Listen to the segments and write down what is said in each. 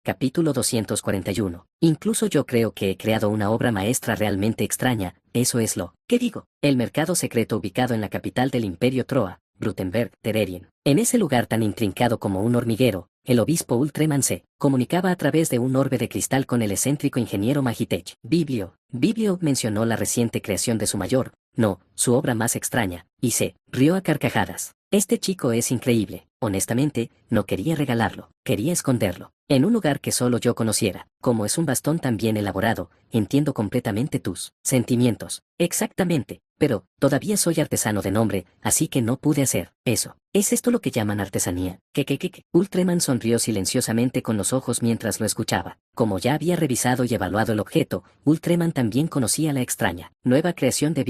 capítulo 241. Incluso yo creo que he creado una obra maestra realmente extraña, eso es lo que digo. El mercado secreto ubicado en la capital del Imperio Troa, Brutenberg, Tererien. En ese lugar tan intrincado como un hormiguero, el obispo Ultreman se comunicaba a través de un orbe de cristal con el excéntrico ingeniero Magitech. Biblio mencionó la reciente creación de su mayor, no, su obra más extraña, y se rió a carcajadas. Este chico es increíble. Honestamente, no quería regalarlo, quería esconderlo, en un lugar que solo yo conociera. Como es un bastón tan bien elaborado, entiendo completamente tus sentimientos. Exactamente, pero todavía soy artesano de nombre, así que no pude hacer eso. ¿Es esto lo que llaman artesanía? ¿Qué? Ultreman sonrió silenciosamente con los ojos mientras lo escuchaba. Como ya había revisado y evaluado el objeto, Ultreman también conocía la extraña nueva creación de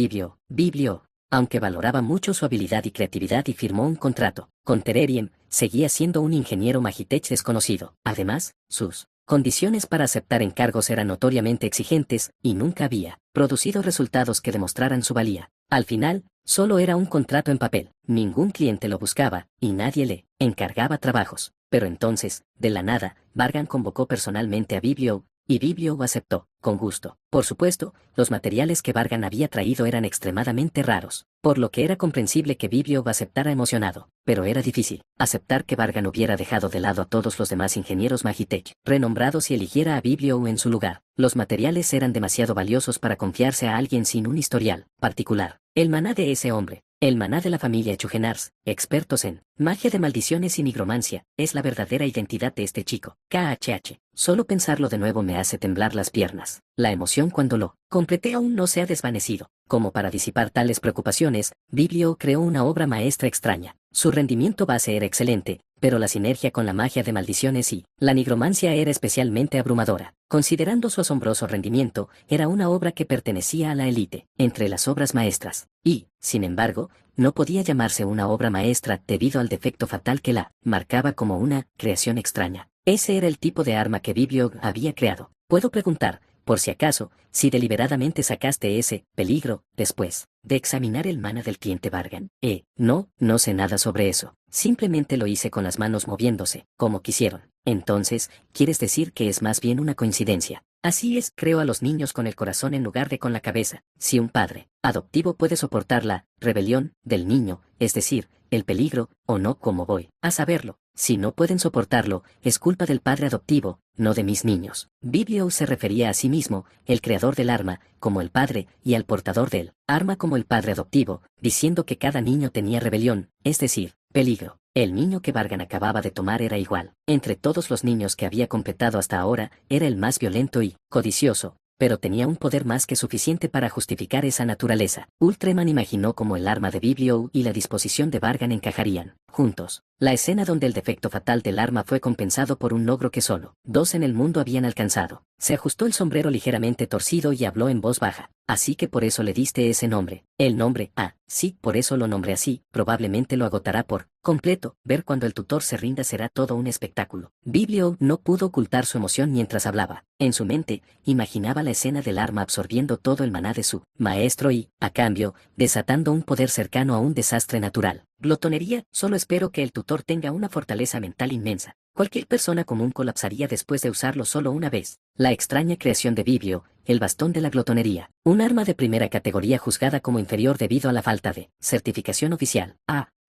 Biblio. Aunque valoraba mucho su habilidad y creatividad y firmó un contrato con Tererien, seguía siendo un ingeniero Magitech desconocido. Además, sus condiciones para aceptar encargos eran notoriamente exigentes, y nunca había producido resultados que demostraran su valía. Al final, solo era un contrato en papel, ningún cliente lo buscaba, y nadie le encargaba trabajos. Pero entonces, de la nada, Vargan convocó personalmente a Biblio, y Biblio aceptó, con gusto. Por supuesto, los materiales que Vargan había traído eran extremadamente raros, por lo que era comprensible que Biblio aceptara emocionado, pero era difícil aceptar que Vargan hubiera dejado de lado a todos los demás ingenieros Magitech renombrados y eligiera a Biblio en su lugar. Los materiales eran demasiado valiosos para confiarse a alguien sin un historial particular. El maná de ese hombre, el maná de la familia Chugenars, expertos en magia de maldiciones y nigromancia, es la verdadera identidad de este chico. KHH. Solo pensarlo de nuevo me hace temblar las piernas. La emoción cuando lo completé aún no se ha desvanecido. Como para disipar tales preocupaciones, Biblio creó una obra maestra extraña. Su rendimiento base era excelente, pero la sinergia con la magia de maldiciones y la nigromancia era especialmente abrumadora. Considerando su asombroso rendimiento, era una obra que pertenecía a la élite, entre las obras maestras. Y, sin embargo, no podía llamarse una obra maestra debido al defecto fatal que la marcaba como una creación extraña. Ese era el tipo de arma que Biblio había creado. Puedo preguntar, por si acaso, si deliberadamente sacaste ese peligro después de examinar el mana del cliente Vargan. No sé nada sobre eso. Simplemente lo hice con las manos moviéndose, como quisieron. Entonces, ¿quieres decir que es más bien una coincidencia? Así es, creo a los niños con el corazón en lugar de con la cabeza. Si un padre adoptivo puede soportar la rebelión del niño, es decir, el peligro, o no, ¿cómo voy a saberlo? Si no pueden soportarlo, es culpa del padre adoptivo, no de mis niños. Biblio se refería a sí mismo, el creador del arma, como el padre, y al portador del arma como el padre adoptivo, diciendo que cada niño tenía rebelión, es decir, peligro. El niño que Vargan acababa de tomar era igual. Entre todos los niños que había completado hasta ahora, era el más violento y codicioso, pero tenía un poder más que suficiente para justificar esa naturaleza. Ultreman imaginó cómo el arma de Biblio y la disposición de Vargan encajarían juntos. La escena donde el defecto fatal del arma fue compensado por un logro que solo dos en el mundo habían alcanzado. Se ajustó el sombrero ligeramente torcido y habló en voz baja. Así que por eso le diste ese nombre. El nombre, sí, por eso lo nombré así. Probablemente lo agotará por completo. Ver cuando el tutor se rinda será todo un espectáculo. Biblio no pudo ocultar su emoción mientras hablaba. En su mente, imaginaba la escena del arma absorbiendo todo el maná de su maestro y, a cambio, desatando un poder cercano a un desastre natural. Glotonería, solo espero que el tutor tenga una fortaleza mental inmensa. Cualquier persona común colapsaría después de usarlo solo una vez. La extraña creación de Biblio, el bastón de la glotonería. Un arma de primera categoría juzgada como inferior debido a la falta de certificación oficial.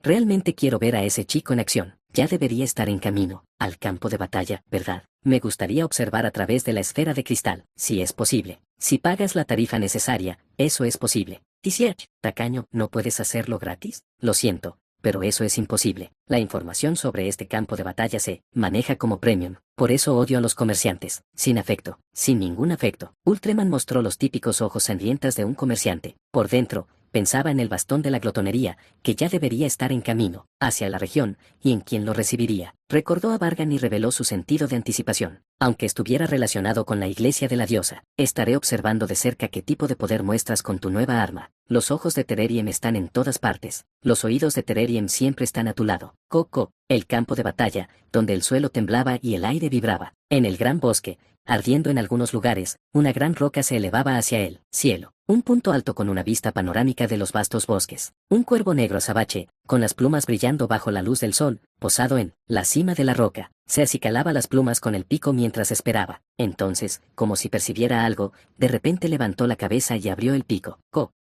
Realmente quiero ver a ese chico en acción. Ya debería estar en camino al campo de batalla, ¿verdad? Me gustaría observar a través de la esfera de cristal, si es posible. Si pagas la tarifa necesaria, eso es posible. TCH, tacaño, ¿no puedes hacerlo gratis? Lo siento, pero eso es imposible. La información sobre este campo de batalla se maneja como premium. Por eso odio a los comerciantes. Sin afecto, sin ningún afecto. Ultreman mostró los típicos ojos sangrientas de un comerciante. Por dentro, pensaba en el bastón de la glotonería, que ya debería estar en camino hacia la región, y en quién lo recibiría. Recordó a Vargan y reveló su sentido de anticipación. Aunque estuviera relacionado con la iglesia de la diosa, estaré observando de cerca qué tipo de poder muestras con tu nueva arma. Los ojos de Tereriem están en todas partes. Los oídos de Tereriem siempre están a tu lado. Coco, el campo de batalla, donde el suelo temblaba y el aire vibraba. En el gran bosque, ardiendo en algunos lugares, una gran roca se elevaba hacia el cielo. Un punto alto con una vista panorámica de los vastos bosques. Un cuervo negro azabache, con las plumas brillando bajo la luz del sol, posado en la cima de la roca. Se acicalaba las plumas con el pico mientras esperaba. Entonces, como si percibiera algo, de repente levantó la cabeza y abrió el pico.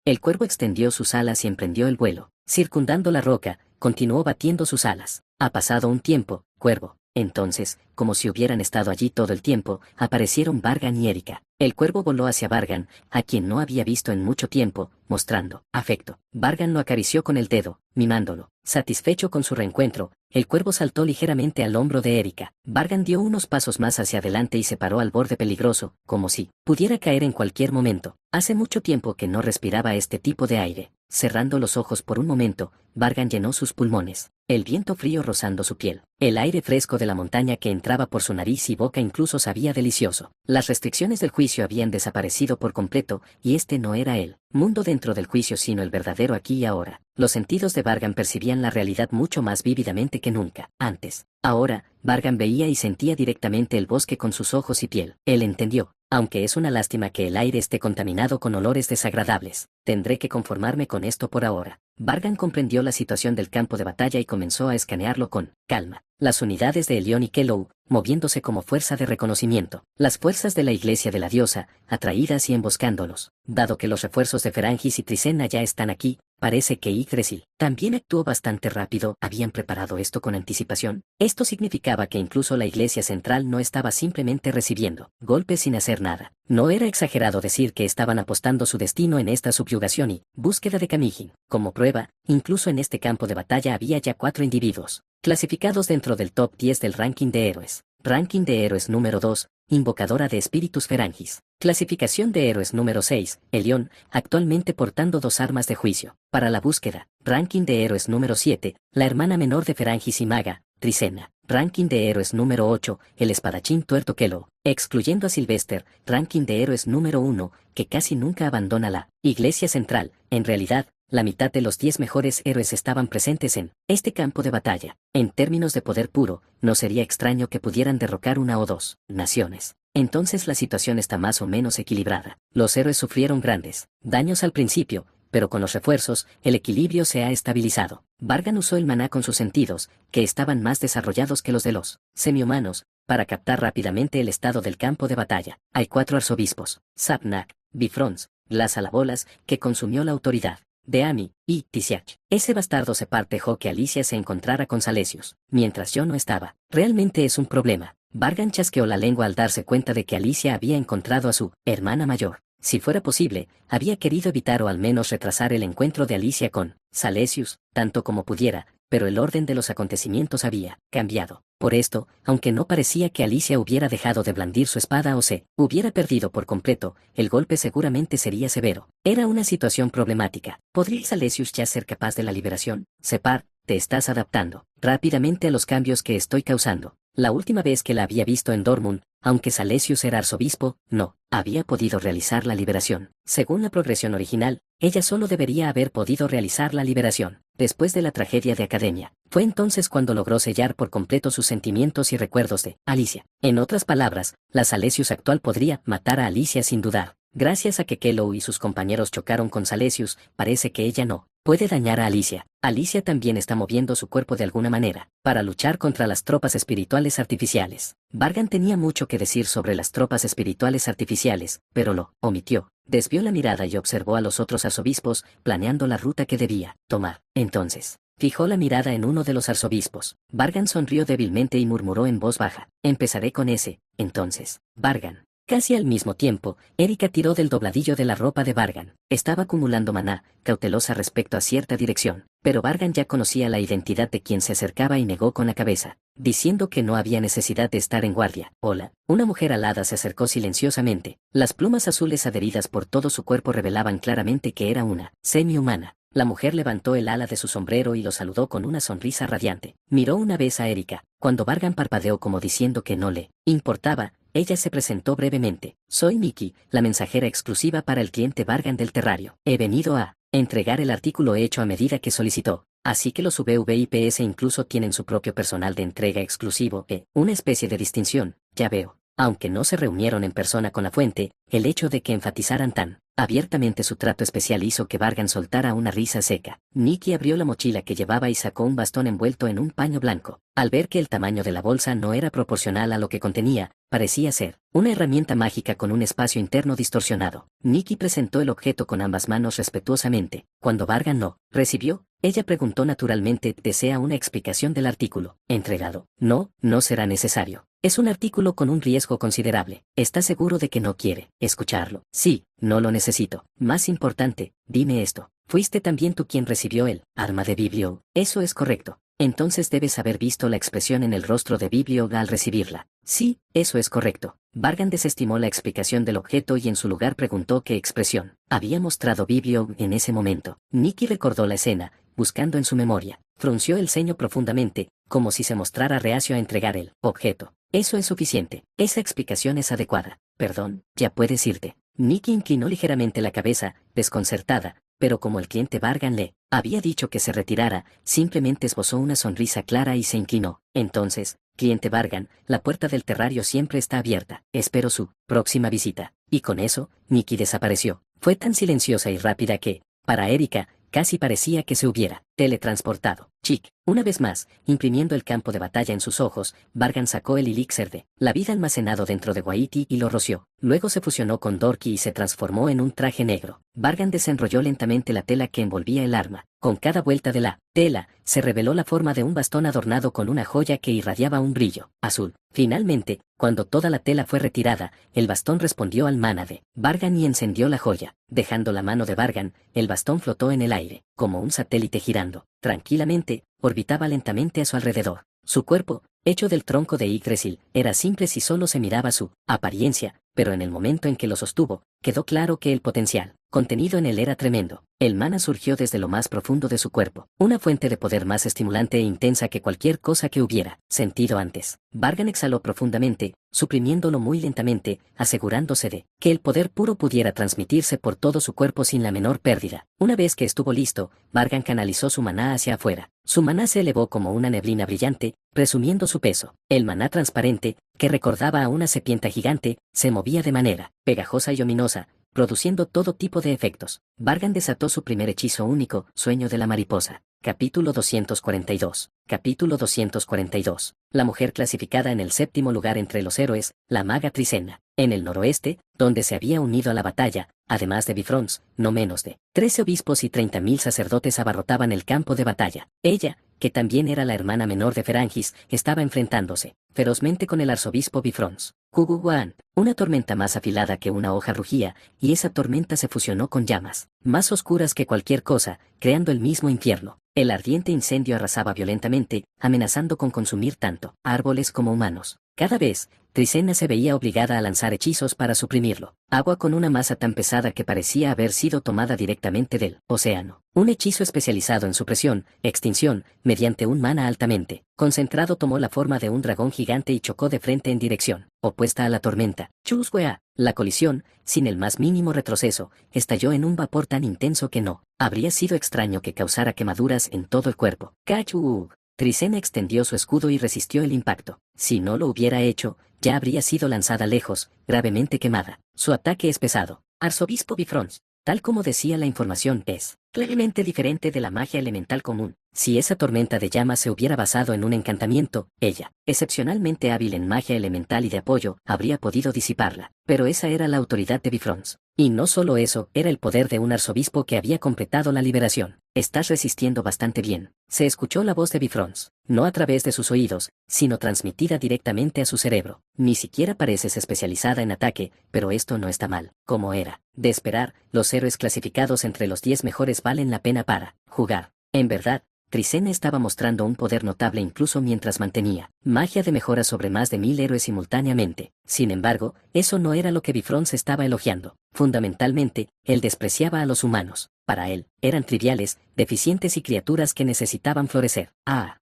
El cuervo extendió sus alas y emprendió el vuelo. Circundando la roca, continuó batiendo sus alas. Ha pasado un tiempo, cuervo. Entonces, como si hubieran estado allí todo el tiempo, aparecieron Vargan y Erika. El cuervo voló hacia Vargan, a quien no había visto en mucho tiempo, mostrando afecto. Vargan lo acarició con el dedo, mimándolo. Satisfecho con su reencuentro, el cuervo saltó ligeramente al hombro de Erika. Vargan dio unos pasos más hacia adelante y se paró al borde peligroso, como si pudiera caer en cualquier momento. Hace mucho tiempo que no respiraba este tipo de aire. Cerrando los ojos por un momento, Vargan llenó sus pulmones. El viento frío rozando su piel. El aire fresco de la montaña que entraba por su nariz y boca incluso sabía delicioso. Las restricciones del juicio habían desaparecido por completo, y este no era el mundo dentro del juicio sino el verdadero aquí y ahora. Los sentidos de Vargan percibían la realidad mucho más vívidamente que nunca antes. Ahora, Vargan veía y sentía directamente el bosque con sus ojos y piel. Él entendió. Aunque es una lástima que el aire esté contaminado con olores desagradables, tendré que conformarme con esto por ahora. Vargan comprendió la situación del campo de batalla y comenzó a escanearlo con calma. Las unidades de Elión y Kellow, moviéndose como fuerza de reconocimiento. Las fuerzas de la iglesia de la diosa, atraídas y emboscándolos. Dado que los refuerzos de Ferangis y Trisena ya están aquí, parece que Yggdrasil también actuó bastante rápido. ¿Habían preparado esto con anticipación? Esto significaba que incluso la iglesia central no estaba simplemente recibiendo golpes sin hacer nada. No era exagerado decir que estaban apostando su destino en esta subyugación y búsqueda de Camigin. Como prueba, incluso en este campo de batalla había ya 4 individuos clasificados dentro del top 10 del ranking de héroes. Ranking de héroes número 2, invocadora de espíritus Ferangis. Clasificación de héroes número 6, Elión, actualmente portando 2 armas de juicio. Para la búsqueda. Ranking de héroes número 7, la hermana menor de Ferangis y maga, Trisena. Ranking de héroes número 8, el espadachín tuerto Kellow. Excluyendo a Sylvester, ranking de héroes número 1, que casi nunca abandona la iglesia central. En realidad, la mitad de los 10 mejores héroes estaban presentes en este campo de batalla. En términos de poder puro, no sería extraño que pudieran derrocar una o 2 naciones. Entonces la situación está más o menos equilibrada. Los héroes sufrieron grandes daños al principio, pero con los refuerzos, el equilibrio se ha estabilizado. Vargan usó el maná con sus sentidos, que estaban más desarrollados que los de los semihumanos, para captar rápidamente el estado del campo de batalla. Hay 4 arzobispos, Sapnak, Bifrons, Glass Alabolas, que consumió la autoridad de Ami, y Tisiach. Ese bastardo se partejó que Alicia se encontrara con Salesius, mientras yo no estaba. Realmente es un problema. Vargan chasqueó la lengua al darse cuenta de que Alicia había encontrado a su hermana mayor. Si fuera posible, había querido evitar o al menos retrasar el encuentro de Alicia con Salesius, tanto como pudiera, pero el orden de los acontecimientos había cambiado. Por esto, aunque no parecía que Alicia hubiera dejado de blandir su espada o se hubiera perdido por completo, el golpe seguramente sería severo. Era una situación problemática. ¿Podría Salesius ya ser capaz de la liberación? Separ, te estás adaptando rápidamente a los cambios que estoy causando. La última vez que la había visto en Dortmund, aunque Salesius era arzobispo, no había podido realizar la liberación. Según la progresión original, ella solo debería haber podido realizar la liberación después de la tragedia de Academia. Fue entonces cuando logró sellar por completo sus sentimientos y recuerdos de Alicia. En otras palabras, la Salesius actual podría matar a Alicia sin dudar. Gracias a que Kellow y sus compañeros chocaron con Salesius, parece que ella no puede dañar a Alicia. Alicia también está moviendo su cuerpo de alguna manera, para luchar contra las tropas espirituales artificiales. Vargan tenía mucho que decir sobre las tropas espirituales artificiales, pero lo omitió. Desvió la mirada y observó a los otros arzobispos, planeando la ruta que debía tomar. Entonces, fijó la mirada en uno de los arzobispos. Vargan sonrió débilmente y murmuró en voz baja: empezaré con ese. Entonces, Vargan. Casi al mismo tiempo, Erika tiró del dobladillo de la ropa de Vargan. Estaba acumulando maná, cautelosa respecto a cierta dirección, pero Vargan ya conocía la identidad de quien se acercaba y negó con la cabeza, diciendo que no había necesidad de estar en guardia. Hola. Una mujer alada se acercó silenciosamente. Las plumas azules adheridas por todo su cuerpo revelaban claramente que era una semi-humana. La mujer levantó el ala de su sombrero y lo saludó con una sonrisa radiante. Miró una vez a Erika. Cuando Vargan parpadeó como diciendo que no le importaba, ella se presentó brevemente. Soy Nikki, la mensajera exclusiva para el cliente Vargan del terrario. He venido a entregar el artículo hecho a medida que solicitó. Así que los VVIPS incluso tienen su propio personal de entrega exclusivo, una especie de distinción, ya veo. Aunque no se reunieron en persona con la fuente, el hecho de que enfatizaran tan abiertamente su trato especial hizo que Vargan soltara una risa seca. Nikki abrió la mochila que llevaba y sacó un bastón envuelto en un paño blanco. Al ver que el tamaño de la bolsa no era proporcional a lo que contenía, parecía ser una herramienta mágica con un espacio interno distorsionado. Nikki presentó el objeto con ambas manos respetuosamente. Cuando Vargan no recibió, ella preguntó naturalmente: ¿desea una explicación del artículo entregado? No, no será necesario. Es un artículo con un riesgo considerable. ¿Está seguro de que no quiere escucharlo? Sí, no lo necesito. Más importante, dime esto. ¿Fuiste también tú quien recibió el arma de Biblio? Eso es correcto. Entonces debes haber visto la expresión en el rostro de Biblio al recibirla. Sí, eso es correcto. Vargan desestimó la explicación del objeto y en su lugar preguntó qué expresión había mostrado Biblio en ese momento. Nikki recordó la escena, buscando en su memoria. Frunció el ceño profundamente, como si se mostrara reacio a entregar el objeto. Eso es suficiente. Esa explicación es adecuada. Perdón, ya puedes irte. Nikki inclinó ligeramente la cabeza, desconcertada, pero como el cliente Vargan le había dicho que se retirara, simplemente esbozó una sonrisa clara y se inclinó. Entonces, cliente Vargan, la puerta del terrario siempre está abierta. Espero su próxima visita. Y con eso, Nikki desapareció. Fue tan silenciosa y rápida que, para Erika, casi parecía que se hubiera teletransportado. Chic. Una vez más, imprimiendo el campo de batalla en sus ojos, Vargan sacó el elixir de la vida almacenado dentro de Waiti y lo roció. Luego se fusionó con Dorky y se transformó en un traje negro. Vargan desenrolló lentamente la tela que envolvía el arma. Con cada vuelta de la tela, se reveló la forma de un bastón adornado con una joya que irradiaba un brillo azul. Finalmente, cuando toda la tela fue retirada, el bastón respondió al mana de Vargan y encendió la joya. Dejando la mano de Vargan, el bastón flotó en el aire, como un satélite girando. Tranquilamente, orbitaba lentamente a su alrededor. Su cuerpo, hecho del tronco de Yggdrasil, era simple si solo se miraba su apariencia, pero en el momento en que lo sostuvo, quedó claro que el potencial contenido en él era tremendo. El mana surgió desde lo más profundo de su cuerpo, una fuente de poder más estimulante e intensa que cualquier cosa que hubiera sentido antes. Vargan exhaló profundamente, suprimiéndolo muy lentamente, asegurándose de que el poder puro pudiera transmitirse por todo su cuerpo sin la menor pérdida. Una vez que estuvo listo, Vargan canalizó su maná hacia afuera. Su maná se elevó como una neblina brillante, presumiendo su peso. El maná transparente, que recordaba a una serpiente gigante, se movía de manera pegajosa y ominosa, produciendo todo tipo de efectos. Vargan desató su primer hechizo único, Sueño de la Mariposa. Capítulo 242. Capítulo 242. La mujer clasificada en el séptimo lugar entre los héroes, la maga Trisena. En el noroeste, donde se había unido a la batalla, además de Bifrons, no menos de 13 obispos y 30.000 sacerdotes abarrotaban el campo de batalla. Ella, que también era la hermana menor de Ferangis, estaba enfrentándose ferozmente con el arzobispo Bifrons. Kuguwan, una tormenta más afilada que una hoja rugía, y esa tormenta se fusionó con llamas, más oscuras que cualquier cosa, creando el mismo infierno. El ardiente incendio arrasaba violentamente, amenazando con consumir tanto árboles como humanos. Cada vez, Trisena se veía obligada a lanzar hechizos para suprimirlo. Agua con una masa tan pesada que parecía haber sido tomada directamente del océano. Un hechizo especializado en supresión, extinción, mediante un mana altamente concentrado tomó la forma de un dragón gigante y chocó de frente en dirección opuesta a la tormenta. Chuswea. La colisión, sin el más mínimo retroceso, estalló en un vapor tan intenso que no habría sido extraño que causara quemaduras en todo el cuerpo. ¡Cachu! Trisena extendió su escudo y resistió el impacto. Si no lo hubiera hecho, ya habría sido lanzada lejos, gravemente quemada. Su ataque es pesado. Arzobispo Bifrons, tal como decía la información, es claramente diferente de la magia elemental común. Si esa tormenta de llamas se hubiera basado en un encantamiento, ella, excepcionalmente hábil en magia elemental y de apoyo, habría podido disiparla. Pero esa era la autoridad de Bifrons. Y no solo eso, era el poder de un arzobispo que había completado la liberación. Estás resistiendo bastante bien. Se escuchó la voz de Bifrons, no a través de sus oídos, sino transmitida directamente a su cerebro. Ni siquiera pareces especializada en ataque, pero esto no está mal. Como era de esperar, los héroes clasificados entre los 10 mejores valen la pena para jugar. En verdad, Trisena estaba mostrando un poder notable incluso mientras mantenía magia de mejora sobre más de 1000 héroes simultáneamente. Sin embargo, eso no era lo que Bifrons estaba elogiando. Fundamentalmente, él despreciaba a los humanos. Para él, eran triviales, deficientes y criaturas que necesitaban florecer.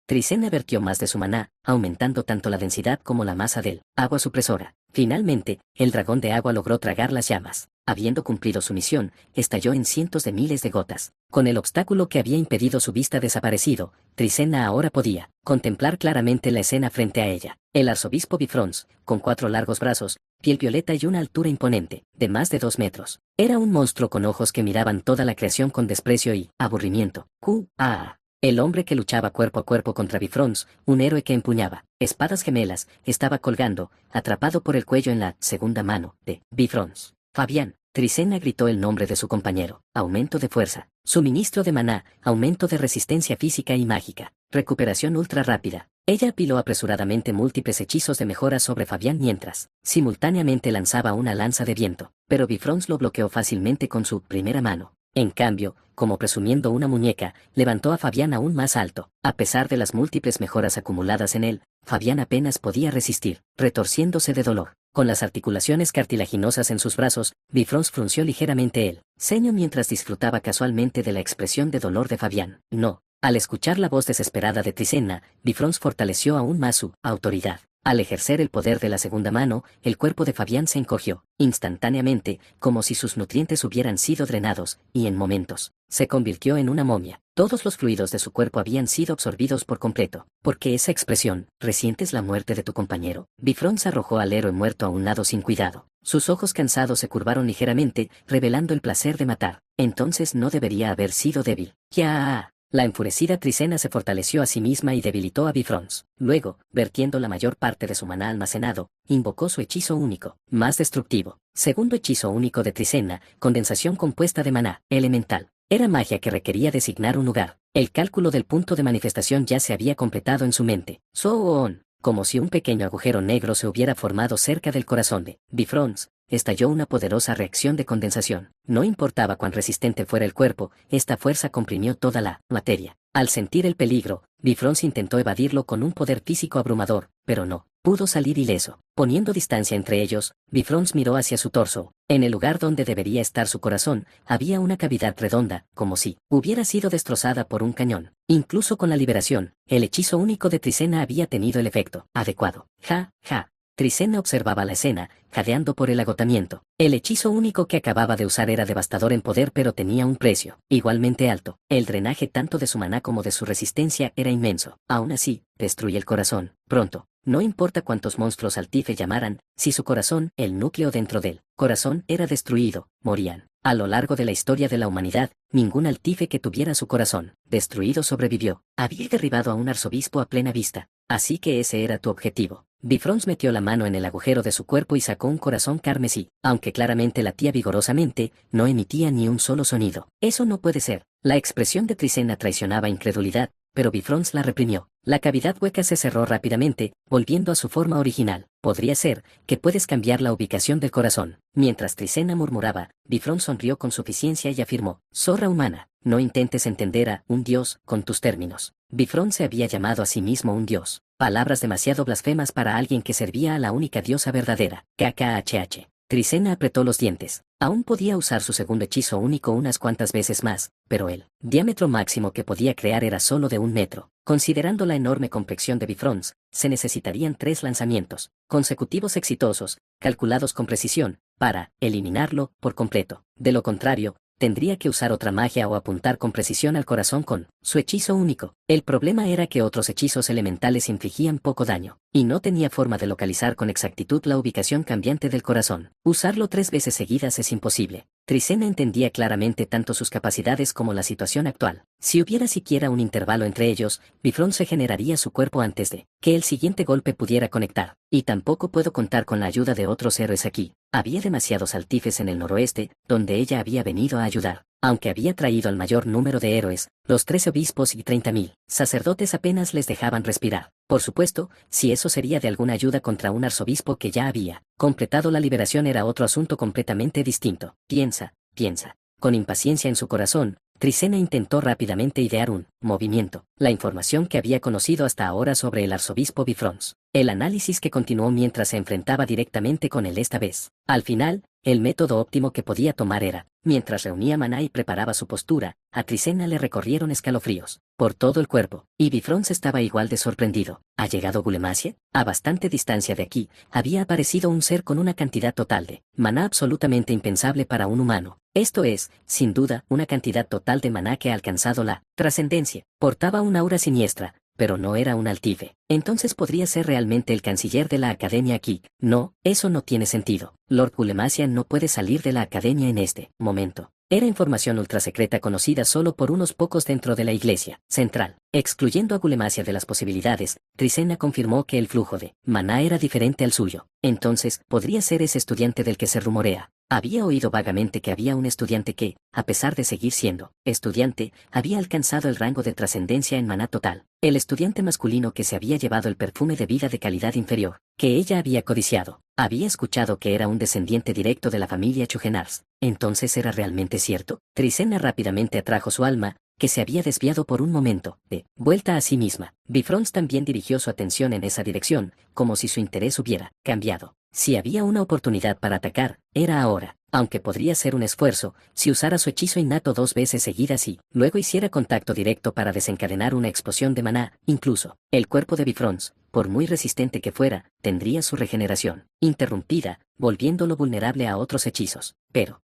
Trisena vertió más de su maná, aumentando tanto la densidad como la masa del agua supresora. Finalmente, el dragón de agua logró tragar las llamas. Habiendo cumplido su misión, estalló en cientos de miles de gotas. Con el obstáculo que había impedido su vista desaparecido, Trisena ahora podía contemplar claramente la escena frente a ella. El arzobispo Bifrons, con 4 largos brazos, piel violeta y una altura imponente, de más de 2 metros. Era un monstruo con ojos que miraban toda la creación con desprecio y aburrimiento. El hombre que luchaba cuerpo a cuerpo contra Bifrons, un héroe que empuñaba espadas gemelas, estaba colgando, atrapado por el cuello en la segunda mano de Bifrons. Fabián. Trisena gritó el nombre de su compañero. Aumento de fuerza. Suministro de maná. Aumento de resistencia física y mágica. Recuperación ultra rápida. Ella apiló apresuradamente múltiples hechizos de mejora sobre Fabián mientras, simultáneamente lanzaba una lanza de viento, pero Bifrons lo bloqueó fácilmente con su primera mano. En cambio, como presumiendo una muñeca, levantó a Fabián aún más alto. A pesar de las múltiples mejoras acumuladas en él, Fabián apenas podía resistir, retorciéndose de dolor. Con las articulaciones cartilaginosas en sus brazos, Bifrons frunció ligeramente el ceño mientras disfrutaba casualmente de la expresión de dolor de Fabián. No. Al escuchar la voz desesperada de Trisena, Bifrons fortaleció aún más su autoridad. Al ejercer el poder de la segunda mano, el cuerpo de Fabián se encogió, instantáneamente, como si sus nutrientes hubieran sido drenados, y en momentos, se convirtió en una momia. Todos los fluidos de su cuerpo habían sido absorbidos por completo. ¿Por qué esa expresión? ¿Resientes la muerte de tu compañero? Bifrons arrojó al héroe muerto a un lado sin cuidado. Sus ojos cansados se curvaron ligeramente, revelando el placer de matar. Entonces no debería haber sido débil. ¡Ya! La enfurecida Trisena se fortaleció a sí misma y debilitó a Bifrons. Luego, vertiendo la mayor parte de su maná almacenado, invocó su hechizo único, más destructivo. Segundo hechizo único de Trisena, condensación compuesta de maná, elemental. Era magia que requería designar un lugar. El cálculo del punto de manifestación ya se había completado en su mente. Soon, como si un pequeño agujero negro se hubiera formado cerca del corazón de Bifrons. Estalló una poderosa reacción de condensación. No importaba cuán resistente fuera el cuerpo, esta fuerza comprimió toda la materia. Al sentir el peligro, Bifrons intentó evadirlo con un poder físico abrumador, pero no pudo salir ileso. Poniendo distancia entre ellos, Bifrons miró hacia su torso. En el lugar donde debería estar su corazón, había una cavidad redonda, como si hubiera sido destrozada por un cañón. Incluso con la liberación, el hechizo único de Trisena había tenido el efecto adecuado. Ja, ja. Trisena observaba la escena, jadeando por el agotamiento. El hechizo único que acababa de usar era devastador en poder pero tenía un precio, igualmente alto. El drenaje tanto de su maná como de su resistencia era inmenso. Aún así, destruye el corazón. Pronto. No importa cuántos monstruos Altife llamaran, si su corazón, el núcleo dentro del corazón, era destruido, morían. A lo largo de la historia de la humanidad, ningún Altife que tuviera su corazón destruido sobrevivió. Había derribado a un arzobispo a plena vista. Así que ese era tu objetivo. Bifrons metió la mano en el agujero de su cuerpo y sacó un corazón carmesí. Aunque claramente latía vigorosamente, no emitía ni un solo sonido. Eso no puede ser. La expresión de Trisena traicionaba incredulidad, pero Bifrons la reprimió. La cavidad hueca se cerró rápidamente, volviendo a su forma original. Podría ser que puedes cambiar la ubicación del corazón. Mientras Trisena murmuraba, Bifrons sonrió con suficiencia y afirmó: zorra humana, no intentes entender a un dios con tus términos. Bifrons se había llamado a sí mismo un dios. Palabras demasiado blasfemas para alguien que servía a la única diosa verdadera. KKHH. Trisena apretó los dientes. Aún podía usar su segundo hechizo único unas cuantas veces más, pero el diámetro máximo que podía crear era solo de 1 metro. Considerando la enorme complexión de Bifrons, se necesitarían 3 lanzamientos consecutivos exitosos, calculados con precisión, para eliminarlo por completo. De lo contrario, tendría que usar otra magia o apuntar con precisión al corazón con su hechizo único. El problema era que otros hechizos elementales infligían poco daño, y no tenía forma de localizar con exactitud la ubicación cambiante del corazón. Usarlo 3 veces seguidas es imposible. Trisena entendía claramente tanto sus capacidades como la situación actual. Si hubiera siquiera un intervalo entre ellos, Bifrons regeneraría su cuerpo antes de que el siguiente golpe pudiera conectar. Y tampoco puedo contar con la ayuda de otros héroes aquí. Había demasiados altifes en el noroeste, donde ella había venido a ayudar. Aunque había traído al mayor número de héroes, los 13 obispos y 30.000 sacerdotes apenas les dejaban respirar. Por supuesto, si eso sería de alguna ayuda contra un arzobispo que ya había completado la liberación era otro asunto completamente distinto. Piensa. Con impaciencia en su corazón, Trisena intentó rápidamente idear un movimiento. La información que había conocido hasta ahora sobre el arzobispo Bifrons. El análisis que continuó mientras se enfrentaba directamente con él esta vez. Al final, el método óptimo que podía tomar era, mientras reunía maná y preparaba su postura, a Trisena le recorrieron escalofríos por todo el cuerpo, y Bifrons estaba igual de sorprendido. ¿Ha llegado Gulemasia? A bastante distancia de aquí, había aparecido un ser con una cantidad total de maná absolutamente impensable para un humano. Esto es, sin duda, una cantidad total de maná que ha alcanzado la trascendencia. Portaba una aura siniestra, pero no era un altive. Entonces podría ser realmente el canciller de la academia aquí. No, eso no tiene sentido. Lord Gulemasia no puede salir de la academia en este momento. Era información ultrasecreta conocida solo por unos pocos dentro de la iglesia central. Excluyendo a Gulemasia de las posibilidades, Trisena confirmó que el flujo de maná era diferente al suyo. Entonces, podría ser ese estudiante del que se rumorea. Había oído vagamente que había un estudiante que, a pesar de seguir siendo estudiante, había alcanzado el rango de trascendencia en maná total. El estudiante masculino que se había llevado el perfume de vida de calidad inferior, que ella había codiciado. Había escuchado que era un descendiente directo de la familia Chugenars. ¿Entonces era realmente cierto? Trisena rápidamente atrajo su alma, que se había desviado por un momento, de vuelta a sí misma. Bifrons también dirigió su atención en esa dirección, como si su interés hubiera cambiado. Si había una oportunidad para atacar, era ahora. Aunque podría ser un esfuerzo, si usara su hechizo innato 2 veces seguidas y luego hiciera contacto directo para desencadenar una explosión de maná, incluso, el cuerpo de Bifrons, por muy resistente que fuera, tendría su regeneración interrumpida, volviéndolo vulnerable a otros hechizos. Pero,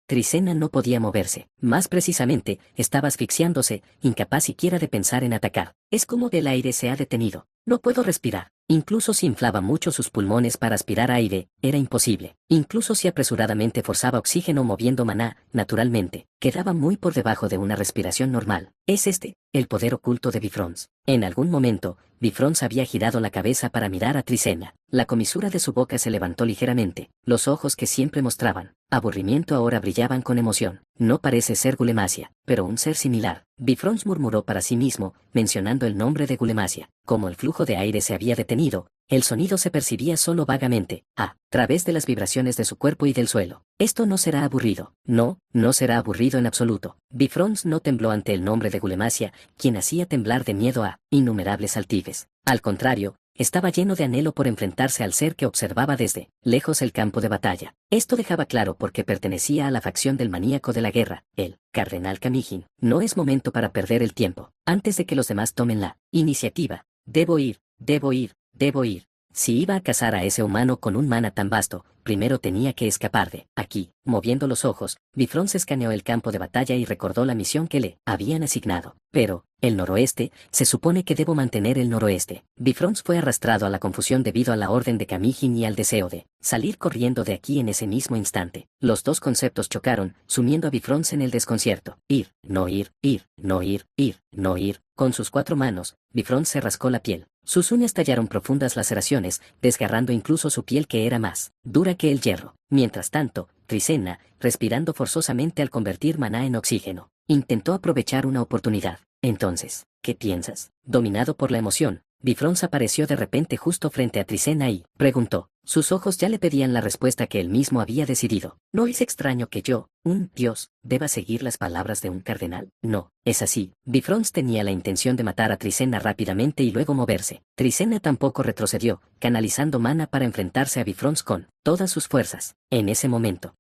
Trisena no podía moverse. Más precisamente, estaba asfixiándose, incapaz siquiera de pensar en atacar. Es como que el aire se ha detenido. No puedo respirar. Incluso si inflaba mucho sus pulmones para aspirar aire, era imposible. Incluso si apresuradamente forzaba oxígeno moviendo maná, naturalmente, quedaba muy por debajo de una respiración normal. Es este, el poder oculto de Bifrons. En algún momento, Bifrons había girado la cabeza para mirar a Trisena. La comisura de su boca se levantó ligeramente. Los ojos que siempre mostraban aburrimiento ahora brillaban con emoción. No parece ser Gulemasia, pero un ser similar. Bifrons murmuró para sí mismo, mencionando el nombre de Gulemasia. Como el flujo de aire se había detenido, el sonido se percibía solo vagamente, a través de las vibraciones de su cuerpo y del suelo. Esto no será aburrido. No, no será aburrido en absoluto. Bifrons no tembló ante el nombre de Gulemasia, quien hacía temblar de miedo a innumerables altifes. Al contrario, estaba lleno de anhelo por enfrentarse al ser que observaba desde lejos el campo de batalla. Esto dejaba claro por qué pertenecía a la facción del maníaco de la guerra, el Cardenal Camigin. No es momento para perder el tiempo. Antes de que los demás tomen la iniciativa, debo ir, debo ir, debo ir. Si iba a cazar a ese humano con un mana tan vasto, primero tenía que escapar de aquí. Moviendo los ojos, Bifrons escaneó el campo de batalla y recordó la misión que le habían asignado. Pero, el noroeste, se supone que debo mantener el noroeste. Bifrons fue arrastrado a la confusión debido a la orden de Camigin y al deseo de salir corriendo de aquí en ese mismo instante. Los dos conceptos chocaron, sumiendo a Bifrons en el desconcierto. Ir, no ir, ir, no ir, ir, no ir. Con sus 4 manos, Bifrons se rascó la piel. Sus uñas tallaron profundas laceraciones, desgarrando incluso su piel que era más dura que el hierro. Mientras tanto, Trisena, respirando forzosamente al convertir maná en oxígeno, intentó aprovechar una oportunidad. Entonces, ¿qué piensas? Dominado por la emoción, Bifrons apareció de repente justo frente a Trisena y preguntó. Sus ojos ya le pedían la respuesta que él mismo había decidido. ¿No es extraño que yo, un dios, deba seguir las palabras de un cardenal? No, es así. Bifrons tenía la intención de matar a Trisena rápidamente y luego moverse. Trisena tampoco retrocedió, canalizando mana para enfrentarse a Bifrons con todas sus fuerzas. En ese momento,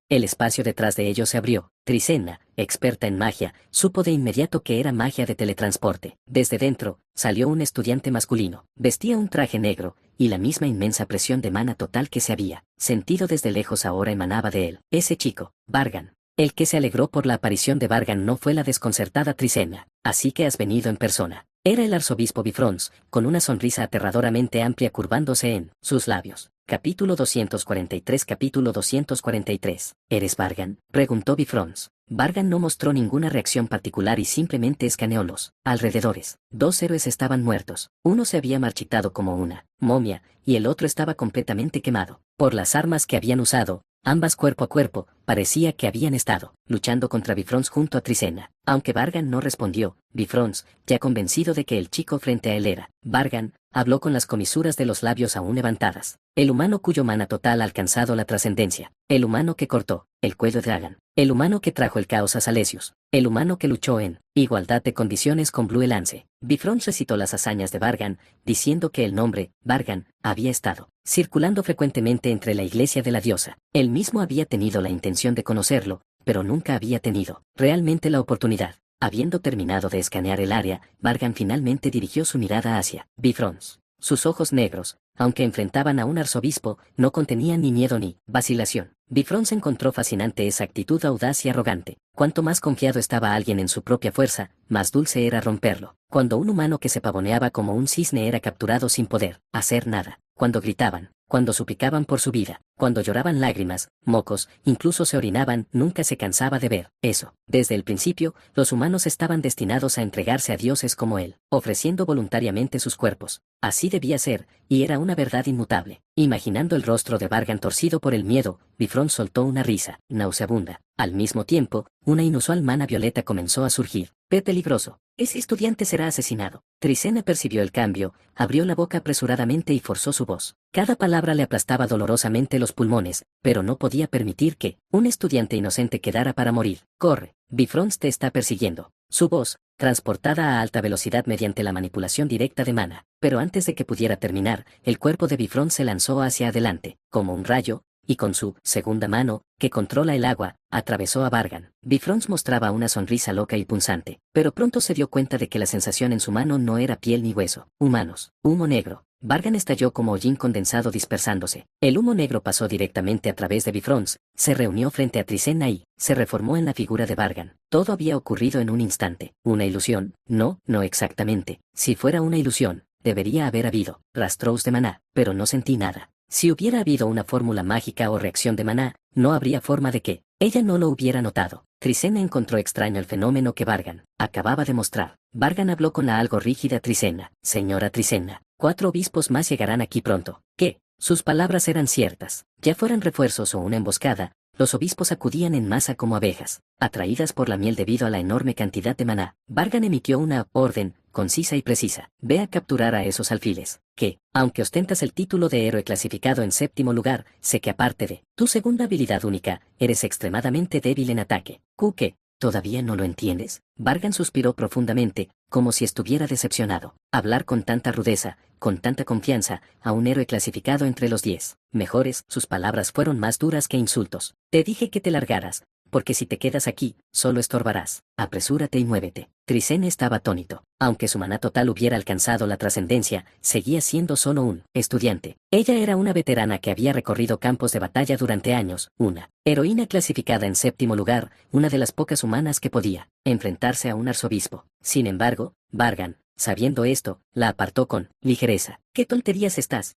el espacio detrás de ellos se abrió. Trisena, experta en magia, supo de inmediato que era magia de teletransporte. Desde dentro, salió un estudiante masculino. Vestía un traje negro, y la misma inmensa presión de mana total que se había sentido desde lejos ahora emanaba de él. Ese chico, Vargan. El que se alegró por la aparición de Vargan no fue la desconcertada Trisena. Así que has venido en persona. Era el arzobispo Bifrons, con una sonrisa aterradoramente amplia curvándose en sus labios. Capítulo 243. Capítulo 243. ¿Eres Vargan?, preguntó Bifrons. Vargan no mostró ninguna reacción particular y simplemente escaneó los alrededores. 2 héroes estaban muertos. Uno se había marchitado como una momia, y el otro estaba completamente quemado. Por las armas que habían usado, ambas cuerpo a cuerpo, parecía que habían estado luchando contra Bifrons junto a Trisena. Aunque Vargan no respondió, Bifrons, ya convencido de que el chico frente a él era Vargan, habló con las comisuras de los labios aún levantadas. El humano cuyo mana total ha alcanzado la trascendencia. El humano que cortó el cuello de Dragan. El humano que trajo el caos a Salesius. El humano que luchó en igualdad de condiciones con Blue Lance. Bifrons recitó las hazañas de Vargan, diciendo que el nombre, Vargan, había estado circulando frecuentemente entre la iglesia de la diosa. Él mismo había tenido la intención de conocerlo, pero nunca había tenido realmente la oportunidad. Habiendo terminado de escanear el área, Vargan finalmente dirigió su mirada hacia Bifrons. Sus ojos negros, aunque enfrentaban a un arzobispo, no contenían ni miedo ni vacilación. Bifrons encontró fascinante esa actitud audaz y arrogante. Cuanto más confiado estaba alguien en su propia fuerza, más dulce era romperlo. Cuando un humano que se pavoneaba como un cisne era capturado sin poder hacer nada, cuando gritaban, cuando suplicaban por su vida, cuando lloraban lágrimas, mocos, incluso se orinaban, nunca se cansaba de ver eso. Desde el principio, los humanos estaban destinados a entregarse a dioses como él, ofreciendo voluntariamente sus cuerpos. Así debía ser, y era una verdad inmutable. Imaginando el rostro de Vargan torcido por el miedo, Bifrost soltó una risa nauseabunda. Al mismo tiempo, una inusual mana violeta comenzó a surgir. ¡Qué peligroso! Ese estudiante será asesinado. Trisena percibió el cambio, abrió la boca apresuradamente y forzó su voz. Cada palabra le aplastaba dolorosamente los pulmones, pero no podía permitir que un estudiante inocente quedara para morir. ¡Corre! Bifrost te está persiguiendo. Su voz, transportada a alta velocidad mediante la manipulación directa de mana. Pero antes de que pudiera terminar, el cuerpo de Bifrost se lanzó hacia adelante, como un rayo, y con su segunda mano, que controla el agua, atravesó a Vargan. Bifrost mostraba una sonrisa loca y punzante, pero pronto se dio cuenta de que la sensación en su mano no era piel ni hueso. Humanos. Humo negro. Vargan estalló como hollín condensado dispersándose. El humo negro pasó directamente a través de Bifrost, se reunió frente a Trisena y se reformó en la figura de Vargan. Todo había ocurrido en un instante. ¿Una ilusión? No, no exactamente. Si fuera una ilusión, debería haber habido rastros de maná, pero no sentí nada. Si hubiera habido una fórmula mágica o reacción de maná, no habría forma de que ella no lo hubiera notado. Trisena encontró extraño el fenómeno que Vargan acababa de mostrar. Vargan habló con la algo rígida Trisena. Señora Trisena, 4 obispos más llegarán aquí pronto. ¿Qué? Sus palabras eran ciertas. Ya fueran refuerzos o una emboscada, los obispos acudían en masa como abejas, atraídas por la miel debido a la enorme cantidad de maná. Vargan emitió una orden concisa y precisa. Ve a capturar a esos alfiles, que, aunque ostentas el título de héroe clasificado en 7º lugar, sé que aparte de tu segunda habilidad única, eres extremadamente débil en ataque. ¿Qué? ¿Todavía no lo entiendes? Vargan suspiró profundamente, como si estuviera decepcionado. Hablar con tanta rudeza, con tanta confianza, a un héroe clasificado entre los 10 mejores, sus palabras fueron más duras que insultos. Te dije que te largaras, porque si te quedas aquí, solo estorbarás. Apresúrate y muévete. Trisena estaba atónito. Aunque su maná total hubiera alcanzado la trascendencia, seguía siendo solo un estudiante. Ella era una veterana que había recorrido campos de batalla durante años, una heroína clasificada en 7º lugar, una de las pocas humanas que podía enfrentarse a un arzobispo. Sin embargo, Vargan, sabiendo esto, la apartó con ligereza. ¿Qué tonterías estás?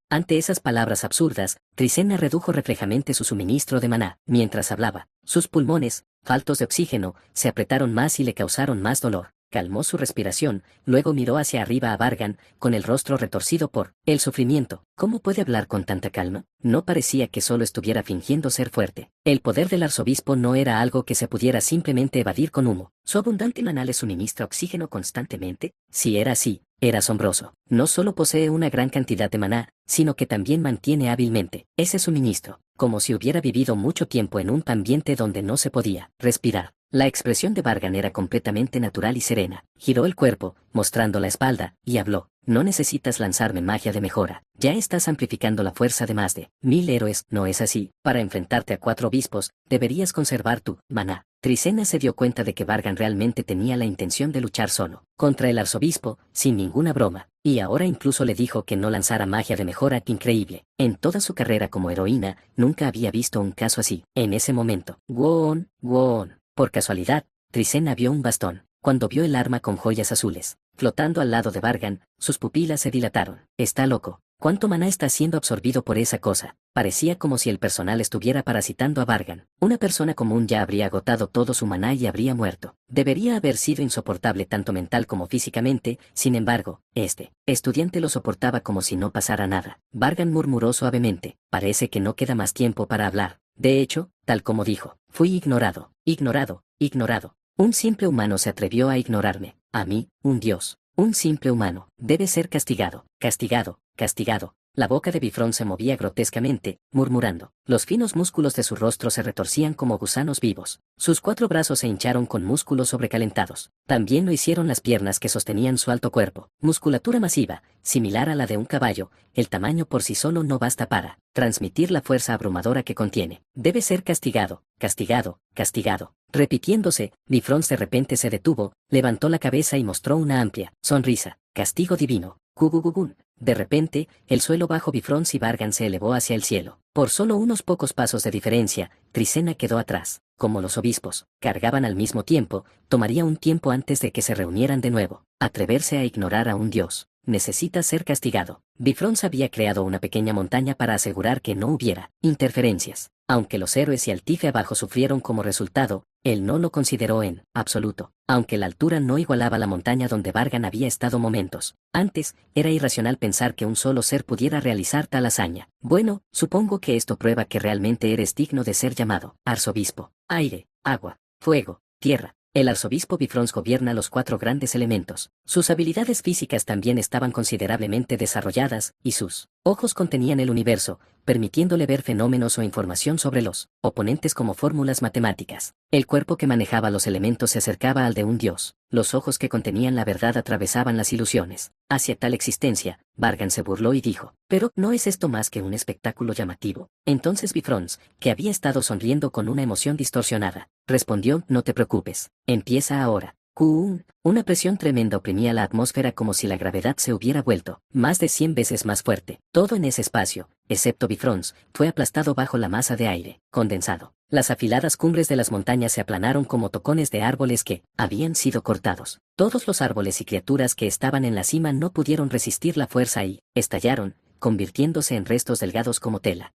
Ante esas palabras absurdas, Trisena redujo reflejamente su suministro de maná. Mientras hablaba, sus pulmones, faltos de oxígeno, se apretaron más y le causaron más dolor. Calmó su respiración, luego miró hacia arriba a Vargan, con el rostro retorcido por el sufrimiento. ¿Cómo puede hablar con tanta calma? No parecía que solo estuviera fingiendo ser fuerte. El poder del arzobispo no era algo que se pudiera simplemente evadir con humo. ¿Su abundante maná le suministra oxígeno constantemente? Si era así, era asombroso. No solo posee una gran cantidad de maná, sino que también mantiene hábilmente ese suministro, como si hubiera vivido mucho tiempo en un ambiente donde no se podía respirar. La expresión de Vargan era completamente natural y serena. Giró el cuerpo, mostrando la espalda, y habló. No necesitas lanzarme magia de mejora. Ya estás amplificando la fuerza de más de 1000 héroes. No es así. Para enfrentarte a 4 obispos, deberías conservar tu maná. Trisena se dio cuenta de que Vargan realmente tenía la intención de luchar solo contra el arzobispo, sin ninguna broma, y ahora incluso le dijo que no lanzara magia de mejora. Increíble. En toda su carrera como heroína, nunca había visto un caso así. En ese momento, ¡Woon! Por casualidad, Trisena vio un bastón. Cuando vio el arma con joyas azules, flotando al lado de Vargan, sus pupilas se dilataron. Está loco. ¿Cuánto maná está siendo absorbido por esa cosa? Parecía como si el personal estuviera parasitando a Vargan. Una persona común ya habría agotado todo su maná y habría muerto. Debería haber sido insoportable tanto mental como físicamente, sin embargo, este estudiante lo soportaba como si no pasara nada. Vargan murmuró suavemente. Parece que no queda más tiempo para hablar. De hecho, tal como dijo, fui ignorado. Un simple humano se atrevió a ignorarme. A mí, un dios. Un simple humano. Debe ser castigado. Castigado. La boca de Bifrost se movía grotescamente, murmurando. Los finos músculos de su rostro se retorcían como gusanos vivos. Sus 4 brazos se hincharon con músculos sobrecalentados. También lo hicieron las piernas que sostenían su alto cuerpo. Musculatura masiva, similar a la de un caballo. El tamaño por sí solo no basta para transmitir la fuerza abrumadora que contiene. Debe ser castigado. Repitiéndose, Bifrost de repente se detuvo, levantó la cabeza y mostró una amplia sonrisa. Castigo divino. Gugugugun. De repente, el suelo bajo Bifrost y Vargan se elevó hacia el cielo. Por solo unos pocos pasos de diferencia, Trisena quedó atrás. Como los obispos cargaban al mismo tiempo, tomaría un tiempo antes de que se reunieran de nuevo. Atreverse a ignorar a un dios necesita ser castigado. Bifrost había creado una pequeña montaña para asegurar que no hubiera interferencias. Aunque los héroes y Altife abajo sufrieron como resultado, él no lo consideró en absoluto. Aunque la altura no igualaba la montaña donde Vargan había estado momentos antes, era irracional pensar que un solo ser pudiera realizar tal hazaña. Bueno, supongo que esto prueba que realmente eres digno de ser llamado arzobispo. Aire, agua, fuego, tierra. El arzobispo Bifrost gobierna los 4 grandes elementos. Sus habilidades físicas también estaban considerablemente desarrolladas, y sus ojos contenían el universo, permitiéndole ver fenómenos o información sobre los oponentes como fórmulas matemáticas. El cuerpo que manejaba los elementos se acercaba al de un dios. Los ojos que contenían la verdad atravesaban las ilusiones. Hacia tal existencia, Vargan se burló y dijo, «¿Pero no es esto más que un espectáculo llamativo?» Entonces Bifrost, que había estado sonriendo con una emoción distorsionada, respondió, «No te preocupes, empieza ahora». Una presión tremenda oprimía la atmósfera como si la gravedad se hubiera vuelto más de 100 veces más fuerte. Todo en ese espacio, excepto Bifrost, fue aplastado bajo la masa de aire condensado. Las afiladas cumbres de las montañas se aplanaron como tocones de árboles que habían sido cortados. Todos los árboles y criaturas que estaban en la cima no pudieron resistir la fuerza y estallaron, convirtiéndose en restos delgados como tela.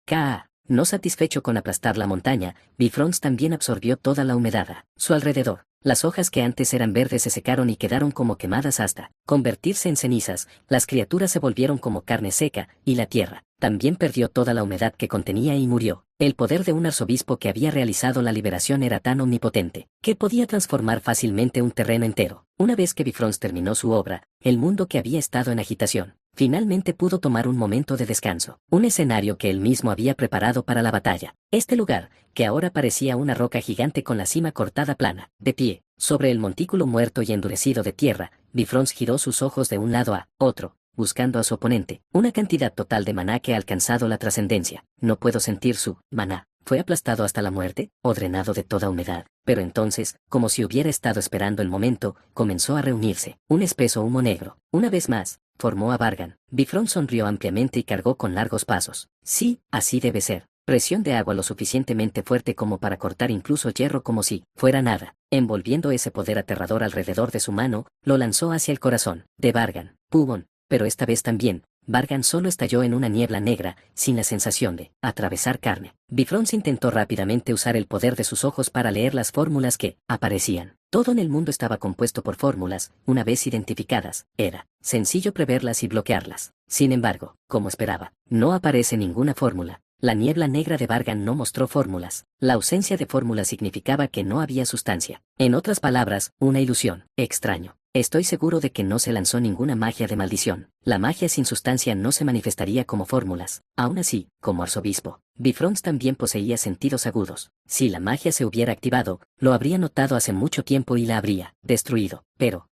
No satisfecho con aplastar la montaña, Bifrost también absorbió toda la humedad a su alrededor. Las hojas que antes eran verdes se secaron y quedaron como quemadas hasta convertirse en cenizas. Las criaturas se volvieron como carne seca, y la tierra también perdió toda la humedad que contenía y murió. El poder de un arzobispo que había realizado la liberación era tan omnipotente, que podía transformar fácilmente un terreno entero. Una vez que Bifrost terminó su obra, el mundo que había estado en agitación, finalmente pudo tomar un momento de descanso. Un escenario que él mismo había preparado para la batalla. Este lugar, que ahora parecía una roca gigante con la cima cortada plana, de pie, sobre el montículo muerto y endurecido de tierra, Bifrost giró sus ojos de un lado a otro, buscando a su oponente. Una cantidad total de maná que ha alcanzado la trascendencia. No puedo sentir su maná. ¿Fue aplastado hasta la muerte, o drenado de toda humedad? Pero entonces, como si hubiera estado esperando el momento, comenzó a reunirse. Un espeso humo negro. Una vez más, formó a Vargan. Bifrost sonrió ampliamente y cargó con largos pasos. Sí, así debe ser. Presión de agua lo suficientemente fuerte como para cortar incluso hierro como si fuera nada. Envolviendo ese poder aterrador alrededor de su mano, lo lanzó hacia el corazón de Vargan. Pubon. Pero esta vez también, Vargan solo estalló en una niebla negra, sin la sensación de atravesar carne. Bifrost intentó rápidamente usar el poder de sus ojos para leer las fórmulas que aparecían. Todo en el mundo estaba compuesto por fórmulas, una vez identificadas, era sencillo preverlas y bloquearlas. Sin embargo, como esperaba, no aparece ninguna fórmula. La niebla negra de Vargan no mostró fórmulas. La ausencia de fórmulas significaba que no había sustancia. En otras palabras, una ilusión. Extraño. Estoy seguro de que no se lanzó ninguna magia de maldición. La magia sin sustancia no se manifestaría como fórmulas. Aún así, como arzobispo, Bifrost también poseía sentidos agudos. Si la magia se hubiera activado, lo habría notado hace mucho tiempo y la habría destruido. Pero,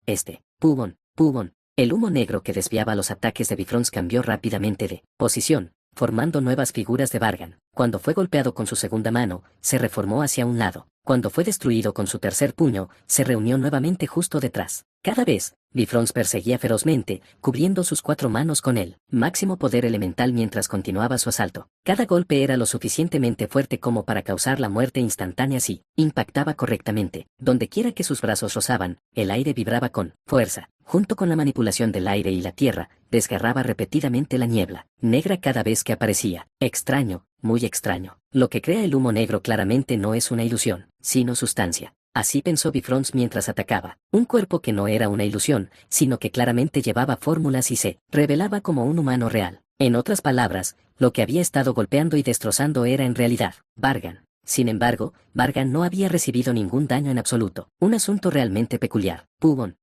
Pubon, el humo negro que desviaba los ataques de Bifrost cambió rápidamente de posición, formando nuevas figuras de Vargan. Cuando fue golpeado con su segunda mano, se reformó hacia un lado. Cuando fue destruido con su tercer puño, se reunió nuevamente justo detrás. Cada vez, Bifrost perseguía ferozmente, cubriendo sus 4 manos con el máximo poder elemental mientras continuaba su asalto. Cada golpe era lo suficientemente fuerte como para causar la muerte instantánea si impactaba correctamente. Dondequiera que sus brazos rozaban, el aire vibraba con fuerza. Junto con la manipulación del aire y la tierra, desgarraba repetidamente la niebla negra cada vez que aparecía. Extraño, muy extraño. Lo que crea el humo negro claramente no es una ilusión, sino sustancia. Así pensó Bifrost mientras atacaba. Un cuerpo que no era una ilusión, sino que claramente llevaba fórmulas y se revelaba como un humano real. En otras palabras, lo que había estado golpeando y destrozando era en realidad Vargan. Sin embargo, Vargan no había recibido ningún daño en absoluto. Un asunto realmente peculiar. Pubon.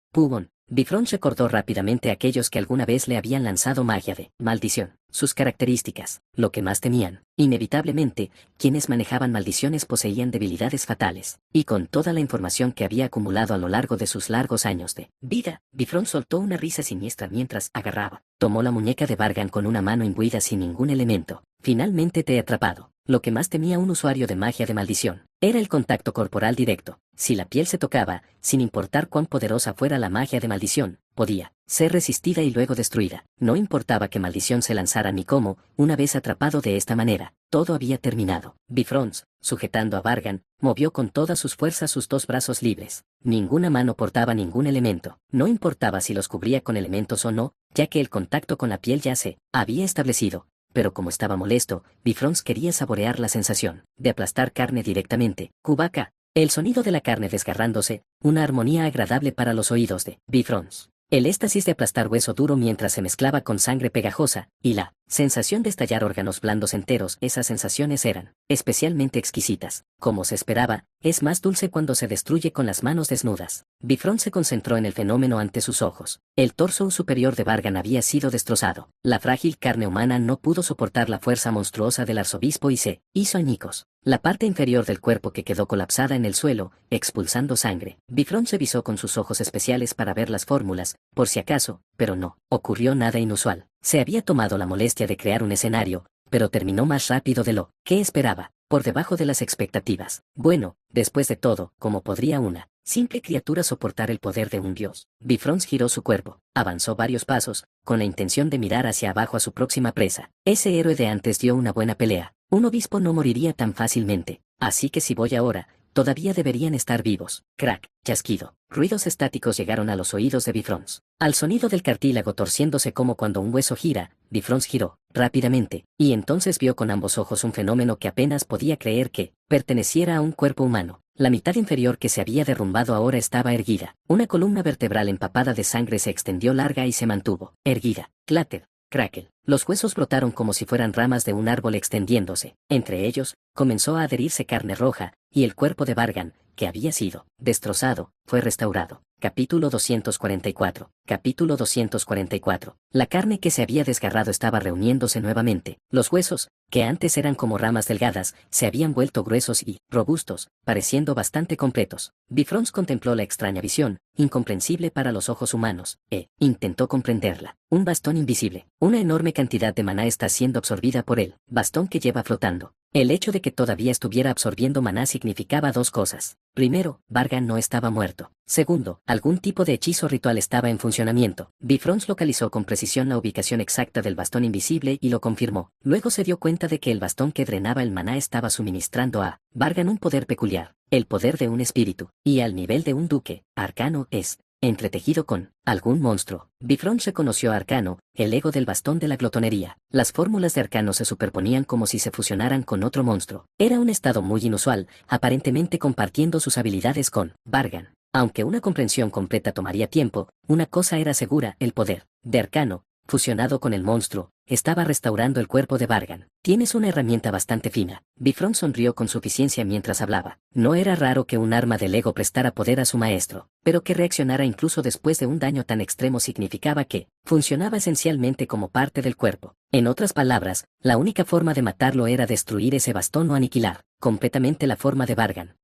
Bifrost recordó rápidamente a aquellos que alguna vez le habían lanzado magia de maldición. Sus características, lo que más temían. Inevitablemente, quienes manejaban maldiciones poseían debilidades fatales. Y con toda la información que había acumulado a lo largo de sus largos años de vida, Bifrost soltó una risa siniestra mientras agarraba. Tomó la muñeca de Vargan con una mano imbuida sin ningún elemento. Finalmente te he atrapado. Lo que más temía un usuario de magia de maldición era el contacto corporal directo. Si la piel se tocaba, sin importar cuán poderosa fuera la magia de maldición, podía ser resistida y luego destruida. No importaba qué maldición se lanzara ni cómo, una vez atrapado de esta manera, todo había terminado. Bifrost, sujetando a Vargan, movió con todas sus fuerzas sus dos brazos libres. Ninguna mano portaba ningún elemento. No importaba si los cubría con elementos o no, ya que el contacto con la piel ya se había establecido. Pero como estaba molesto, Bifrost quería saborear la sensación de aplastar carne directamente. Kubaka. El sonido de la carne desgarrándose, una armonía agradable para los oídos de Bifrost. El éxtasis de aplastar hueso duro mientras se mezclaba con sangre pegajosa, y la sensación de estallar órganos blandos enteros, esas sensaciones eran especialmente exquisitas. Como se esperaba, es más dulce cuando se destruye con las manos desnudas. Bifrost se concentró en el fenómeno ante sus ojos. El torso superior de Vargan había sido destrozado. La frágil carne humana no pudo soportar la fuerza monstruosa del arzobispo y se hizo añicos. La parte inferior del cuerpo que quedó colapsada en el suelo, expulsando sangre. Bifrost se visó con sus ojos especiales para ver las fórmulas, por si acaso, pero no ocurrió nada inusual. Se había tomado la molestia de crear un escenario, pero terminó más rápido de lo que esperaba, por debajo de las expectativas. Bueno, después de todo, ¿cómo podría una simple criatura soportar el poder de un dios? Bifrost giró su cuerpo, avanzó varios pasos, con la intención de mirar hacia abajo a su próxima presa. Ese héroe de antes dio una buena pelea. Un obispo no moriría tan fácilmente, así que si voy ahora, todavía deberían estar vivos. Crack, chasquido. Ruidos estáticos llegaron a los oídos de Bifrost. Al sonido del cartílago torciéndose como cuando un hueso gira, Bifrost giró rápidamente, y entonces vio con ambos ojos un fenómeno que apenas podía creer que perteneciera a un cuerpo humano. La mitad inferior que se había derrumbado ahora estaba erguida. Una columna vertebral empapada de sangre se extendió larga y se mantuvo erguida. Clatter. Crackle. Los huesos brotaron como si fueran ramas de un árbol extendiéndose. Entre ellos, comenzó a adherirse carne roja, y el cuerpo de Vargan, que había sido destrozado, fue restaurado. Capítulo 244. Capítulo 244. La carne que se había desgarrado estaba reuniéndose nuevamente. Los huesos, que antes eran como ramas delgadas, se habían vuelto gruesos y robustos, pareciendo bastante completos. Bifrost contempló la extraña visión, incomprensible para los ojos humanos, intentó comprenderla. Un bastón invisible. Una enorme cantidad de maná está siendo absorbida por él. Bastón que lleva flotando. El hecho de que todavía estuviera absorbiendo maná significaba dos cosas. Primero, Vargan no estaba muerto. Segundo, algún tipo de hechizo ritual estaba en funcionamiento. Bifrost localizó con precisión la ubicación exacta del bastón invisible y lo confirmó. Luego se dio cuenta de que el bastón que drenaba el maná estaba suministrando a Vargan un poder peculiar, el poder de un espíritu, y al nivel de un duque, arcano es entretejido con algún monstruo. Bifrost reconoció a Arcano, el ego del bastón de la glotonería. Las fórmulas de Arcano se superponían como si se fusionaran con otro monstruo. Era un estado muy inusual, aparentemente compartiendo sus habilidades con Vargan. Aunque una comprensión completa tomaría tiempo, una cosa era segura: el poder de Arcano, fusionado con el monstruo, estaba restaurando el cuerpo de Vargan. Tienes una herramienta bastante fina. Bifrost sonrió con suficiencia mientras hablaba. No era raro que un arma del ego prestara poder a su maestro, pero que reaccionara incluso después de un daño tan extremo significaba que funcionaba esencialmente como parte del cuerpo. En otras palabras, la única forma de matarlo era destruir ese bastón o aniquilar completamente la forma de Vargan.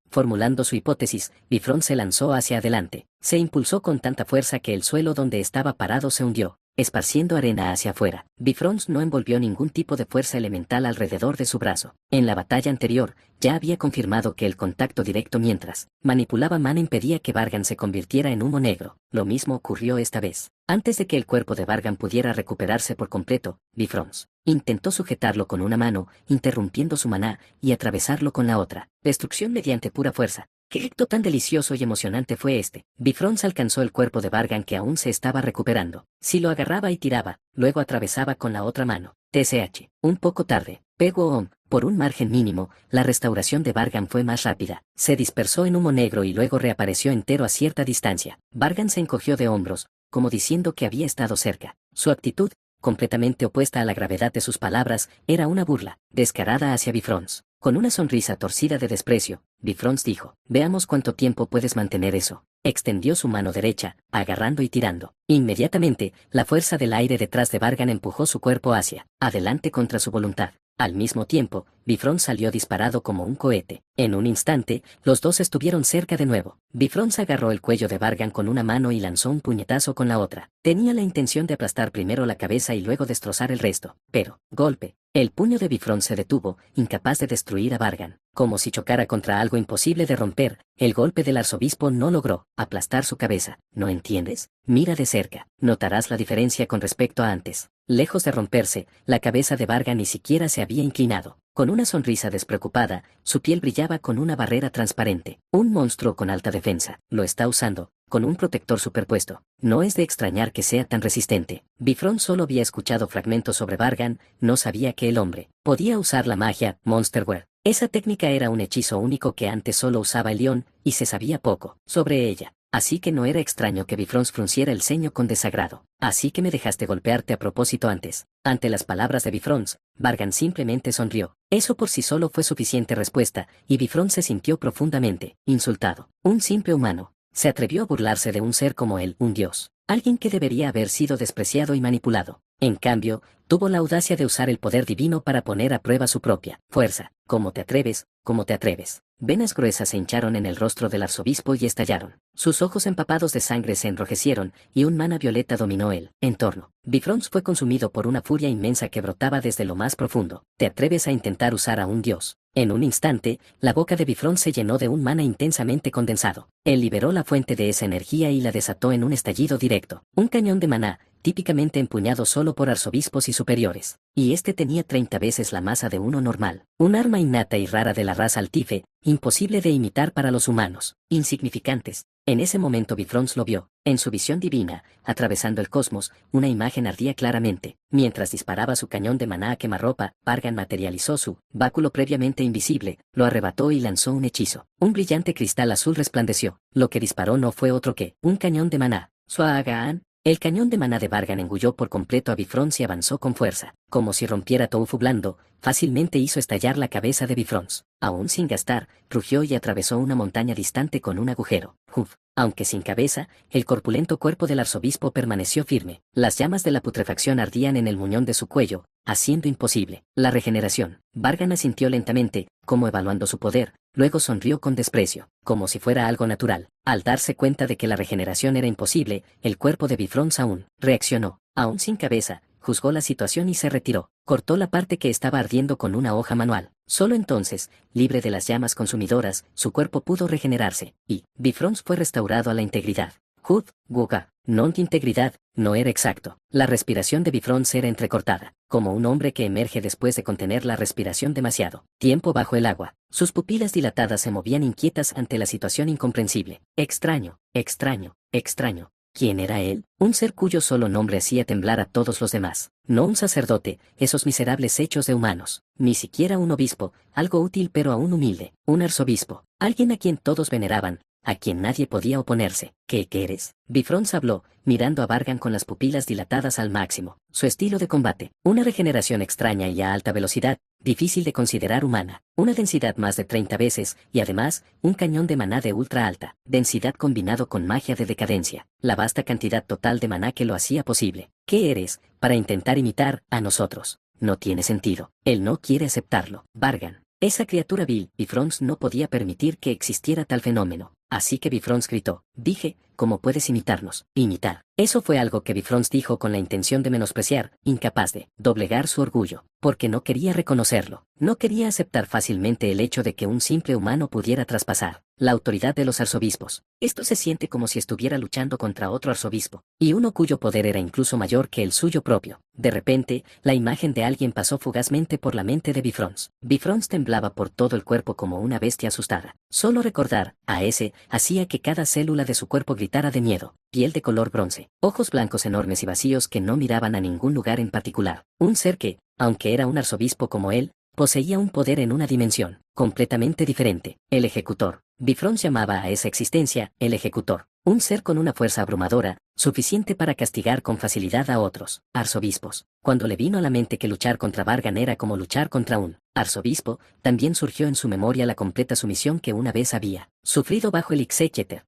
Formulando su hipótesis, Bifrost se lanzó hacia adelante. Se impulsó con tanta fuerza que el suelo donde estaba parado se hundió, esparciendo arena hacia afuera. Bifrost no envolvió ningún tipo de fuerza elemental alrededor de su brazo. En la batalla anterior, ya había confirmado que el contacto directo mientras manipulaba mana impedía que Vargan se convirtiera en humo negro. Lo mismo ocurrió esta vez. Antes de que el cuerpo de Vargan pudiera recuperarse por completo, Bifrost intentó sujetarlo con una mano, interrumpiendo su maná, y atravesarlo con la otra. Destrucción mediante pura fuerza. ¿Qué acto tan delicioso y emocionante fue este? Bifrost alcanzó el cuerpo de Vargan que aún se estaba recuperando. Si lo agarraba y tiraba, luego atravesaba con la otra mano. TSH. Un poco tarde. Pego por un margen mínimo, la restauración de Vargan fue más rápida. Se dispersó en humo negro y luego reapareció entero a cierta distancia. Vargan se encogió de hombros, como diciendo que había estado cerca. Su actitud, completamente opuesta a la gravedad de sus palabras, era una burla descarada hacia Bifrost. Con una sonrisa torcida de desprecio, Bifrost dijo: «Veamos cuánto tiempo puedes mantener eso». Extendió su mano derecha, agarrando y tirando. Inmediatamente, la fuerza del aire detrás de Vargan empujó su cuerpo hacia adelante contra su voluntad. Al mismo tiempo, Bifrons salió disparado como un cohete. En un instante, los dos estuvieron cerca de nuevo. Bifrons agarró el cuello de Vargan con una mano y lanzó un puñetazo con la otra. Tenía la intención de aplastar primero la cabeza y luego destrozar el resto. Pero, golpe, el puño de Bifrons se detuvo, incapaz de destruir a Vargan. Como si chocara contra algo imposible de romper, el golpe del arzobispo no logró aplastar su cabeza. ¿No entiendes? Mira de cerca. Notarás la diferencia con respecto a antes. Lejos de romperse, la cabeza de Vargan ni siquiera se había inclinado. Con una sonrisa despreocupada, su piel brillaba con una barrera transparente. Un monstruo con alta defensa. Lo está usando, con un protector superpuesto. No es de extrañar que sea tan resistente. Bifrons solo había escuchado fragmentos sobre Vargan, no sabía que el hombre podía usar la magia Monsterware. Esa técnica era un hechizo único que antes solo usaba el león, y se sabía poco sobre ella. Así que no era extraño que Bifrons frunciera el ceño con desagrado. Así que me dejaste golpearte a propósito antes. Ante las palabras de Bifrons, Vargan simplemente sonrió. Eso por sí solo fue suficiente respuesta, y Bifrons se sintió profundamente insultado. Un simple humano se atrevió a burlarse de un ser como él, un dios. Alguien que debería haber sido despreciado y manipulado. En cambio, tuvo la audacia de usar el poder divino para poner a prueba su propia fuerza. ¿Cómo te atreves? ¿Cómo te atreves? Venas gruesas se hincharon en el rostro del arzobispo y estallaron. Sus ojos empapados de sangre se enrojecieron, y un mana violeta dominó el entorno. Bifrons fue consumido por una furia inmensa que brotaba desde lo más profundo. ¿Te atreves a intentar usar a un dios? En un instante, la boca de Bifrons se llenó de un mana intensamente condensado. Él liberó la fuente de esa energía y la desató en un estallido directo. Un cañón de maná, típicamente empuñado solo por arzobispos y superiores. Y este tenía 30 veces la masa de uno normal. Un arma innata y rara de la raza Altife, imposible de imitar para los humanos. Insignificantes. En ese momento Bifrons lo vio. En su visión divina, atravesando el cosmos, una imagen ardía claramente. Mientras disparaba su cañón de maná a quemarropa, Vargan materializó su báculo previamente invisible, lo arrebató y lanzó un hechizo. Un brillante cristal azul resplandeció. Lo que disparó no fue otro que un cañón de maná. Suagaan. El cañón de maná de Vargan engulló por completo a Bifrons y avanzó con fuerza. Como si rompiera tofu blando, fácilmente hizo estallar la cabeza de Bifrons. Aún sin gastar, rugió y atravesó una montaña distante con un agujero. Uf. Aunque sin cabeza, el corpulento cuerpo del arzobispo permaneció firme. Las llamas de la putrefacción ardían en el muñón de su cuello, haciendo imposible la regeneración. Vargan asintió lentamente, como evaluando su poder, luego sonrió con desprecio, como si fuera algo natural. Al darse cuenta de que la regeneración era imposible, el cuerpo de Bifrons aún reaccionó. Aún sin cabeza, juzgó la situación y se retiró. Cortó la parte que estaba ardiendo con una hoja manual. Solo entonces, libre de las llamas consumidoras, su cuerpo pudo regenerarse, y Bifrons fue restaurado a la integridad. Hud, Guga, integridad, no era exacto. La respiración de Bifrons era entrecortada, como un hombre que emerge después de contener la respiración demasiado tiempo bajo el agua. Sus pupilas dilatadas se movían inquietas ante la situación incomprensible. Extraño, extraño, extraño. ¿Quién era él? Un ser cuyo solo nombre hacía temblar a todos los demás. No un sacerdote, esos miserables hechos de humanos. Ni siquiera un obispo, algo útil pero aún humilde. Un arzobispo, alguien a quien todos veneraban, a quien nadie podía oponerse. ¿Qué eres? Bifrons habló, mirando a Vargan con las pupilas dilatadas al máximo. Su estilo de combate, una regeneración extraña y a alta velocidad, difícil de considerar humana. Una densidad más de 30 veces, y además, un cañón de maná de ultra alta densidad combinado con magia de decadencia. La vasta cantidad total de maná que lo hacía posible. ¿Qué eres, para intentar imitar a nosotros? No tiene sentido. Él no quiere aceptarlo. Vargan. Esa criatura vil. Bifrons no podía permitir que existiera tal fenómeno. Así que Bifrons gritó. Dije, ¿cómo puedes imitarnos? Imitar. Eso fue algo que Bifrons dijo con la intención de menospreciar, incapaz de doblegar su orgullo, porque no quería reconocerlo. No quería aceptar fácilmente el hecho de que un simple humano pudiera traspasar la autoridad de los arzobispos. Esto se siente como si estuviera luchando contra otro arzobispo, y uno cuyo poder era incluso mayor que el suyo propio. De repente, la imagen de alguien pasó fugazmente por la mente de Bifrons. Bifrons temblaba por todo el cuerpo como una bestia asustada. Solo recordar a ese hacía que cada célula de su cuerpo gritara de miedo. Piel de color bronce, ojos blancos enormes y vacíos que no miraban a ningún lugar en particular. Un ser que, aunque era un arzobispo como él, poseía un poder en una dimensión completamente diferente. El ejecutor. Bifrons llamaba a esa existencia el ejecutor. Un ser con una fuerza abrumadora, suficiente para castigar con facilidad a otros arzobispos. Cuando le vino a la mente que luchar contra Vargan era como luchar contra un arzobispo, también surgió en su memoria la completa sumisión que una vez había sufrido bajo el Exegeter.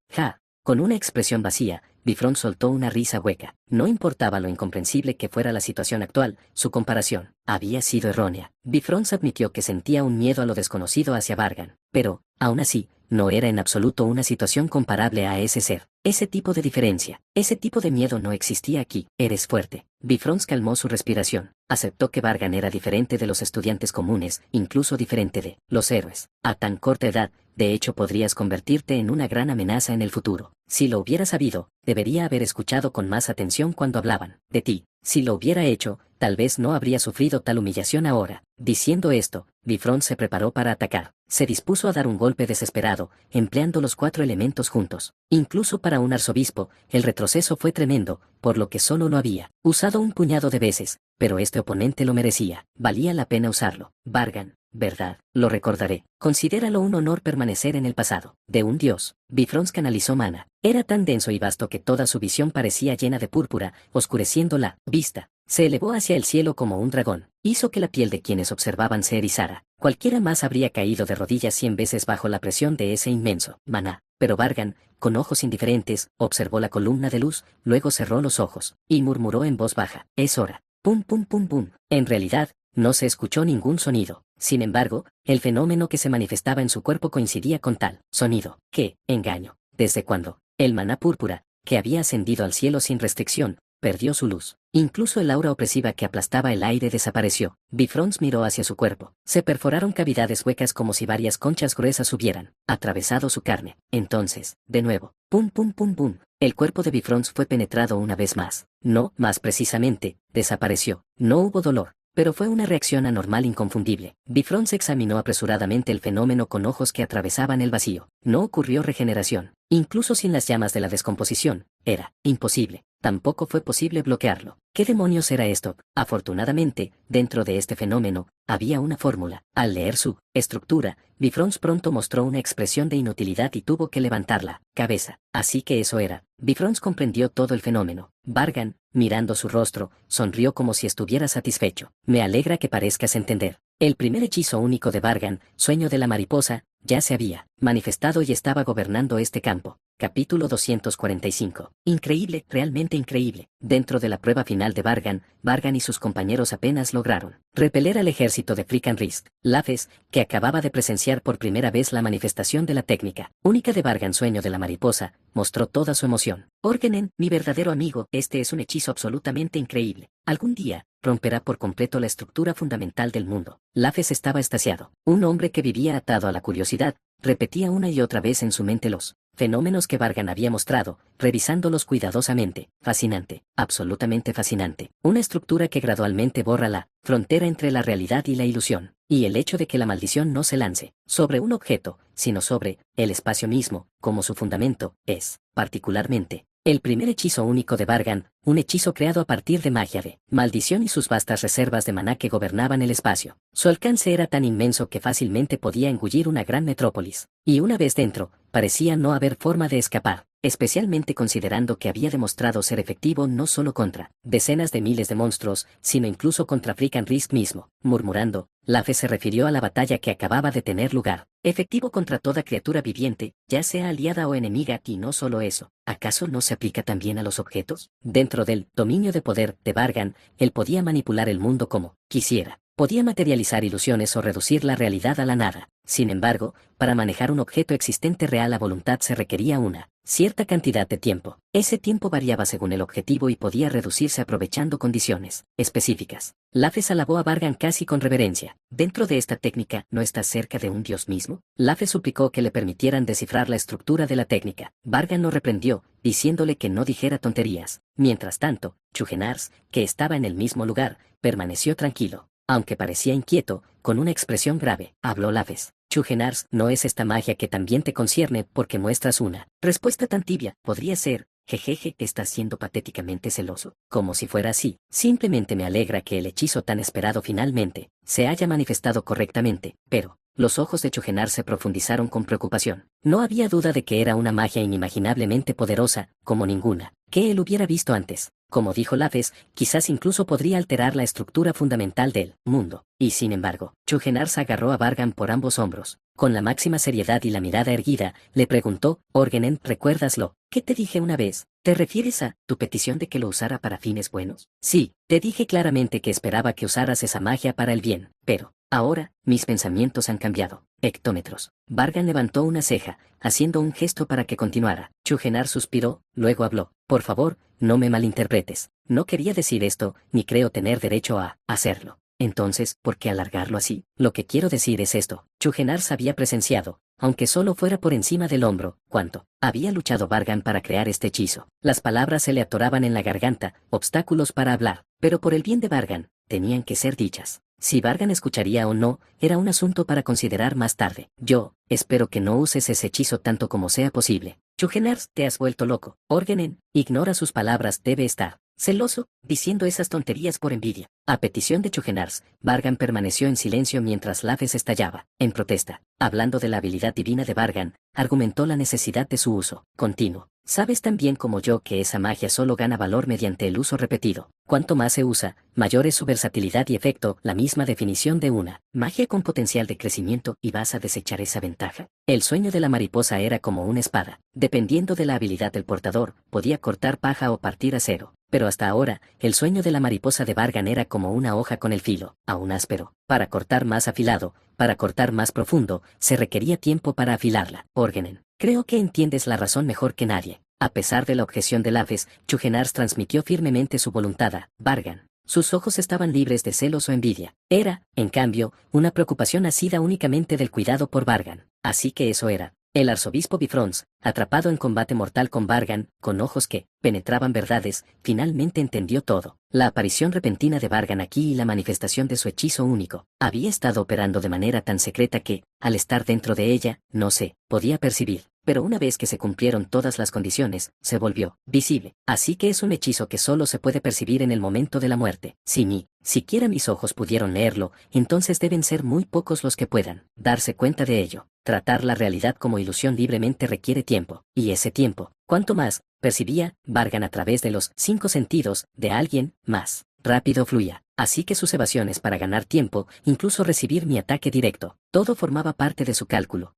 Con una expresión vacía, Bifrost soltó una risa hueca. No importaba lo incomprensible que fuera la situación actual, su comparación había sido errónea. Bifrost admitió que sentía un miedo a lo desconocido hacia Vargan, pero, aún así, no era en absoluto una situación comparable a ese ser. Ese tipo de diferencia, ese tipo de miedo no existía aquí. Eres fuerte. Bifrost calmó su respiración. Aceptó que Vargan era diferente de los estudiantes comunes, incluso diferente de los héroes. A tan corta edad, de hecho podrías convertirte en una gran amenaza en el futuro. Si lo hubiera sabido, debería haber escuchado con más atención cuando hablaban de ti. Si lo hubiera hecho, tal vez no habría sufrido tal humillación ahora. Diciendo esto, Bifrost se preparó para atacar. Se dispuso a dar un golpe desesperado, empleando los 4 elementos juntos. Incluso para un arzobispo, el retroceso fue tremendo, por lo que solo lo había usado un puñado de veces, pero este oponente lo merecía. Valía la pena usarlo. Vargan, ¿verdad? Lo recordaré. Considéralo un honor permanecer en el pasado. De un dios. Bifrost canalizó mana. Era tan denso y vasto que toda su visión parecía llena de púrpura, oscureciendo la vista. Se elevó hacia el cielo como un dragón. Hizo que la piel de quienes observaban se erizara. Cualquiera más habría caído de rodillas 100 veces bajo la presión de ese inmenso maná. Pero Vargan, con ojos indiferentes, observó la columna de luz, luego cerró los ojos, y murmuró en voz baja. Es hora. Pum pum pum pum. En realidad, no se escuchó ningún sonido. Sin embargo, el fenómeno que se manifestaba en su cuerpo coincidía con tal sonido. ¿Qué engaño? ¿Desde cuándo? El maná púrpura, que había ascendido al cielo sin restricción, perdió su luz. Incluso el aura opresiva que aplastaba el aire desapareció. Bifrost miró hacia su cuerpo. Se perforaron cavidades huecas como si varias conchas gruesas hubieran atravesado su carne. Entonces, de nuevo, pum pum pum pum. El cuerpo de Bifrost fue penetrado una vez más. No, más precisamente, desapareció. No hubo dolor, pero fue una reacción anormal inconfundible. Bifrost examinó apresuradamente el fenómeno con ojos que atravesaban el vacío. No ocurrió regeneración. Incluso sin las llamas de la descomposición, era imposible. Tampoco fue posible bloquearlo. ¿Qué demonios era esto? Afortunadamente, dentro de este fenómeno, había una fórmula. Al leer su estructura, Bifrost pronto mostró una expresión de inutilidad y tuvo que levantar la cabeza. Así que eso era. Bifrost comprendió todo el fenómeno. Vargan, mirando su rostro, sonrió como si estuviera satisfecho. Me alegra que parezcas entender. El primer hechizo único de Vargan, Sueño de la Mariposa, ya se había manifestado y estaba gobernando este campo. Capítulo 245. Increíble, realmente increíble. Dentro de la prueba final de Vargan, Vargan y sus compañeros apenas lograron repeler al ejército de Freakin' Risk, Lafes, que acababa de presenciar por primera vez la manifestación de la técnica única de Vargan Sueño de la Mariposa, mostró toda su emoción. Orgenen, mi verdadero amigo, este es un hechizo absolutamente increíble. Algún día, romperá por completo la estructura fundamental del mundo. Lafes estaba extasiado. Un hombre que vivía atado a la curiosidad, repetía una y otra vez en su mente los fenómenos que Vargan había mostrado, revisándolos cuidadosamente. Fascinante, absolutamente fascinante. Una estructura que gradualmente borra la frontera entre la realidad y la ilusión. Y el hecho de que la maldición no se lance sobre un objeto, sino sobre el espacio mismo, como su fundamento, es, particularmente, el primer hechizo único de Vargan, un hechizo creado a partir de magia de maldición y sus vastas reservas de maná que gobernaban el espacio. Su alcance era tan inmenso que fácilmente podía engullir una gran metrópolis. Y una vez dentro, parecía no haber forma de escapar, especialmente considerando que había demostrado ser efectivo no solo contra decenas de miles de monstruos, sino incluso contra Freakin' Risk mismo. Murmurando, Lafe se refirió a la batalla que acababa de tener lugar. Efectivo contra toda criatura viviente, ya sea aliada o enemiga, y no solo eso. ¿Acaso no se aplica también a los objetos? Dentro del dominio de poder de Vargan, él podía manipular el mundo como quisiera. Podía materializar ilusiones o reducir la realidad a la nada. Sin embargo, para manejar un objeto existente real a voluntad se requería una cierta cantidad de tiempo. Ese tiempo variaba según el objetivo y podía reducirse aprovechando condiciones específicas. Lafes alabó a Vargan casi con reverencia. ¿Dentro de esta técnica no estás cerca de un dios mismo? Lafes suplicó que le permitieran descifrar la estructura de la técnica. Vargan lo reprendió, diciéndole que no dijera tonterías. Mientras tanto, Chugenars, que estaba en el mismo lugar, permaneció tranquilo. Aunque parecía inquieto, con una expresión grave, habló Lafes. Chugenars, no es esta magia que también te concierne porque muestras una respuesta tan tibia. Podría ser, jejeje, estás siendo patéticamente celoso. Como si fuera así, simplemente me alegra que el hechizo tan esperado finalmente se haya manifestado correctamente, pero los ojos de Chugenars se profundizaron con preocupación. No había duda de que era una magia inimaginablemente poderosa, como ninguna que él hubiera visto antes. Como dijo Lafes, quizás incluso podría alterar la estructura fundamental del mundo. Y sin embargo, Chugenars agarró a Vargan por ambos hombros. Con la máxima seriedad y la mirada erguida, le preguntó, Orgenen, ¿recuerdas lo que te dije una vez? ¿Te refieres a tu petición de que lo usara para fines buenos? Sí, te dije claramente que esperaba que usaras esa magia para el bien, pero ahora mis pensamientos han cambiado. Hectómetros. Vargan levantó una ceja, haciendo un gesto para que continuara. Chugenar suspiró, luego habló. Por favor, no me malinterpretes. No quería decir esto, ni creo tener derecho a hacerlo. Entonces, ¿por qué alargarlo así? Lo que quiero decir es esto. Chugenars había presenciado, aunque solo fuera por encima del hombro, cuánto había luchado Vargan para crear este hechizo. Las palabras se le atoraban en la garganta, obstáculos para hablar, pero por el bien de Vargan, tenían que ser dichas. Si Vargan escucharía o no, era un asunto para considerar más tarde. Yo, espero que no uses ese hechizo tanto como sea posible. Chugenars, te has vuelto loco. Orgenen, ignora sus palabras, debe estar celoso, diciendo esas tonterías por envidia. A petición de Chugenars, Vargan permaneció en silencio mientras Laves estallaba. En protesta, hablando de la habilidad divina de Vargan, argumentó la necesidad de su uso continuo. Sabes tan bien como yo que esa magia solo gana valor mediante el uso repetido. Cuanto más se usa, mayor es su versatilidad y efecto, la misma definición de una magia con potencial de crecimiento, y vas a desechar esa ventaja. El sueño de la mariposa era como una espada. Dependiendo de la habilidad del portador, podía cortar paja o partir acero. Pero hasta ahora, el sueño de la mariposa de Vargan era como una hoja con el filo, aún áspero. Para cortar más afilado, para cortar más profundo, se requería tiempo para afilarla. Orgenen, creo que entiendes la razón mejor que nadie. A pesar de la objeción de Laves, Chugenars transmitió firmemente su voluntad a Vargan. Sus ojos estaban libres de celos o envidia. Era, en cambio, una preocupación nacida únicamente del cuidado por Vargan. Así que eso era. El arzobispo Bifrons, atrapado en combate mortal con Vargan, con ojos que penetraban verdades, finalmente entendió todo. La aparición repentina de Vargan aquí y la manifestación de su hechizo único, había estado operando de manera tan secreta que, al estar dentro de ella, no se podía percibir. Pero una vez que se cumplieron todas las condiciones, se volvió visible. Así que es un hechizo que solo se puede percibir en el momento de la muerte. Si ni siquiera mis ojos pudieron leerlo, entonces deben ser muy pocos los que puedan darse cuenta de ello. Tratar la realidad como ilusión libremente requiere tiempo, y ese tiempo, cuanto más percibía Vargan a través de los 5 sentidos de alguien, más rápido fluía. Así que sus evasiones para ganar tiempo, incluso recibir mi ataque directo, todo formaba parte de su cálculo.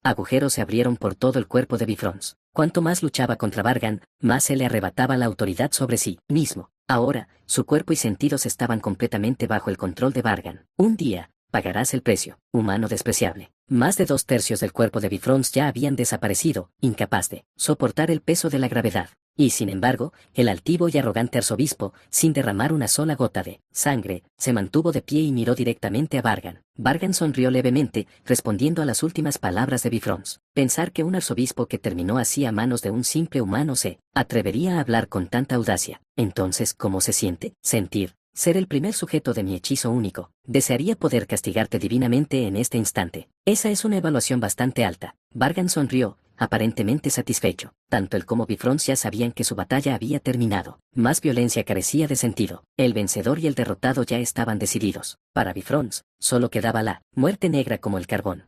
Agujeros se abrieron por todo el cuerpo de Bifrons. Cuanto más luchaba contra Vargan, más se le arrebataba la autoridad sobre sí mismo. Ahora, su cuerpo y sentidos estaban completamente bajo el control de Vargan. Un día, pagarás el precio, humano despreciable. Más de 2/3 del cuerpo de Bifrons ya habían desaparecido, incapaz de soportar el peso de la gravedad. Y sin embargo, el altivo y arrogante arzobispo, sin derramar una sola gota de sangre, se mantuvo de pie y miró directamente a Vargan. Vargan sonrió levemente, respondiendo a las últimas palabras de Bifrons. Pensar que un arzobispo que terminó así a manos de un simple humano se atrevería a hablar con tanta audacia. Entonces, ¿cómo se siente? Sentir ser el primer sujeto de mi hechizo único. Desearía poder castigarte divinamente en este instante. Esa es una evaluación bastante alta. Vargan sonrió, aparentemente satisfecho. Tanto él como Bifrons ya sabían que su batalla había terminado. Más violencia carecía de sentido. El vencedor y el derrotado ya estaban decididos. Para Bifrons, solo quedaba la muerte negra como el carbón.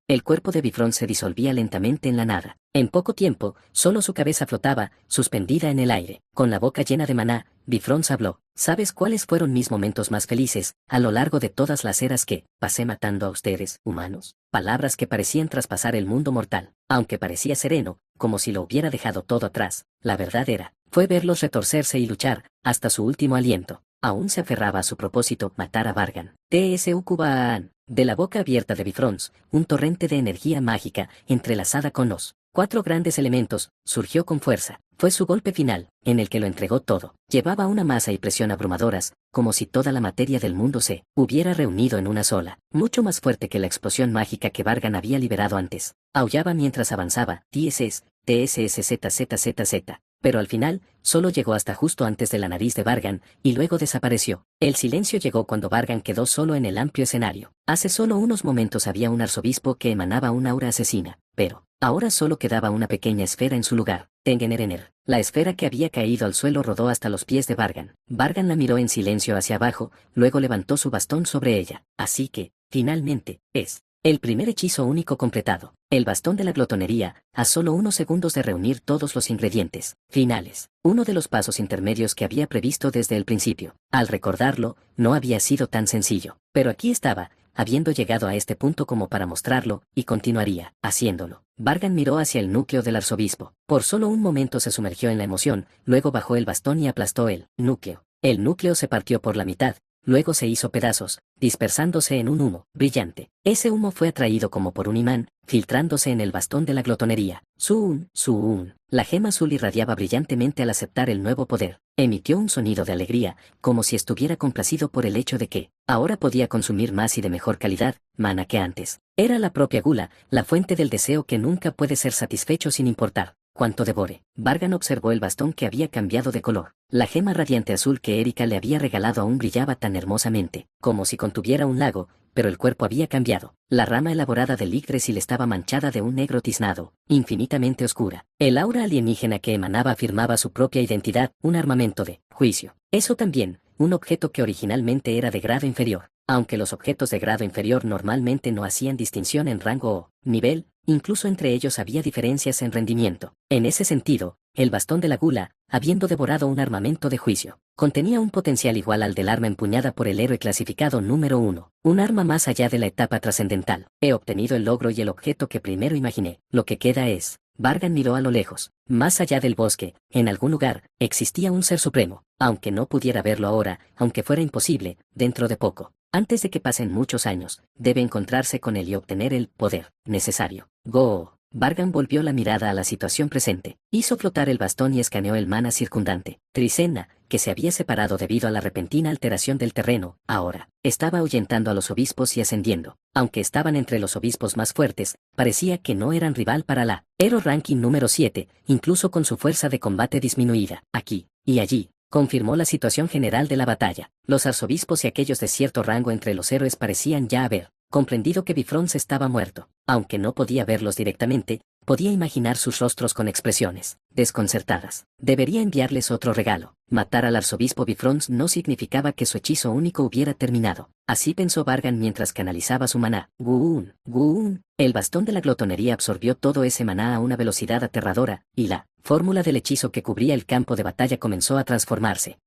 El cuerpo de Bifrons se disolvía lentamente en la nada. En poco tiempo, solo su cabeza flotaba, suspendida en el aire. Con la boca llena de maná, Bifrons habló. ¿Sabes cuáles fueron mis momentos más felices, a lo largo de todas las eras que pasé matando a ustedes, humanos? Palabras que parecían traspasar el mundo mortal. Aunque parecía sereno, como si lo hubiera dejado todo atrás, la verdad fue verlos retorcerse y luchar, hasta su último aliento. Aún se aferraba a su propósito, matar a Vargan. Tsukuban. De la boca abierta de Bifrons, un torrente de energía mágica, entrelazada con los 4 grandes elementos, surgió con fuerza. Fue su golpe final, en el que lo entregó todo. Llevaba una masa y presión abrumadoras, como si toda la materia del mundo se hubiera reunido en una sola, mucho más fuerte que la explosión mágica que Vargan había liberado antes. Aullaba mientras avanzaba, TSS. Pero al final, solo llegó hasta justo antes de la nariz de Vargan, y luego desapareció. El silencio llegó cuando Vargan quedó solo en el amplio escenario. Hace solo unos momentos había un arzobispo que emanaba un aura asesina, pero ahora solo quedaba una pequeña esfera en su lugar. Tengenerener. La esfera que había caído al suelo rodó hasta los pies de Vargan. Vargan la miró en silencio hacia abajo, luego levantó su bastón sobre ella. Así que, finalmente, es el primer hechizo único completado. El bastón de la glotonería, a solo unos segundos de reunir todos los ingredientes finales. Uno de los pasos intermedios que había previsto desde el principio. Al recordarlo, no había sido tan sencillo. Pero aquí estaba, habiendo llegado a este punto como para mostrarlo, y continuaría haciéndolo. Vargan miró hacia el núcleo del arzobispo. Por solo un momento se sumergió en la emoción, luego bajó el bastón y aplastó el núcleo. El núcleo se partió por la mitad, luego se hizo pedazos, dispersándose en un humo brillante. Ese humo fue atraído como por un imán, filtrándose en el bastón de la glotonería. Suun. La gema azul irradiaba brillantemente al aceptar el nuevo poder. Emitió un sonido de alegría, como si estuviera complacido por el hecho de que, ahora podía consumir más y de mejor calidad, mana que antes. Era la propia gula, la fuente del deseo que nunca puede ser satisfecho sin importar cuánto devore. Vargan observó el bastón que había cambiado de color. La gema radiante azul que Erika le había regalado aún brillaba tan hermosamente, como si contuviera un lago, pero el cuerpo había cambiado. La rama elaborada del Yggdrasil estaba manchada de un negro tiznado, infinitamente oscura. El aura alienígena que emanaba afirmaba su propia identidad, un armamento de juicio. Eso también, un objeto que originalmente era de grado inferior. Aunque los objetos de grado inferior normalmente no hacían distinción en rango o nivel, incluso entre ellos había diferencias en rendimiento. En ese sentido, el bastón de la gula, habiendo devorado un armamento de juicio, contenía un potencial igual al del arma empuñada por el héroe clasificado número 1, un arma más allá de la etapa trascendental. He obtenido el logro y el objeto que primero imaginé. Lo que queda es... Vargan miró a lo lejos. Más allá del bosque, en algún lugar, existía un ser supremo, aunque no pudiera verlo ahora, aunque fuera imposible, dentro de poco. Antes de que pasen muchos años, debe encontrarse con él y obtener el poder necesario. Go. Vargan volvió la mirada a la situación presente, hizo flotar el bastón y escaneó el mana circundante. Trisenna, que se había separado debido a la repentina alteración del terreno, ahora estaba ahuyentando a los obispos y ascendiendo. Aunque estaban entre los obispos más fuertes, parecía que no eran rival para la Hero Ranking número 7, incluso con su fuerza de combate disminuida. Aquí y allí, confirmó la situación general de la batalla. Los arzobispos y aquellos de cierto rango entre los héroes parecían ya haber comprendido que Bifrons estaba muerto. Aunque no podía verlos directamente, podía imaginar sus rostros con expresiones desconcertadas. Debería enviarles otro regalo. Matar al arzobispo Bifrons no significaba que su hechizo único hubiera terminado. Así pensó Vargan mientras canalizaba su maná. Guun. El bastón de la glotonería absorbió todo ese maná a una velocidad aterradora, y la fórmula del hechizo que cubría el campo de batalla comenzó a transformarse.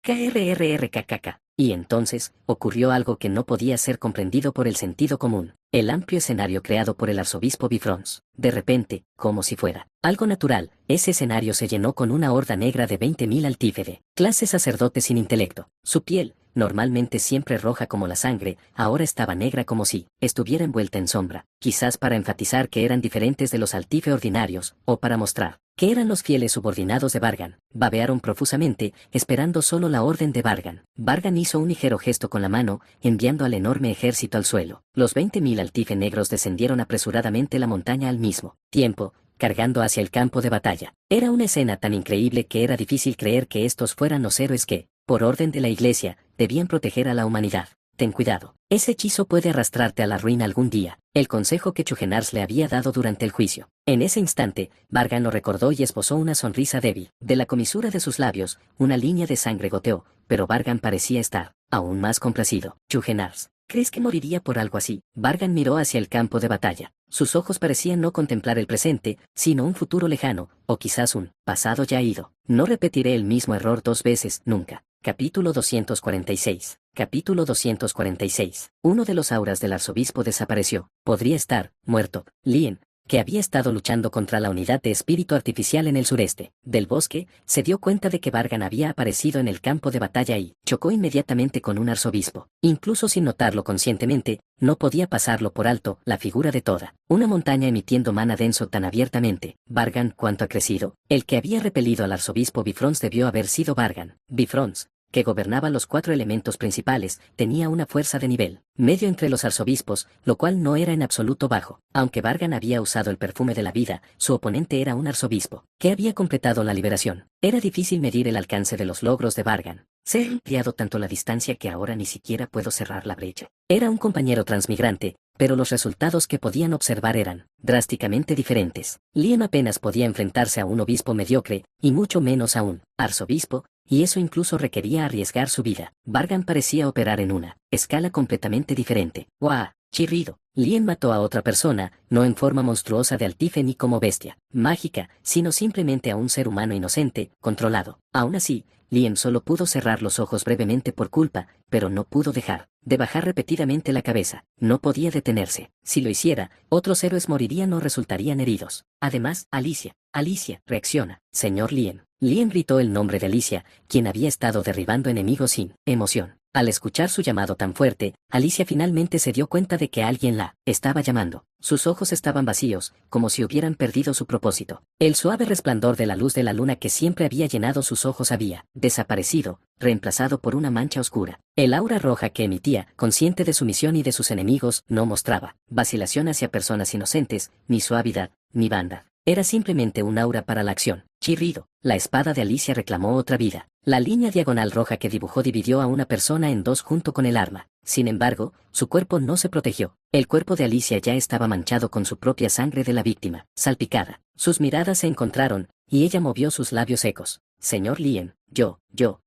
KRRRKKK. Y entonces, ocurrió algo que no podía ser comprendido por el sentido común. El amplio escenario creado por el arzobispo Bifrons. De repente, como si fuera algo natural, ese escenario se llenó con una horda negra de 20.000 altífede, clase sacerdote sin intelecto. Su piel, normalmente siempre roja como la sangre, ahora estaba negra como si estuviera envuelta en sombra, quizás para enfatizar que eran diferentes de los altife ordinarios, o para mostrar que eran los fieles subordinados de Vargan. Babearon profusamente, esperando solo la orden de Vargan. Vargan hizo un ligero gesto con la mano, enviando al enorme ejército al suelo. Los 20.000 altife negros descendieron apresuradamente la montaña al mismo tiempo, cargando hacia el campo de batalla. Era una escena tan increíble que era difícil creer que estos fueran los héroes que, por orden de la Iglesia, debían proteger a la humanidad. Ten cuidado. Ese hechizo puede arrastrarte a la ruina algún día. El consejo que Chugenars le había dado durante el juicio. En ese instante, Vargan lo recordó y esbozó una sonrisa débil. De la comisura de sus labios, una línea de sangre goteó, pero Vargan parecía estar aún más complacido. Chugenars, ¿crees que moriría por algo así? Vargan miró hacia el campo de batalla. Sus ojos parecían no contemplar el presente, sino un futuro lejano, o quizás un pasado ya ido. No repetiré el mismo error 2 veces, nunca. Capítulo 246. Capítulo 246. Uno de los auras del arzobispo desapareció. Podría estar muerto. Lien, que había estado luchando contra la unidad de espíritu artificial en el sureste del bosque, se dio cuenta de que Vargan había aparecido en el campo de batalla y chocó inmediatamente con un arzobispo. Incluso sin notarlo conscientemente, no podía pasarlo por alto, la figura de toda una montaña emitiendo mana denso tan abiertamente. Vargan, ¿cuánto ha crecido? El que había repelido al arzobispo Bifrons debió haber sido Vargan. Bifrons, que gobernaba los 4 elementos principales, tenía una fuerza de nivel medio entre los arzobispos, lo cual no era en absoluto bajo. Aunque Vargan había usado el perfume de la vida, su oponente era un arzobispo que había completado la liberación. Era difícil medir el alcance de los logros de Vargan. Se ha ampliado tanto la distancia que ahora ni siquiera puedo cerrar la brecha. Era un compañero transmigrante, pero los resultados que podían observar eran drásticamente diferentes. Lien apenas podía enfrentarse a un obispo mediocre, y mucho menos a un arzobispo, y eso incluso requería arriesgar su vida. Vargan parecía operar en una escala completamente diferente. ¡Guau! Chirrido. Lien mató a otra persona, no en forma monstruosa de altife ni como bestia mágica, sino simplemente a un ser humano inocente, controlado. Aún así, Lien solo pudo cerrar los ojos brevemente por culpa, pero no pudo dejar de bajar repetidamente la cabeza. No podía detenerse. Si lo hiciera, otros héroes morirían o resultarían heridos. Además, Alicia. Alicia, reacciona. Señor Lien. Lien gritó el nombre de Alicia, quien había estado derribando enemigos sin emoción. Al escuchar su llamado tan fuerte, Alicia finalmente se dio cuenta de que alguien la estaba llamando. Sus ojos estaban vacíos, como si hubieran perdido su propósito. El suave resplandor de la luz de la luna que siempre había llenado sus ojos había desaparecido, reemplazado por una mancha oscura. El aura roja que emitía, consciente de su misión y de sus enemigos, no mostraba vacilación hacia personas inocentes, ni suavidad, ni bondad. Era simplemente un aura para la acción. Chirrido. La espada de Alicia reclamó otra vida. La línea diagonal roja que dibujó dividió a una persona en dos junto con el arma. Sin embargo, su cuerpo no se protegió. El cuerpo de Alicia ya estaba manchado con su propia sangre de la víctima, salpicada. Sus miradas se encontraron, y ella movió sus labios secos. Señor Lien, yo,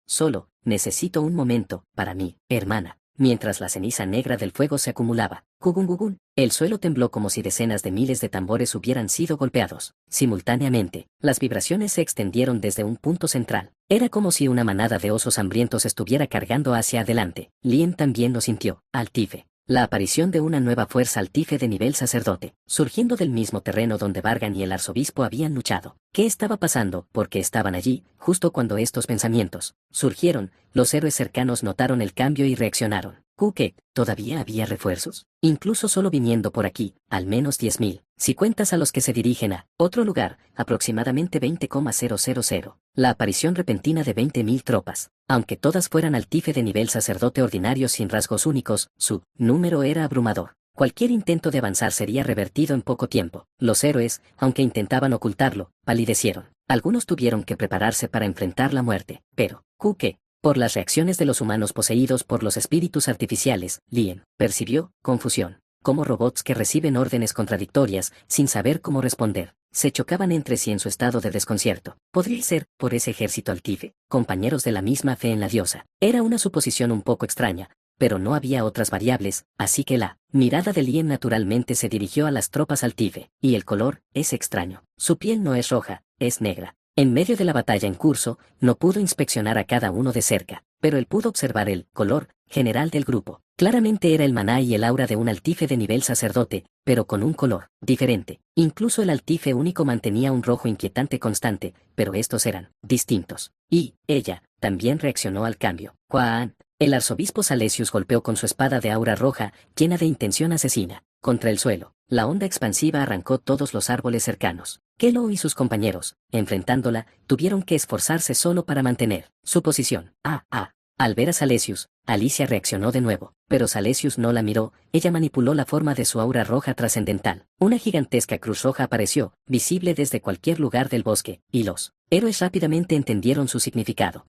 solo, necesito un momento, para mí, hermana. Mientras la ceniza negra del fuego se acumulaba, cugungugun, el suelo tembló como si decenas de miles de tambores hubieran sido golpeados. Simultáneamente, las vibraciones se extendieron desde un punto central. Era como si una manada de osos hambrientos estuviera cargando hacia adelante. Lien también lo sintió. Altife. La aparición de una nueva fuerza Altife de nivel sacerdote, surgiendo del mismo terreno donde Vargan y el arzobispo habían luchado. ¿Qué estaba pasando? Porque estaban allí, justo cuando estos pensamientos surgieron, los héroes cercanos notaron el cambio y reaccionaron. ¿Qué? ¿Todavía había refuerzos? Incluso solo viniendo por aquí, al menos 10.000. Si cuentas a los que se dirigen a otro lugar, aproximadamente 20,000. La aparición repentina de 20.000 tropas. Aunque todas fueran Altife de nivel sacerdote ordinario sin rasgos únicos, su número era abrumador. Cualquier intento de avanzar sería revertido en poco tiempo. Los héroes, aunque intentaban ocultarlo, palidecieron. Algunos tuvieron que prepararse para enfrentar la muerte. Pero, ¿qué? Por las reacciones de los humanos poseídos por los espíritus artificiales, Lien percibió confusión. Como robots que reciben órdenes contradictorias, sin saber cómo responder, se chocaban entre sí en su estado de desconcierto. ¿Podría ser por ese ejército Altife, compañeros de la misma fe en la diosa? Era una suposición un poco extraña, pero no había otras variables, así que la mirada de Lien naturalmente se dirigió a las tropas Altife, y el color es extraño. Su piel no es roja, es negra. En medio de la batalla en curso, no pudo inspeccionar a cada uno de cerca, pero él pudo observar el color general del grupo. Claramente era el maná y el aura de un Altife de nivel sacerdote, pero con un color diferente. Incluso el Altife único mantenía un rojo inquietante constante, pero estos eran distintos. Y ella también reaccionó al cambio. Juan. El arzobispo Salesius golpeó con su espada de aura roja, llena de intención asesina, contra el suelo. La onda expansiva arrancó todos los árboles cercanos. Kelo y sus compañeros, enfrentándola, tuvieron que esforzarse solo para mantener su posición. Al ver a Salesius, Alicia reaccionó de nuevo, pero Salesius no la miró, ella manipuló la forma de su aura roja trascendental. Una gigantesca cruz roja apareció, visible desde cualquier lugar del bosque, y los héroes rápidamente entendieron su significado.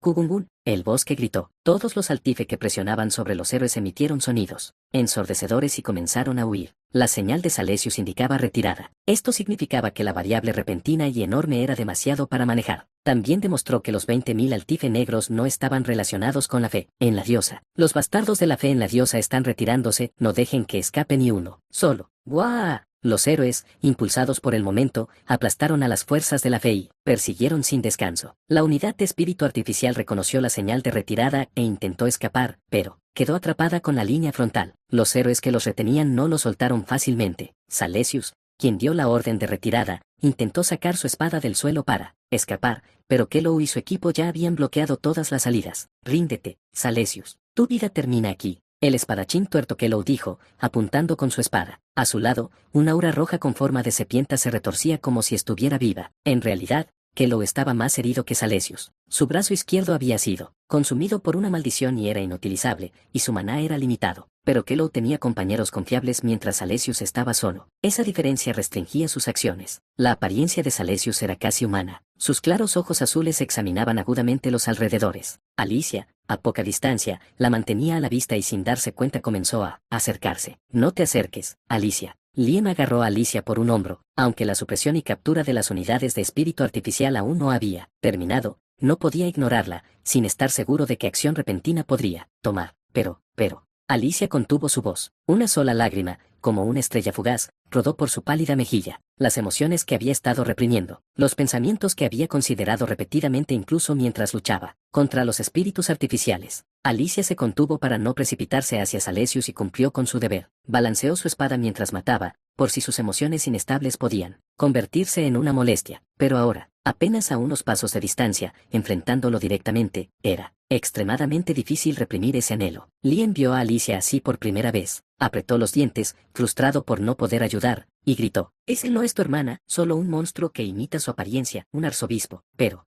Kugungun, el bosque gritó. Todos los Altife que presionaban sobre los héroes emitieron sonidos ensordecedores y comenzaron a huir. La señal de Salesius indicaba retirada. Esto significaba que la variable repentina y enorme era demasiado para manejar. También demostró que los 20.000 Altife negros no estaban relacionados con la fe en la diosa. Los bastardos de la fe en la diosa están retirándose, no dejen que escape ni uno. Solo. ¡Guau! Los héroes, impulsados por el momento, aplastaron a las fuerzas de la fe y persiguieron sin descanso. La unidad de espíritu artificial reconoció la señal de retirada e intentó escapar, pero quedó atrapada con la línea frontal. Los héroes que los retenían no lo soltaron fácilmente. Salesius, quien dio la orden de retirada, intentó sacar su espada del suelo para escapar, pero Kelo y su equipo ya habían bloqueado todas las salidas. Ríndete, Salesius. Tu vida termina aquí. El espadachín tuerto Kelo dijo, apuntando con su espada. A su lado, una aura roja con forma de serpiente se retorcía como si estuviera viva. En realidad, Kelo estaba más herido que Salesius. Su brazo izquierdo había sido consumido por una maldición y era inutilizable, y su maná era limitado. Pero Kelo tenía compañeros confiables mientras Salesius estaba solo. Esa diferencia restringía sus acciones. La apariencia de Salesius era casi humana. Sus claros ojos azules examinaban agudamente los alrededores. Alicia, a poca distancia, la mantenía a la vista y sin darse cuenta comenzó a acercarse. No te acerques, Alicia. Lien agarró a Alicia por un hombro, aunque la supresión y captura de las unidades de espíritu artificial aún no había terminado, no podía ignorarla, sin estar seguro de qué acción repentina podría tomar. Pero, Alicia contuvo su voz. Una sola lágrima, como una estrella fugaz, rodó por su pálida mejilla. Las emociones que había estado reprimiendo, los pensamientos que había considerado repetidamente incluso mientras luchaba contra los espíritus artificiales. Alicia se contuvo para no precipitarse hacia Salesius y cumplió con su deber. Balanceó su espada mientras mataba, por si sus emociones inestables podían convertirse en una molestia. Pero ahora, apenas a unos pasos de distancia, enfrentándolo directamente, era extremadamente difícil reprimir ese anhelo. Lien vio a Alicia así por primera vez. Apretó los dientes, frustrado por no poder ayudar, y gritó: «Ese no es tu hermana, solo un monstruo que imita su apariencia, un arzobispo. Pero,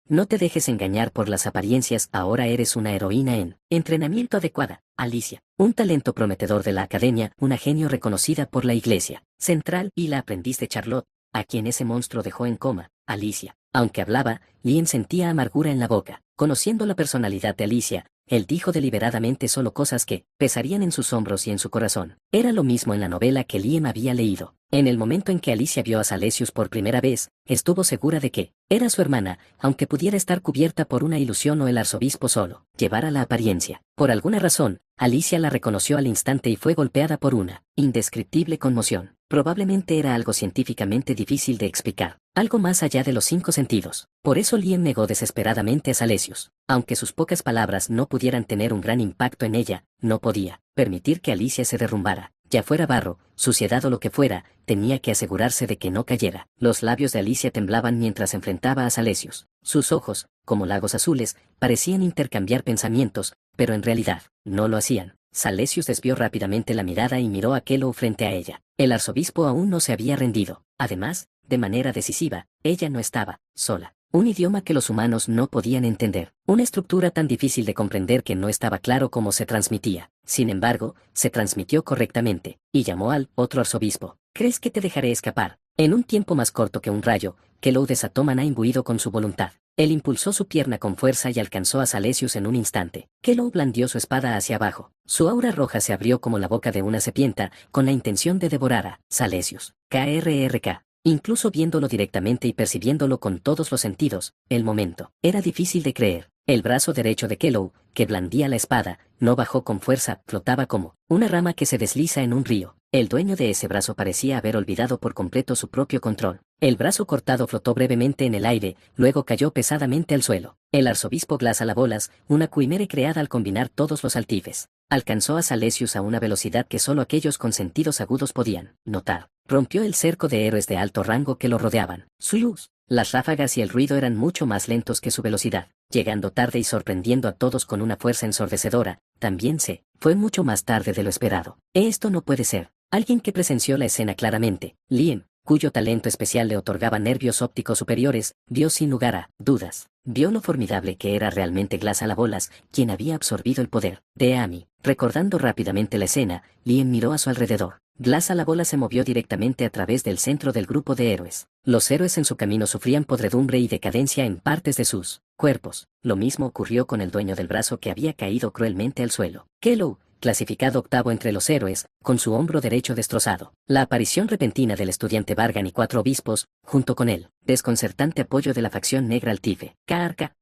no te dejes engañar por las apariencias, ahora eres una heroína en entrenamiento adecuada, Alicia. Un talento prometedor de la academia, una genio reconocida por la Iglesia Central y la aprendiz de Charlotte, a quien ese monstruo dejó en coma, Alicia». Aunque hablaba, Lien sentía amargura en la boca. Conociendo la personalidad de Alicia, él dijo deliberadamente solo cosas que pesarían en sus hombros y en su corazón. Era lo mismo en la novela que Lien había leído. En el momento en que Alicia vio a Salesius por primera vez, estuvo segura de que era su hermana, aunque pudiera estar cubierta por una ilusión o el arzobispo solo llevara la apariencia. Por alguna razón, Alicia la reconoció al instante y fue golpeada por una indescriptible conmoción. Probablemente era algo científicamente difícil de explicar, algo más allá de los 5 sentidos. Por eso Lien negó desesperadamente a Salesius. Aunque sus pocas palabras no pudieran tener un gran impacto en ella, no podía permitir que Alicia se derrumbara. Ya fuera barro, suciedad o lo que fuera, tenía que asegurarse de que no cayera. Los labios de Alicia temblaban mientras enfrentaba a Salesius. Sus ojos, como lagos azules, parecían intercambiar pensamientos, pero en realidad, no lo hacían. Salesius desvió rápidamente la mirada y miró a Kellogg frente a ella. El arzobispo aún no se había rendido. Además, de manera decisiva, ella no estaba sola. Un idioma que los humanos no podían entender. Una estructura tan difícil de comprender que no estaba claro cómo se transmitía. Sin embargo, se transmitió correctamente, y llamó al otro arzobispo. «¿Crees que te dejaré escapar?» En un tiempo más corto que un rayo, Kellogg desató maná imbuido con su voluntad. Él impulsó su pierna con fuerza y alcanzó a Salesius en un instante. Kellogg blandió su espada hacia abajo. Su aura roja se abrió como la boca de una serpiente, con la intención de devorar a Salesius. KRRK. Incluso viéndolo directamente y percibiéndolo con todos los sentidos, el momento era difícil de creer. El brazo derecho de Kellogg, que blandía la espada, no bajó con fuerza, flotaba como una rama que se desliza en un río. El dueño de ese brazo parecía haber olvidado por completo su propio control. El brazo cortado flotó brevemente en el aire, luego cayó pesadamente al suelo. El arzobispo Glass Alabolas, una quimera creada al combinar todos los altifes, alcanzó a Salesius a una velocidad que solo aquellos con sentidos agudos podían notar. Rompió el cerco de héroes de alto rango que lo rodeaban. Su luz, las ráfagas y el ruido eran mucho más lentos que su velocidad, llegando tarde y sorprendiendo a todos con una fuerza ensordecedora. También fue mucho más tarde de lo esperado. Esto no puede ser. Alguien que presenció la escena claramente, Lien, cuyo talento especial le otorgaba nervios ópticos superiores, vio sin lugar a dudas. Vio lo formidable que era realmente Glass Alabolas, quien había absorbido el poder de Amy. Recordando rápidamente la escena, Lien miró a su alrededor. Glass Alabolas se movió directamente a través del centro del grupo de héroes. Los héroes en su camino sufrían podredumbre y decadencia en partes de sus cuerpos. Lo mismo ocurrió con el dueño del brazo que había caído cruelmente al suelo. Kellogg, clasificado octavo entre los héroes, con su hombro derecho destrozado. La aparición repentina del estudiante Vargan y 4 obispos, junto con él, desconcertante apoyo de la facción negra Altife. KRK.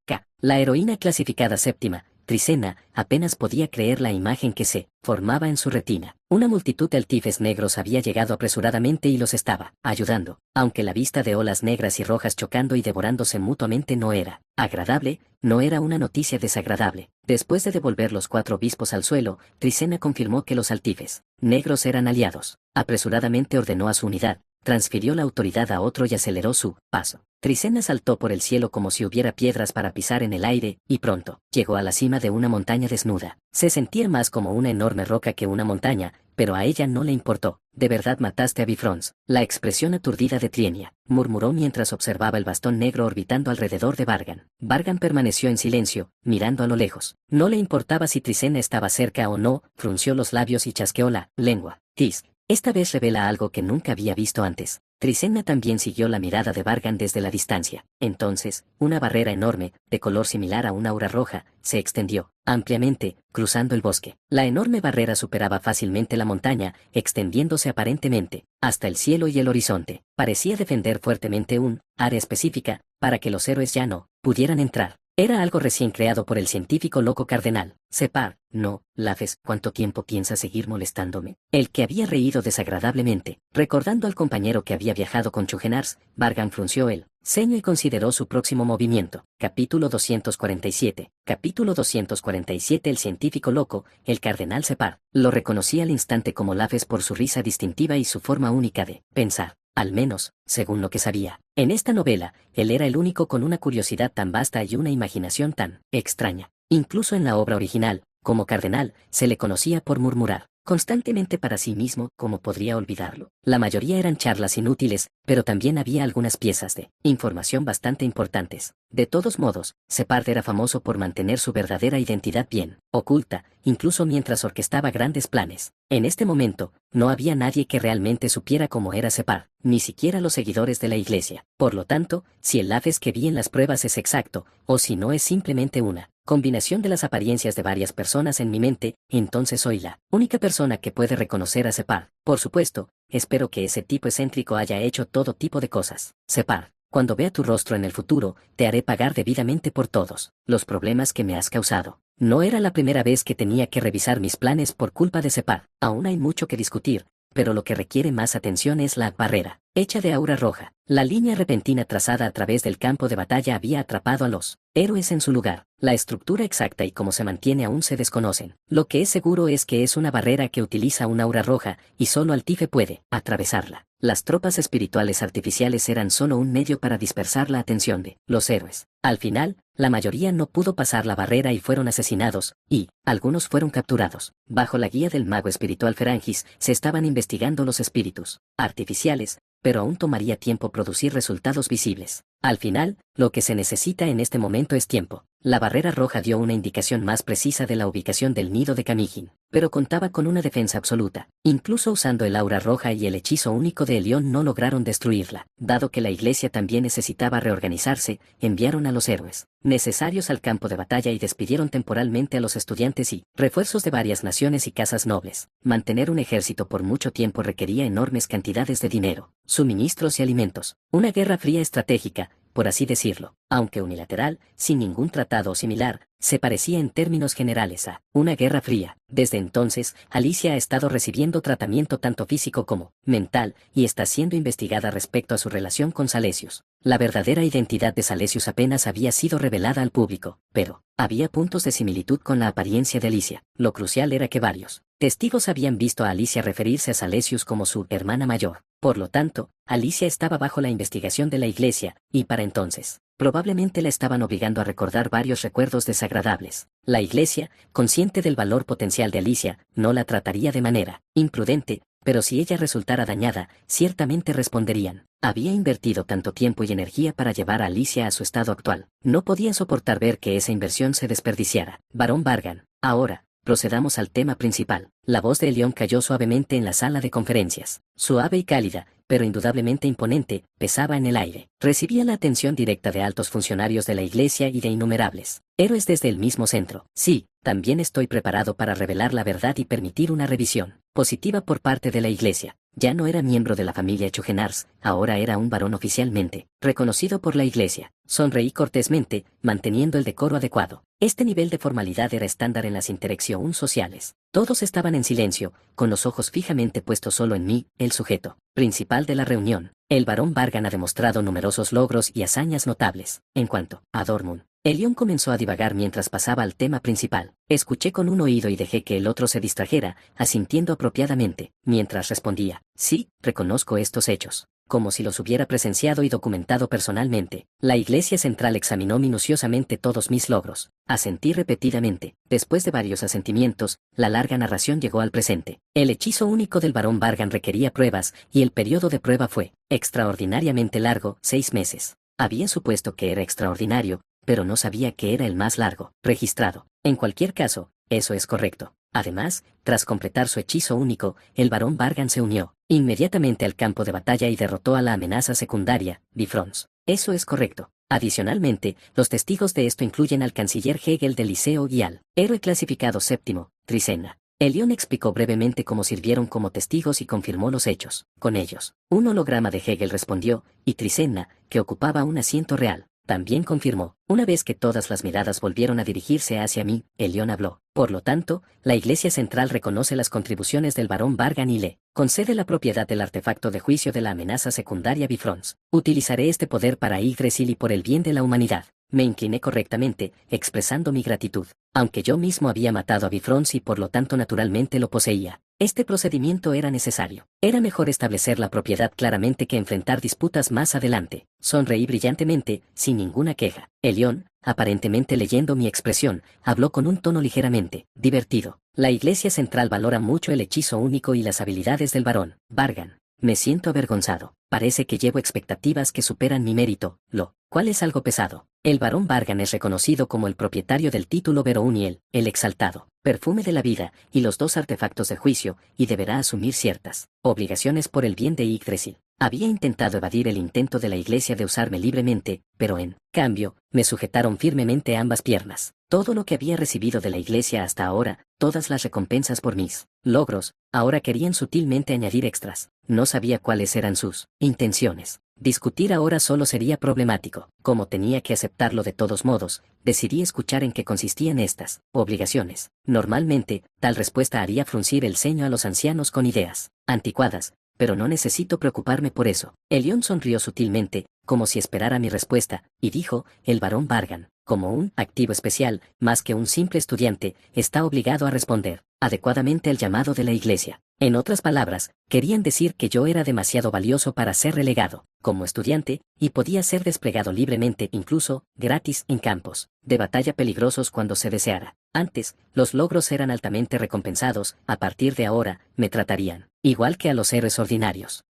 La heroína clasificada séptima, Trisena, apenas podía creer la imagen que se formaba en su retina. Una multitud de altifes negros había llegado apresuradamente y los estaba ayudando. Aunque la vista de olas negras y rojas chocando y devorándose mutuamente no era agradable, no era una noticia desagradable. Después de devolver los 4 obispos al suelo, Trisena confirmó que los altifes negros eran aliados. Apresuradamente ordenó a su unidad, transfirió la autoridad a otro y aceleró su paso. Trisena saltó por el cielo como si hubiera piedras para pisar en el aire, y pronto llegó a la cima de una montaña desnuda. Se sentía más como una enorme roca que una montaña, pero a ella no le importó. «¿De verdad mataste a Bifrons?» La expresión aturdida de Trienia, murmuró mientras observaba el bastón negro orbitando alrededor de Vargan. Vargan permaneció en silencio, mirando a lo lejos. No le importaba si Trisena estaba cerca o no, frunció los labios y chasqueó la lengua. «Tisk. Esta vez revela algo que nunca había visto antes». Trisena también siguió la mirada de Vargan desde la distancia. Entonces, una barrera enorme, de color similar a una aura roja, se extendió ampliamente, cruzando el bosque. La enorme barrera superaba fácilmente la montaña, extendiéndose aparentemente hasta el cielo y el horizonte. Parecía defender fuertemente un área específica, para que los héroes ya no pudieran entrar. Era algo recién creado por el científico loco cardenal. Separ, no, Lafes, ¿cuánto tiempo piensas seguir molestándome? El que había reído desagradablemente, recordando al compañero que había viajado con Chugenars, Bargan frunció el ceño y consideró su próximo movimiento. Capítulo 247. Capítulo 247. El científico loco, el cardenal Separ, lo reconocí al instante como Lafes por su risa distintiva y su forma única de pensar. Al menos, según lo que sabía. En esta novela, él era el único con una curiosidad tan vasta y una imaginación tan extraña. Incluso en la obra original, como cardenal, se le conocía por murmurar constantemente para sí mismo. ¿Cómo podría olvidarlo? La mayoría eran charlas inútiles, pero también había algunas piezas de información bastante importantes. De todos modos, Separd era famoso por mantener su verdadera identidad bien oculta, incluso mientras orquestaba grandes planes. En este momento, no había nadie que realmente supiera cómo era Separd, ni siquiera los seguidores de la iglesia. Por lo tanto, si el Lafes que vi en las pruebas es exacto, o si no es simplemente una combinación de las apariencias de varias personas en mi mente, entonces soy la única persona que puede reconocer a Separd. Por supuesto, espero que ese tipo excéntrico haya hecho todo tipo de cosas. Separd, cuando vea tu rostro en el futuro, te haré pagar debidamente por todos los problemas que me has causado. No era la primera vez que tenía que revisar mis planes por culpa de Separd. Aún hay mucho que discutir, pero lo que requiere más atención es la barrera hecha de aura roja. La línea repentina trazada a través del campo de batalla había atrapado a los héroes en su lugar. La estructura exacta y cómo se mantiene aún se desconocen. Lo que es seguro es que es una barrera que utiliza una aura roja, y solo Altife puede atravesarla. Las tropas espirituales artificiales eran solo un medio para dispersar la atención de los héroes. Al final, la mayoría no pudo pasar la barrera y fueron asesinados, y algunos fueron capturados. Bajo la guía del mago espiritual Ferangis, se estaban investigando los espíritus artificiales, pero aún tomaría tiempo producir resultados visibles. Al final, lo que se necesita en este momento es tiempo. La barrera roja dio una indicación más precisa de la ubicación del nido de Kamijin, pero contaba con una defensa absoluta. Incluso usando el aura roja y el hechizo único de Elión no lograron destruirla. Dado que la iglesia también necesitaba reorganizarse, enviaron a los héroes necesarios al campo de batalla y despidieron temporalmente a los estudiantes y refuerzos de varias naciones y casas nobles. Mantener un ejército por mucho tiempo requería enormes cantidades de dinero, suministros y alimentos. Una guerra fría estratégica, por así decirlo, aunque unilateral, sin ningún tratado similar, se parecía en términos generales a una guerra fría. Desde entonces, Alicia ha estado recibiendo tratamiento tanto físico como mental, y está siendo investigada respecto a su relación con Salesius. La verdadera identidad de Salesius apenas había sido revelada al público, pero había puntos de similitud con la apariencia de Alicia. Lo crucial era que varios testigos habían visto a Alicia referirse a Salesius como su hermana mayor. Por lo tanto, Alicia estaba bajo la investigación de la iglesia, y para entonces, probablemente la estaban obligando a recordar varios recuerdos desagradables. La iglesia, consciente del valor potencial de Alicia, no la trataría de manera imprudente, pero si ella resultara dañada, ciertamente responderían. Había invertido tanto tiempo y energía para llevar a Alicia a su estado actual. No podía soportar ver que esa inversión se desperdiciara. Barón Bargan, ahora, procedamos al tema principal. La voz de Elión cayó suavemente en la sala de conferencias. Suave y cálida, pero indudablemente imponente, pesaba en el aire. Recibía la atención directa de altos funcionarios de la iglesia y de innumerables héroes desde el mismo centro. Sí, también estoy preparado para revelar la verdad y permitir una revisión positiva por parte de la iglesia. Ya no era miembro de la familia Chugenars, ahora era un varón oficialmente reconocido por la iglesia. Sonreí cortésmente, manteniendo el decoro adecuado. Este nivel de formalidad era estándar en las interacciones sociales. Todos estaban en silencio, con los ojos fijamente puestos solo en mí, el sujeto principal de la reunión. El barón Bargan ha demostrado numerosos logros y hazañas notables. En cuanto a Dortmund, Elión comenzó a divagar mientras pasaba al tema principal. Escuché con un oído y dejé que el otro se distrajera, asintiendo apropiadamente, mientras respondía: sí, reconozco estos hechos, como si los hubiera presenciado y documentado personalmente. La iglesia central examinó minuciosamente todos mis logros. Asentí repetidamente. Después de varios asentimientos, la larga narración llegó al presente. El hechizo único del barón Bargan requería pruebas, y el periodo de prueba fue extraordinariamente largo, 6 meses. Había supuesto que era extraordinario, pero no sabía que era el más largo registrado. En cualquier caso, eso es correcto. Además, tras completar su hechizo único, el barón Bargan se unió inmediatamente al campo de batalla y derrotó a la amenaza secundaria, Bifrons. Eso es correcto. Adicionalmente, los testigos de esto incluyen al canciller Hegel del Liceo y al héroe clasificado séptimo, Trisenna. Elión explicó brevemente cómo sirvieron como testigos y confirmó los hechos. Con ellos, un holograma de Hegel respondió, y Trisenna, que ocupaba un asiento real, también confirmó. Una vez que todas las miradas volvieron a dirigirse hacia mí, Elión habló. Por lo tanto, la Iglesia Central reconoce las contribuciones del barón Vargan y le concede la propiedad del artefacto de juicio de la amenaza secundaria Bifrons. Utilizaré este poder para Yggdrasil y por el bien de la humanidad. Me incliné correctamente, expresando mi gratitud. Aunque yo mismo había matado a Bifrons y por lo tanto naturalmente lo poseía, este procedimiento era necesario. Era mejor establecer la propiedad claramente que enfrentar disputas más adelante. Sonreí brillantemente, sin ninguna queja. Elión, aparentemente leyendo mi expresión, habló con un tono ligeramente divertido. La Iglesia Central valora mucho el hechizo único y las habilidades del barón Vargan. Me siento avergonzado. Parece que llevo expectativas que superan mi mérito, lo cual es algo pesado. El barón Vargan es reconocido como el propietario del título Verouniel, el exaltado, perfume de la vida, y los dos artefactos de juicio, y deberá asumir ciertas obligaciones por el bien de Yggdrasil. Había intentado evadir el intento de la Iglesia de usarme libremente, pero en cambio, me sujetaron firmemente ambas piernas. Todo lo que había recibido de la Iglesia hasta ahora, todas las recompensas por mis logros, ahora querían sutilmente añadir extras. No sabía cuáles eran sus intenciones. Discutir ahora solo sería problemático. Como tenía que aceptarlo de todos modos, decidí escuchar en qué consistían estas obligaciones. Normalmente, tal respuesta haría fruncir el ceño a los ancianos con ideas anticuadas, pero no necesito preocuparme por eso. Elión sonrió sutilmente, como si esperara mi respuesta, y dijo, el barón Vargan, como un activo especial, más que un simple estudiante, está obligado a responder adecuadamente al llamado de la Iglesia. En otras palabras, querían decir que yo era demasiado valioso para ser relegado como estudiante, y podía ser desplegado libremente, incluso gratis, en campos de batalla peligrosos cuando se deseara. Antes, los logros eran altamente recompensados. A partir de ahora, me tratarían igual que a los héroes ordinarios.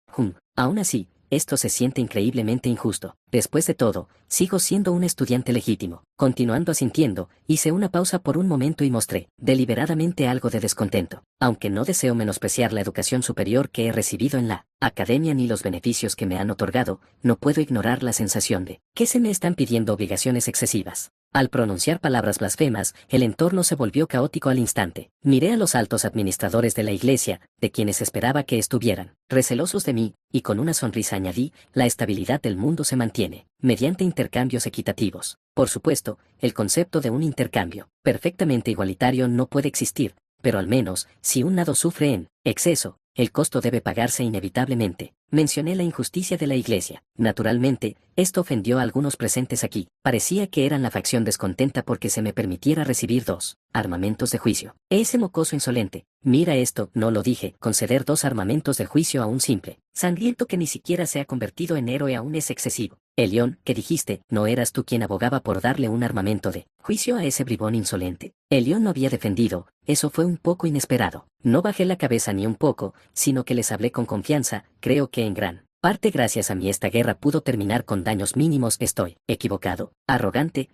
Aún así, esto se siente increíblemente injusto. Después de todo, sigo siendo un estudiante legítimo. Continuando asintiendo, hice una pausa por un momento y mostré, deliberadamente, algo de descontento. Aunque no deseo menospreciar la educación superior que he recibido en la academia ni los beneficios que me han otorgado, no puedo ignorar la sensación de que se me están pidiendo obligaciones excesivas. Al pronunciar palabras blasfemas, el entorno se volvió caótico al instante. Miré a los altos administradores de la Iglesia, de quienes esperaba que estuvieran recelosos de mí, y con una sonrisa añadí, la estabilidad del mundo se mantiene mediante intercambios equitativos. Por supuesto, el concepto de un intercambio perfectamente igualitario no puede existir, pero al menos, si un nado sufre en exceso, el costo debe pagarse inevitablemente. Mencioné la injusticia de la Iglesia. Naturalmente, esto ofendió a algunos presentes aquí. Parecía que eran la facción descontenta porque se me permitiera recibir 2 armamentos de juicio. Ese mocoso insolente. Mira esto, no lo dije. Conceder 2 armamentos de juicio a un simple sangriento que ni siquiera se ha convertido en héroe aún es excesivo. Elión, ¿qué dijiste? ¿No eras tú quien abogaba por darle un armamento de juicio a ese bribón insolente? Elión no había defendido. Eso fue un poco inesperado. No bajé la cabeza ni un poco, sino que les hablé con confianza. Creo que en gran parte gracias a mí esta guerra pudo terminar con daños mínimos. Estoy equivocado. Arrogante,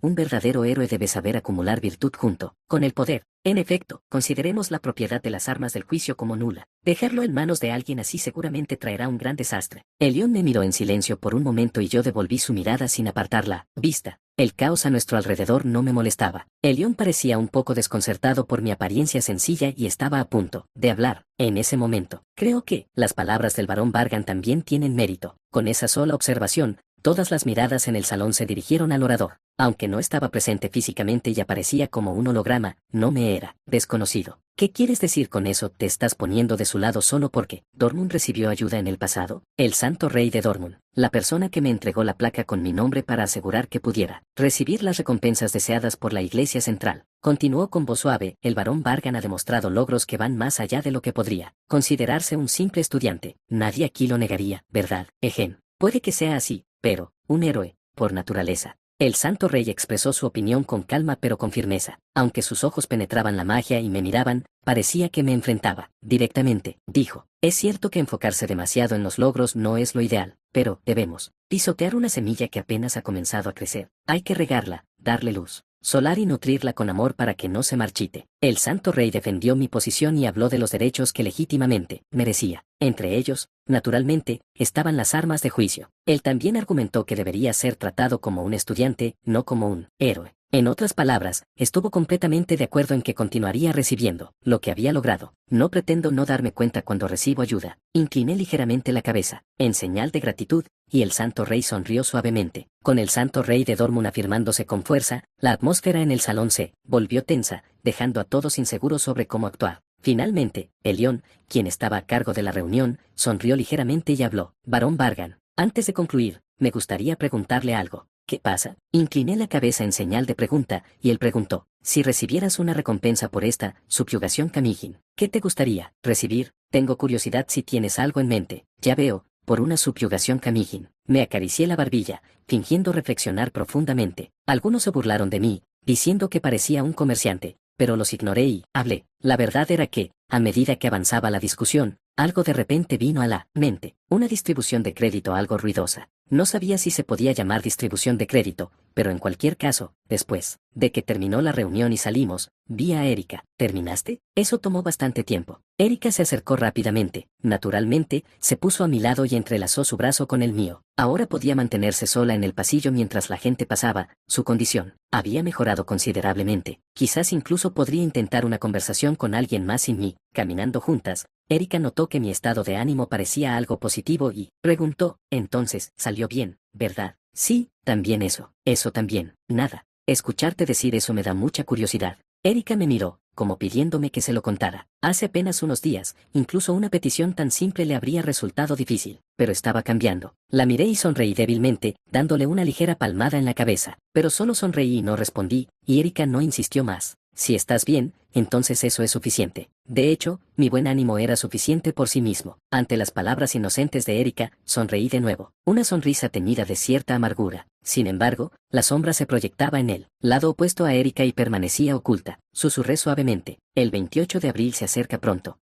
un verdadero héroe debe saber acumular virtud junto con el poder. En efecto, consideremos la propiedad de las armas del juicio como nula. Dejarlo en manos de alguien así seguramente traerá un gran desastre. Elión me miró en silencio por un momento y yo devolví su mirada sin apartar la vista. El caos a nuestro alrededor no me molestaba. Elión parecía un poco desconcertado por mi apariencia sencilla y estaba a punto de hablar. En ese momento, creo que las palabras del barón Vargan también tienen mérito. Con esa sola observación, todas las miradas en el salón se dirigieron al orador. Aunque no estaba presente físicamente y aparecía como un holograma, no me era desconocido. ¿Qué quieres decir con eso? ¿Te estás poniendo de su lado solo porque Dormund recibió ayuda en el pasado? El santo rey de Dormund, la persona que me entregó la placa con mi nombre para asegurar que pudiera recibir las recompensas deseadas por la Iglesia Central. Continuó con voz suave, el barón Vargan ha demostrado logros que van más allá de lo que podría considerarse un simple estudiante. Nadie aquí lo negaría, ¿verdad, Egen? Puede que sea así, pero, un héroe, por naturaleza. El santo rey expresó su opinión con calma pero con firmeza. Aunque sus ojos penetraban la magia y me miraban, parecía que me enfrentaba directamente. Dijo, es cierto que enfocarse demasiado en los logros no es lo ideal, pero debemos pisotear una semilla que apenas ha comenzado a crecer. Hay que regarla, darle luz solar y nutrirla con amor para que no se marchite. El santo rey defendió mi posición y habló de los derechos que legítimamente merecía. Entre ellos, naturalmente, estaban las armas de juicio. Él también argumentó que debería ser tratado como un estudiante, no como un héroe. En otras palabras, estuvo completamente de acuerdo en que continuaría recibiendo lo que había logrado. No pretendo no darme cuenta cuando recibo ayuda. Incliné ligeramente la cabeza, en señal de gratitud, y el Santo Rey sonrió suavemente. Con el Santo Rey de Dortmund afirmándose con fuerza, la atmósfera en el salón se volvió tensa, dejando a todos inseguros sobre cómo actuar. Finalmente, Elión, quien estaba a cargo de la reunión, sonrió ligeramente y habló. Barón Bargan, antes de concluir, me gustaría preguntarle algo. ¿Qué pasa? Incliné la cabeza en señal de pregunta, y él preguntó, si recibieras una recompensa por esta subyugación Kamijin, ¿qué te gustaría recibir? Tengo curiosidad si tienes algo en mente. Ya veo, por una subyugación Kamijin. Me acaricié la barbilla, fingiendo reflexionar profundamente. Algunos se burlaron de mí, diciendo que parecía un comerciante, pero los ignoré y hablé. La verdad era que, a medida que avanzaba la discusión, algo de repente vino a la mente, una distribución de crédito algo ruidosa. No sabía si se podía llamar distribución de crédito, pero en cualquier caso, después de que terminó la reunión y salimos, vi a Erika. ¿Terminaste? Eso tomó bastante tiempo. Erika se acercó rápidamente, naturalmente, se puso a mi lado y entrelazó su brazo con el mío. Ahora podía mantenerse sola en el pasillo mientras la gente pasaba. Su condición había mejorado considerablemente. Quizás incluso podría intentar una conversación con alguien más sin mí. Caminando juntas, Erika notó que mi estado de ánimo parecía algo positivo y preguntó, entonces, salió bien, ¿verdad? Sí, también eso. Eso también. Nada. Escucharte decir eso me da mucha curiosidad. Erika me miró, como pidiéndome que se lo contara. Hace apenas unos días, incluso una petición tan simple le habría resultado difícil, pero estaba cambiando. La miré y sonreí débilmente, dándole una ligera palmada en la cabeza, pero solo sonreí y no respondí, y Erika no insistió más. Si estás bien, entonces eso es suficiente. De hecho, mi buen ánimo era suficiente por sí mismo. Ante las palabras inocentes de Erika, sonreí de nuevo, una sonrisa teñida de cierta amargura. Sin embargo, la sombra se proyectaba en el lado opuesto a Erika y permanecía oculta. Susurré suavemente, el 28 de abril se acerca pronto.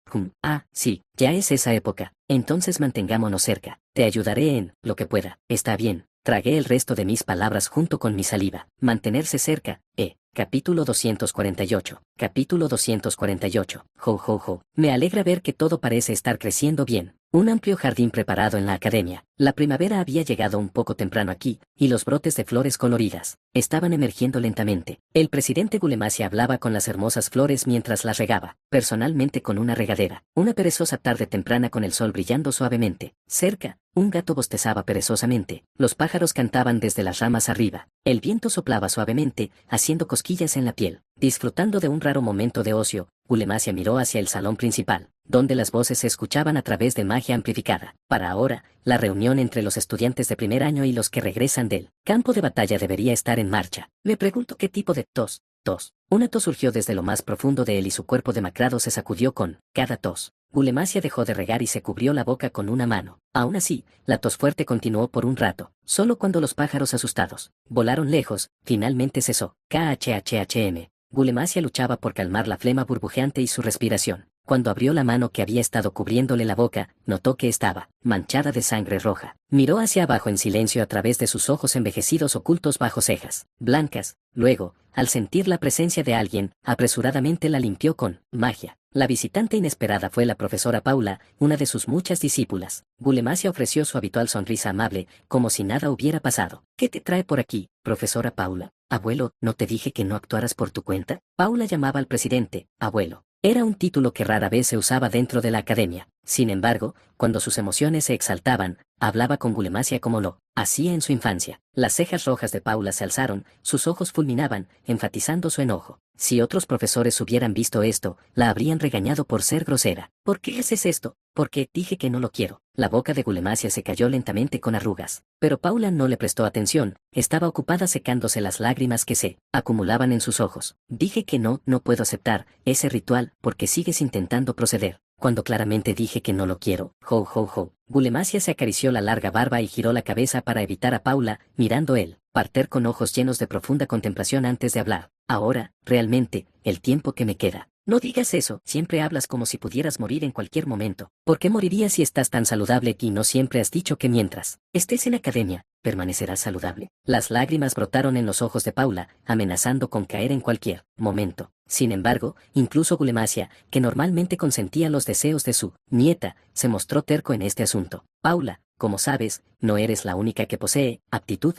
Sí, ya es esa época. Entonces mantengámonos cerca. Te ayudaré en lo que pueda. Está bien. Tragué el resto de mis palabras junto con mi saliva. Mantenerse cerca, Capítulo 248. Capítulo 248. Jo jo jo. Me alegra ver que todo parece estar creciendo bien. Un amplio jardín preparado en la academia. La primavera había llegado un poco temprano aquí, y los brotes de flores coloridas estaban emergiendo lentamente. El presidente Gulemasia hablaba con las hermosas flores mientras las regaba, personalmente con una regadera. Una perezosa tarde temprana con el sol brillando suavemente. Cerca, un gato bostezaba perezosamente. Los pájaros cantaban desde las ramas arriba. El viento soplaba suavemente, haciendo cosquillas en la piel. Disfrutando de un raro momento de ocio, Gulemasia miró hacia el salón principal, donde las voces se escuchaban a través de magia amplificada. Para ahora, la reunión entre los estudiantes de primer año y los que regresan del campo de batalla debería estar en marcha. Me pregunto qué tipo de tos. Una tos surgió desde lo más profundo de él y su cuerpo demacrado se sacudió con cada tos. Gulemasia dejó de regar y se cubrió la boca con una mano. Aún así, la tos fuerte continuó por un rato. Solo cuando los pájaros asustados volaron lejos, finalmente cesó. KHHHM. Gulemasia luchaba por calmar la flema burbujeante y su respiración. Cuando abrió la mano que había estado cubriéndole la boca, notó que estaba manchada de sangre roja. Miró hacia abajo en silencio a través de sus ojos envejecidos ocultos bajo cejas blancas. Luego, al sentir la presencia de alguien, apresuradamente la limpió con magia. La visitante inesperada fue la profesora Paula, una de sus muchas discípulas. Gulemasia ofreció su habitual sonrisa amable, como si nada hubiera pasado. ¿Qué te trae por aquí, profesora Paula? Abuelo, ¿no te dije que no actuaras por tu cuenta? Paula llamaba al presidente, abuelo. Era un título que rara vez se usaba dentro de la academia. Sin embargo, cuando sus emociones se exaltaban, hablaba con Gulemasia como lo hacía en su infancia. Las cejas rojas de Paula se alzaron, sus ojos fulminaban, enfatizando su enojo. Si otros profesores hubieran visto esto, la habrían regañado por ser grosera. ¿Por qué haces esto? Porque dije que no lo quiero. La boca de Gulemasia se cayó lentamente con arrugas. Pero Paula no le prestó atención, estaba ocupada secándose las lágrimas que se acumulaban en sus ojos. Dije que no puedo aceptar ese ritual porque sigues intentando proceder. Cuando claramente dije que no lo quiero. Jo jo jo. Gulemasia se acarició la larga barba y giró la cabeza para evitar a Paula, mirando él, parter con ojos llenos de profunda contemplación antes de hablar. Ahora, realmente, el tiempo que me queda. No digas eso, siempre hablas como si pudieras morir en cualquier momento. ¿Por qué morirías si estás tan saludable y no siempre has dicho que mientras estés en academia, permanecerás saludable? Las lágrimas brotaron en los ojos de Paula, amenazando con caer en cualquier momento. Sin embargo, incluso Gulemasia, que normalmente consentía los deseos de su nieta, se mostró terco en este asunto. Paula, como sabes, no eres la única que posee aptitud.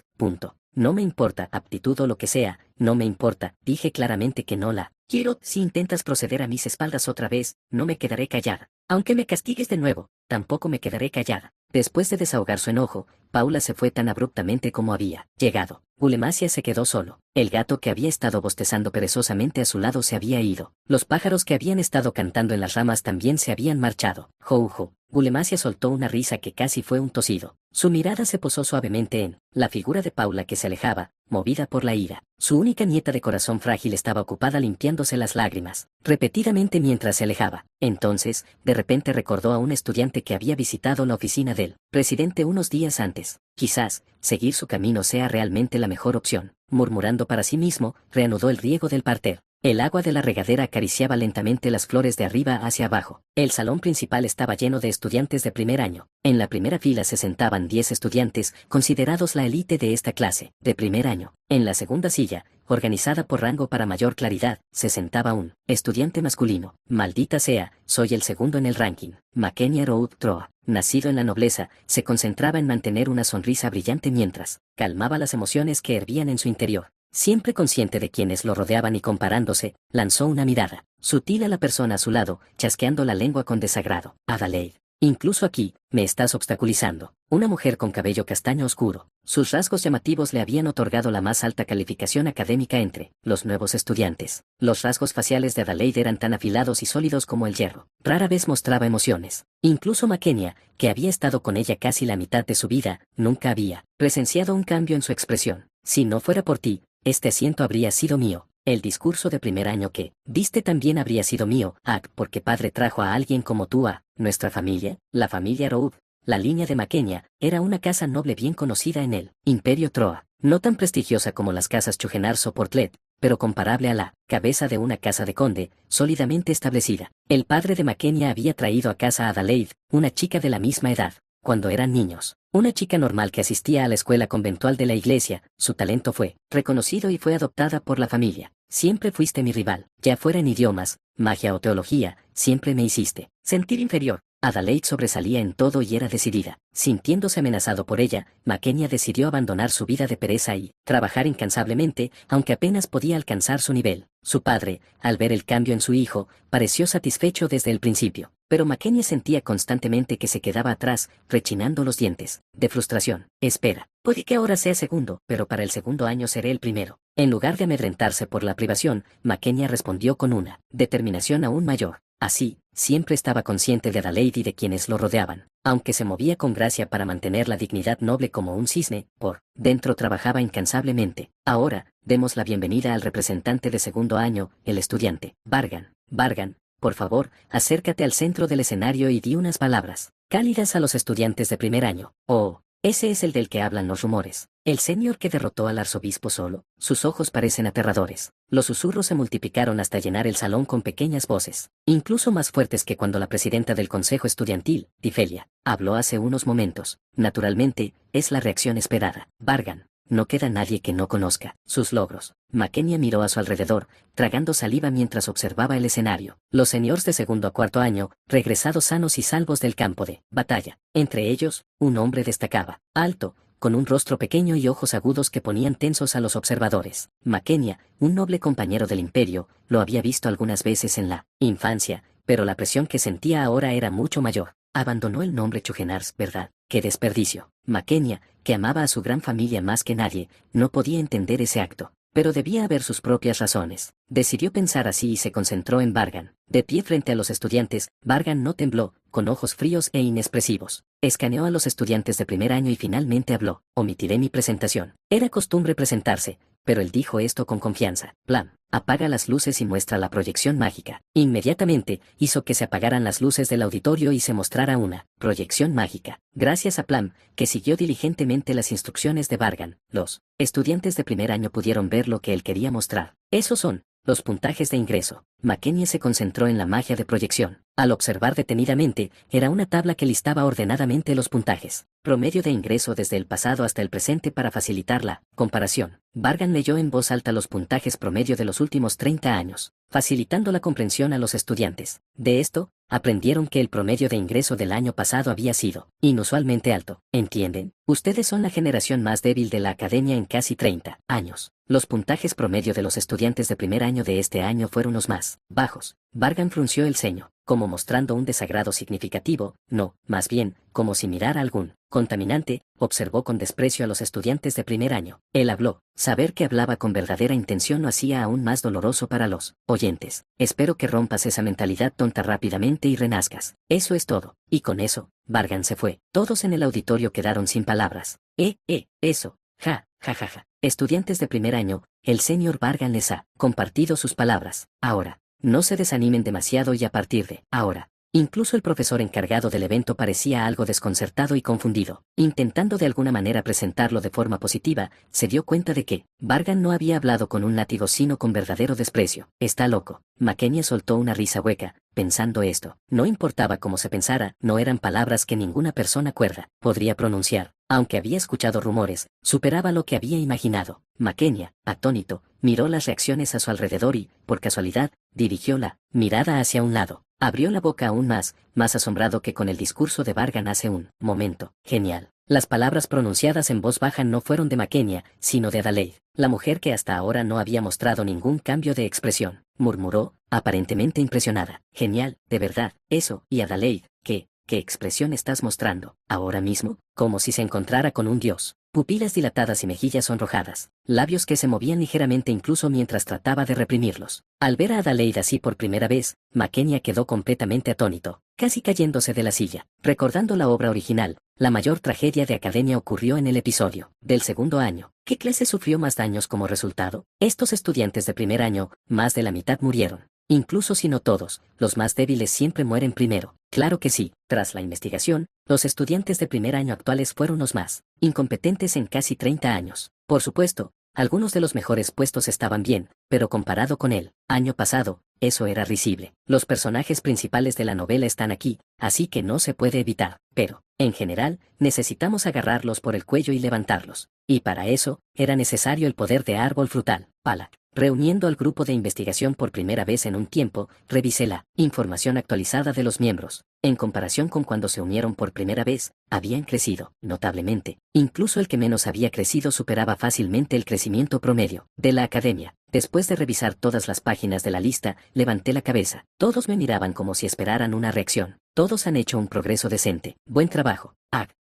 No me importa, aptitud o lo que sea, no me importa, dije claramente que no la quiero. Si intentas proceder a mis espaldas otra vez, no me quedaré callada. Aunque me castigues de nuevo, tampoco me quedaré callada. Después de desahogar su enojo, Paula se fue tan abruptamente como había llegado. Gulemasia se quedó solo. El gato que había estado bostezando perezosamente a su lado se había ido. Los pájaros que habían estado cantando en las ramas también se habían marchado. Joujo. Gulemasia soltó una risa que casi fue un tosido. Su mirada se posó suavemente en la figura de Paula que se alejaba, movida por la ira. Su única nieta de corazón frágil estaba ocupada limpiándose las lágrimas, repetidamente mientras se alejaba. Entonces, de repente recordó a un estudiante que había visitado la oficina del presidente unos días antes. Quizás, seguir su camino sea realmente la mejor opción. Murmurando para sí mismo, reanudó el riego del parterre. El agua de la regadera acariciaba lentamente las flores de arriba hacia abajo. El salón principal estaba lleno de estudiantes de primer año. En la primera fila se sentaban 10 estudiantes, considerados la élite de esta clase, de primer año. En la segunda silla, organizada por rango para mayor claridad, se sentaba un estudiante masculino. Maldita sea, soy el segundo en el ranking. Makenia Road Troa, nacido en la nobleza, se concentraba en mantener una sonrisa brillante mientras calmaba las emociones que hervían en su interior. Siempre consciente de quienes lo rodeaban y comparándose, lanzó una mirada sutil a la persona a su lado, chasqueando la lengua con desagrado. Adelaide, incluso aquí, me estás obstaculizando. Una mujer con cabello castaño oscuro. Sus rasgos llamativos le habían otorgado la más alta calificación académica entre los nuevos estudiantes. Los rasgos faciales de Adelaide eran tan afilados y sólidos como el hierro. Rara vez mostraba emociones. Incluso Makenia, que había estado con ella casi la mitad de su vida, nunca había presenciado un cambio en su expresión. Si no fuera por ti, este asiento habría sido mío. El discurso de primer año que diste también habría sido mío. Porque padre trajo a alguien como tú a nuestra familia, la familia Roud. La línea de Makenia era una casa noble bien conocida en el Imperio Troa, no tan prestigiosa como las casas Chugenars o Portlet, pero comparable a la cabeza de una casa de conde, sólidamente establecida. El padre de Makenia había traído a casa a Adelaide, una chica de la misma edad, cuando eran niños. Una chica normal que asistía a la escuela conventual de la iglesia. Su talento fue reconocido y fue adoptada por la familia. Siempre fuiste mi rival, ya fuera en idiomas, magia o teología, siempre me hiciste sentir inferior. Adelaide sobresalía en todo y era decidida. Sintiéndose amenazado por ella, Makenia decidió abandonar su vida de pereza y trabajar incansablemente, aunque apenas podía alcanzar su nivel. Su padre, al ver el cambio en su hijo, pareció satisfecho desde el principio, pero Makenia sentía constantemente que se quedaba atrás, rechinando los dientes, de frustración. Espera, puede que ahora sea segundo, pero para el segundo año seré el primero. En lugar de amedrentarse por la privación, Makenia respondió con una determinación aún mayor. Así, siempre estaba consciente de Adelaide y de quienes lo rodeaban. Aunque se movía con gracia para mantener la dignidad noble como un cisne, por dentro trabajaba incansablemente. Ahora, demos la bienvenida al representante de segundo año, el estudiante. Bargan, por favor, acércate al centro del escenario y di unas palabras cálidas a los estudiantes de primer año. Oh, ese es el del que hablan los rumores. El señor que derrotó al arzobispo solo. Sus ojos parecen aterradores. Los susurros se multiplicaron hasta llenar el salón con pequeñas voces, incluso más fuertes que cuando la presidenta del consejo estudiantil, Tifelia, habló hace unos momentos. Naturalmente, es la reacción esperada. Bargan. No queda nadie que no conozca sus logros. Makenia miró a su alrededor, tragando saliva mientras observaba el escenario. Los seniors de segundo a cuarto año, regresados sanos y salvos del campo de batalla. Entre ellos, un hombre destacaba, alto, con un rostro pequeño y ojos agudos que ponían tensos a los observadores. Makenia, un noble compañero del imperio, lo había visto algunas veces en la infancia, pero la presión que sentía ahora era mucho mayor. Abandonó el nombre Chugenars, ¿verdad? ¡Qué desperdicio! Makenia, que amaba a su gran familia más que nadie, no podía entender ese acto, pero debía haber sus propias razones. Decidió pensar así y se concentró en Bargan. De pie frente a los estudiantes, Bargan no tembló, con ojos fríos e inexpresivos. Escaneó a los estudiantes de primer año y finalmente habló. Omitiré mi presentación. Era costumbre presentarse, pero él dijo esto con confianza. Plam. Apaga las luces y muestra la proyección mágica. Inmediatamente, hizo que se apagaran las luces del auditorio y se mostrara una proyección mágica. Gracias a Plam, que siguió diligentemente las instrucciones de Bargan, los estudiantes de primer año pudieron ver lo que él quería mostrar. Esos son los puntajes de ingreso. Makenia se concentró en la magia de proyección. Al observar detenidamente, era una tabla que listaba ordenadamente los puntajes. Promedio de ingreso desde el pasado hasta el presente para facilitar la comparación. Bargan leyó en voz alta los puntajes promedio de los últimos 30 años, facilitando la comprensión a los estudiantes. De esto, aprendieron que el promedio de ingreso del año pasado había sido inusualmente alto. ¿Entienden? Ustedes son la generación más débil de la academia en casi 30 años. Los puntajes promedio de los estudiantes de primer año de este año fueron los más bajos. Vargan frunció el ceño, como mostrando un desagrado significativo, no, más bien, como si mirara algún contaminante, observó con desprecio a los estudiantes de primer año. Él habló. Saber que hablaba con verdadera intención lo hacía aún más doloroso para los oyentes. Espero que rompas esa mentalidad tonta rápidamente y renazcas. Eso es todo. Y con eso, Vargan se fue. Todos en el auditorio quedaron sin palabras. Eso. Ja. Estudiantes de primer año, el señor Vargan les ha compartido sus palabras. Ahora, no se desanimen demasiado y a partir de ahora. Incluso el profesor encargado del evento parecía algo desconcertado y confundido. Intentando de alguna manera presentarlo de forma positiva, se dio cuenta de que Vargan no había hablado con un látigo sino con verdadero desprecio. Está loco. McKenna soltó una risa hueca, pensando esto. No importaba cómo se pensara, no eran palabras que ninguna persona cuerda podría pronunciar. Aunque había escuchado rumores, superaba lo que había imaginado. McKenna, atónito, miró las reacciones a su alrededor y, por casualidad, dirigió la mirada hacia un lado. Abrió la boca aún más asombrado que con el discurso de Vargan hace un momento. Genial. Las palabras pronunciadas en voz baja no fueron de McKenna, sino de Adelaide, la mujer que hasta ahora no había mostrado ningún cambio de expresión. Murmuró, aparentemente impresionada. Genial, de verdad, eso. Y Adelaide, ¿qué expresión estás mostrando ahora mismo? Como si se encontrara con un dios. Pupilas dilatadas y mejillas sonrojadas, labios que se movían ligeramente incluso mientras trataba de reprimirlos. Al ver a Adelaide así por primera vez, McKenna quedó completamente atónito, casi cayéndose de la silla. Recordando la obra original, la mayor tragedia de academia ocurrió en el episodio del segundo año. ¿Qué clase sufrió más daños como resultado? Estos estudiantes de primer año, más de la mitad murieron. Incluso si no todos, los más débiles siempre mueren primero. Claro que sí. Tras la investigación, los estudiantes de primer año actuales fueron los más incompetentes en casi 30 años. Por supuesto, algunos de los mejores puestos estaban bien, pero comparado con el año pasado, eso era risible. Los personajes principales de la novela están aquí, así que no se puede evitar. Pero, en general, necesitamos agarrarlos por el cuello y levantarlos. Y para eso, era necesario el poder de árbol frutal. Palak. Reuniendo al grupo de investigación por primera vez en un tiempo, revisé la información actualizada de los miembros. En comparación con cuando se unieron por primera vez, habían crecido notablemente. Incluso el que menos había crecido superaba fácilmente el crecimiento promedio de la academia. Después de revisar todas las páginas de la lista, levanté la cabeza. Todos me miraban como si esperaran una reacción. Todos han hecho un progreso decente. Buen trabajo.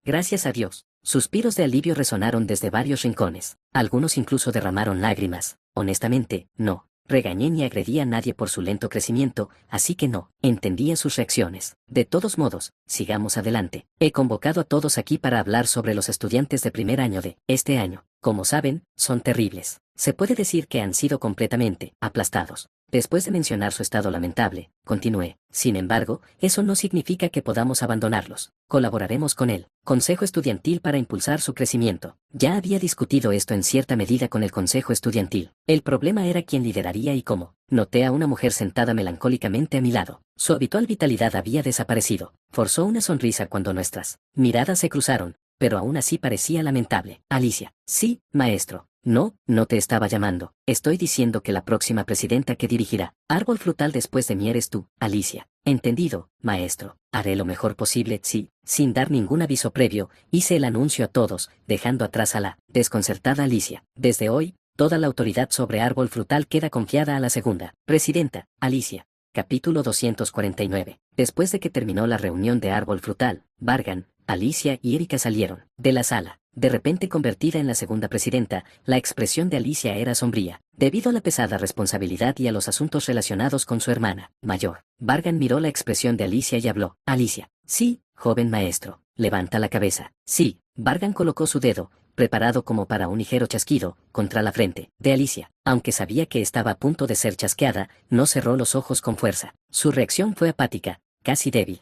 Gracias a Dios. Suspiros de alivio resonaron desde varios rincones. Algunos incluso derramaron lágrimas. Honestamente, no regañé ni agredí a nadie por su lento crecimiento, así que no entendía sus reacciones. De todos modos, sigamos adelante. He convocado a todos aquí para hablar sobre los estudiantes de primer año de este año. Como saben, son terribles. Se puede decir que han sido completamente aplastados. Después de mencionar su estado lamentable, continué. Sin embargo, eso no significa que podamos abandonarlos. Colaboraremos con el Consejo Estudiantil para impulsar su crecimiento. Ya había discutido esto en cierta medida con el Consejo Estudiantil. El problema era quién lideraría y cómo. Noté a una mujer sentada melancólicamente a mi lado. Su habitual vitalidad había desaparecido. Forzó una sonrisa cuando nuestras miradas se cruzaron, pero aún así parecía lamentable. Alicia. Sí, maestro. No te estaba llamando. Estoy diciendo que la próxima presidenta que dirigirá Árbol Frutal después de mí eres tú, Alicia. Entendido, maestro. Haré lo mejor posible. Sí, sin dar ningún aviso previo, hice el anuncio a todos, dejando atrás a la desconcertada Alicia. Desde hoy, toda la autoridad sobre Árbol Frutal queda confiada a la segunda presidenta, Alicia. Capítulo 249. Después de que terminó la reunión de Árbol Frutal, Vargan, Alicia y Erika salieron de la sala. De repente convertida en la segunda presidenta, la expresión de Alicia era sombría, debido a la pesada responsabilidad y a los asuntos relacionados con su hermana mayor. Vargan miró la expresión de Alicia y habló. Alicia. Sí, joven maestro. Levanta la cabeza. Sí. Vargan colocó su dedo, preparado como para un ligero chasquido, contra la frente de Alicia. Aunque sabía que estaba a punto de ser chasqueada, no cerró los ojos con fuerza. Su reacción fue apática, casi débil.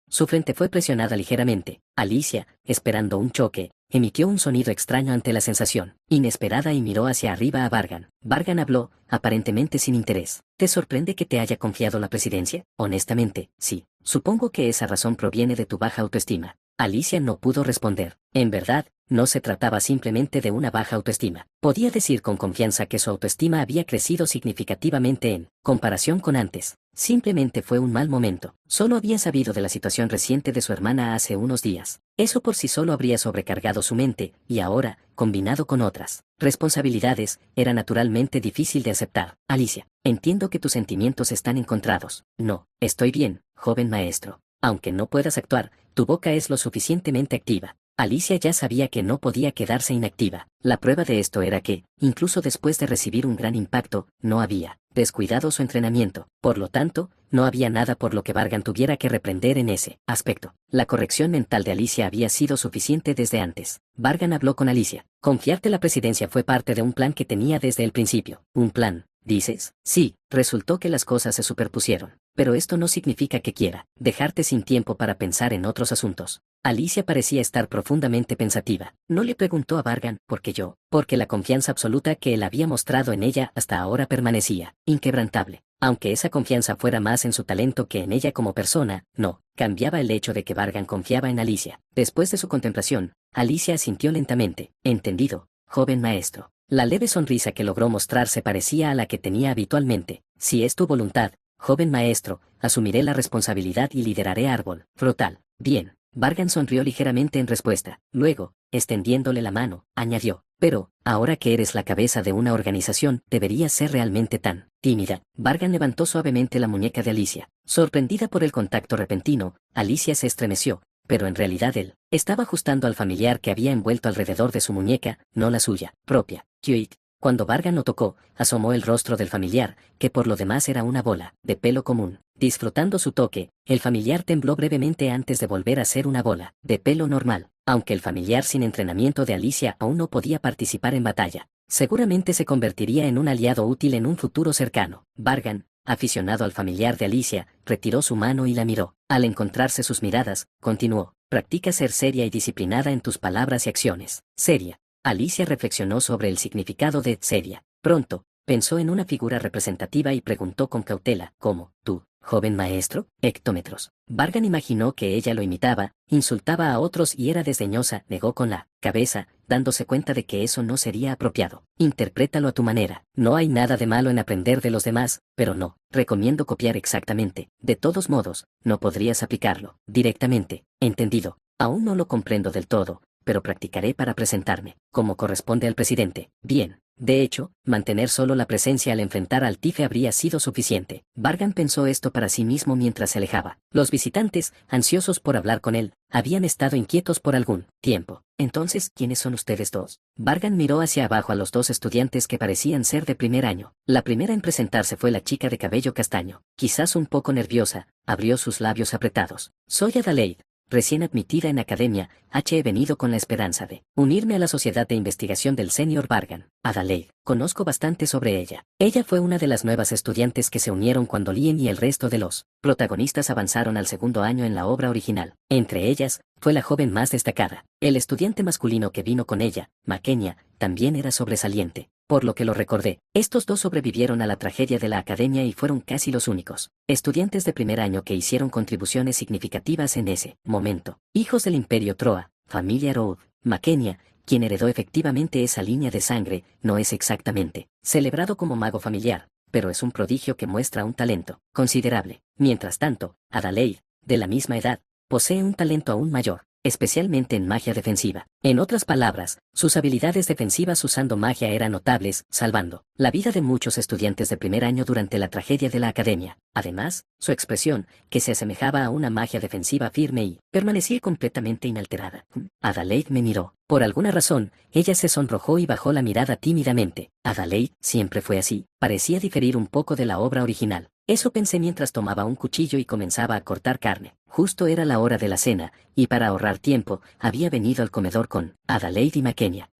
Su frente fue presionada ligeramente. Alicia, esperando un choque, emitió un sonido extraño ante la sensación inesperada y miró hacia arriba a Vargan. Vargan habló, aparentemente sin interés. ¿Te sorprende que te haya confiado la presidencia? Honestamente, sí. Supongo que esa razón proviene de tu baja autoestima. Alicia no pudo responder. En verdad, no se trataba simplemente de una baja autoestima. Podía decir con confianza que su autoestima había crecido significativamente en comparación con antes. Simplemente fue un mal momento. Solo había sabido de la situación reciente de su hermana hace unos días. Eso por sí solo habría sobrecargado su mente, y ahora, combinado con otras responsabilidades, era naturalmente difícil de aceptar. Alicia, entiendo que tus sentimientos están encontrados. No, estoy bien, joven maestro. Aunque no puedas actuar, tu boca es lo suficientemente activa. Alicia ya sabía que no podía quedarse inactiva. La prueba de esto era que, incluso después de recibir un gran impacto, no había descuidado su entrenamiento. Por lo tanto, no había nada por lo que Vargan tuviera que reprender en ese aspecto. La corrección mental de Alicia había sido suficiente desde antes. Vargan habló con Alicia. Confiarte la presidencia fue parte de un plan que tenía desde el principio. ¿Un plan, dices? Sí, resultó que las cosas se superpusieron. Pero esto no significa que quiera dejarte sin tiempo para pensar en otros asuntos. Alicia parecía estar profundamente pensativa. No le preguntó a Vargan, ¿por qué yo? Porque la confianza absoluta que él había mostrado en ella hasta ahora permanecía inquebrantable. Aunque esa confianza fuera más en su talento que en ella como persona, no cambiaba el hecho de que Vargan confiaba en Alicia. Después de su contemplación, Alicia asintió lentamente. Entendido, joven maestro. La leve sonrisa que logró mostrarse parecía a la que tenía habitualmente. Si es tu voluntad, joven maestro, asumiré la responsabilidad y lideraré Árbol Frutal. Bien. Vargan sonrió ligeramente en respuesta. Luego, extendiéndole la mano, añadió, pero, ahora que eres la cabeza de una organización, deberías ser realmente tan tímida. Vargan levantó suavemente la muñeca de Alicia. Sorprendida por el contacto repentino, Alicia se estremeció, pero en realidad él estaba ajustando al familiar que había envuelto alrededor de su muñeca, no la suya propia. Cute. Cuando Vargan lo tocó, asomó el rostro del familiar, que por lo demás era una bola de pelo común. Disfrutando su toque, el familiar tembló brevemente antes de volver a ser una bola de pelo normal. Aunque el familiar sin entrenamiento de Alicia aún no podía participar en batalla, seguramente se convertiría en un aliado útil en un futuro cercano. Vargan, aficionado al familiar de Alicia, retiró su mano y la miró. Al encontrarse sus miradas, continuó, practica ser seria y disciplinada en tus palabras y acciones. Seria. Alicia reflexionó sobre el significado de seria. Pronto, pensó en una figura representativa y preguntó con cautela, ¿cómo, tú, joven maestro? Hectómetros. Vargan imaginó que ella lo imitaba, insultaba a otros y era desdeñosa, negó con la cabeza, dándose cuenta de que eso no sería apropiado. Interprétalo a tu manera. No hay nada de malo en aprender de los demás, pero no recomiendo copiar exactamente. De todos modos, no podrías aplicarlo directamente. Entendido. Aún no lo comprendo del todo, pero practicaré para presentarme, como corresponde al presidente. Bien. De hecho, mantener solo la presencia al enfrentar al Tife habría sido suficiente. Vargan pensó esto para sí mismo mientras se alejaba. Los visitantes, ansiosos por hablar con él, habían estado inquietos por algún tiempo. Entonces, ¿quiénes son ustedes dos? Vargan miró hacia abajo a los dos estudiantes que parecían ser de primer año. La primera en presentarse fue la chica de cabello castaño. Quizás un poco nerviosa, abrió sus labios apretados. Soy Adelaide. Recién admitida en academia, he venido con la esperanza de unirme a la sociedad de investigación del Sr. Vargan. Adelaide, conozco bastante sobre ella. Ella fue una de las nuevas estudiantes que se unieron cuando Lien y el resto de los protagonistas avanzaron al segundo año en la obra original. Entre ellas, fue la joven más destacada. El estudiante masculino que vino con ella, Makenia, también era sobresaliente. Por lo que lo recordé, estos dos sobrevivieron a la tragedia de la academia y fueron casi los únicos estudiantes de primer año que hicieron contribuciones significativas en ese momento. Hijos del Imperio Troa, familia Road, Makenia, quien heredó efectivamente esa línea de sangre, no es exactamente celebrado como mago familiar, pero es un prodigio que muestra un talento considerable. Mientras tanto, Adelaide, de la misma edad, posee un talento aún mayor, especialmente en magia defensiva. En otras palabras, sus habilidades defensivas usando magia eran notables, salvando la vida de muchos estudiantes de primer año durante la tragedia de la academia. Además, su expresión, que se asemejaba a una magia defensiva firme y permanecía completamente inalterada. Adelaide me miró. Por alguna razón, ella se sonrojó y bajó la mirada tímidamente. Adelaide siempre fue así, parecía diferir un poco de la obra original. Eso pensé mientras tomaba un cuchillo y comenzaba a cortar carne. Justo era la hora de la cena, y para ahorrar tiempo, había venido al comedor con Adelaide y Makenia.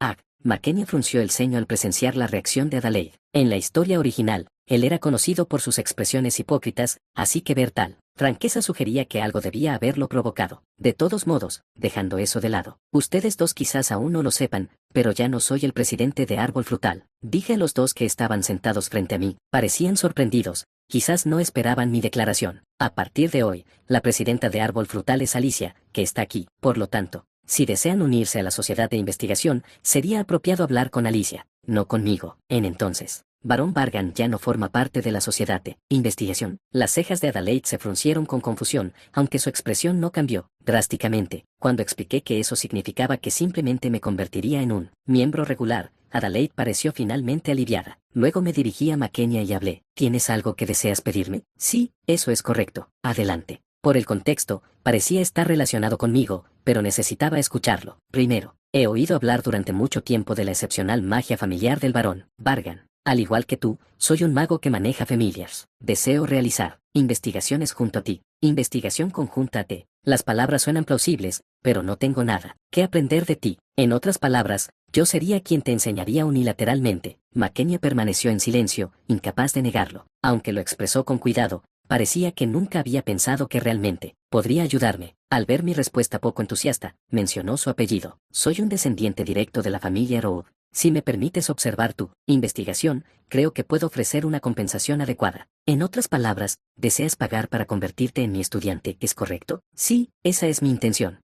Makenia frunció el ceño al presenciar la reacción de Adelaide. En la historia original, él era conocido por sus expresiones hipócritas, así que ver tal franqueza sugería que algo debía haberlo provocado. De todos modos, dejando eso de lado, ustedes dos quizás aún no lo sepan, pero ya no soy el presidente de Árbol Frutal. Dije a los dos que estaban sentados frente a mí, parecían sorprendidos, quizás no esperaban mi declaración. A partir de hoy, la presidenta de Árbol Frutal es Alicia, que está aquí. Por lo tanto, Si desean unirse a la sociedad de investigación, sería apropiado hablar con Alicia, no conmigo. Entonces, Barón Bargan ya no forma parte de la sociedad de investigación. Las cejas de Adelaide se fruncieron con confusión, aunque su expresión no cambió drásticamente. Cuando expliqué que eso significaba que simplemente me convertiría en un miembro regular, Adelaide pareció finalmente aliviada. Luego me dirigí a Makenia y hablé. ¿Tienes algo que deseas pedirme? Sí, eso es correcto. Adelante. Por el contexto, parecía estar relacionado conmigo, pero necesitaba escucharlo. Primero, he oído hablar durante mucho tiempo de la excepcional magia familiar del barón Bargan. Al igual que tú, soy un mago que maneja familias. Deseo realizar investigaciones junto a ti. Investigación conjunta a ti. Las palabras suenan plausibles, pero no tengo nada que aprender de ti. En otras palabras, yo sería quien te enseñaría unilateralmente. Makenia permaneció en silencio, incapaz de negarlo. Aunque lo expresó con cuidado, parecía que nunca había pensado que realmente podría ayudarme. Al ver mi respuesta poco entusiasta, mencionó su apellido. Soy un descendiente directo de la familia Roud. Si me permites observar tu investigación, creo que puedo ofrecer una compensación adecuada. En otras palabras, ¿deseas pagar para convertirte en mi estudiante? ¿Es correcto? Sí, esa es mi intención.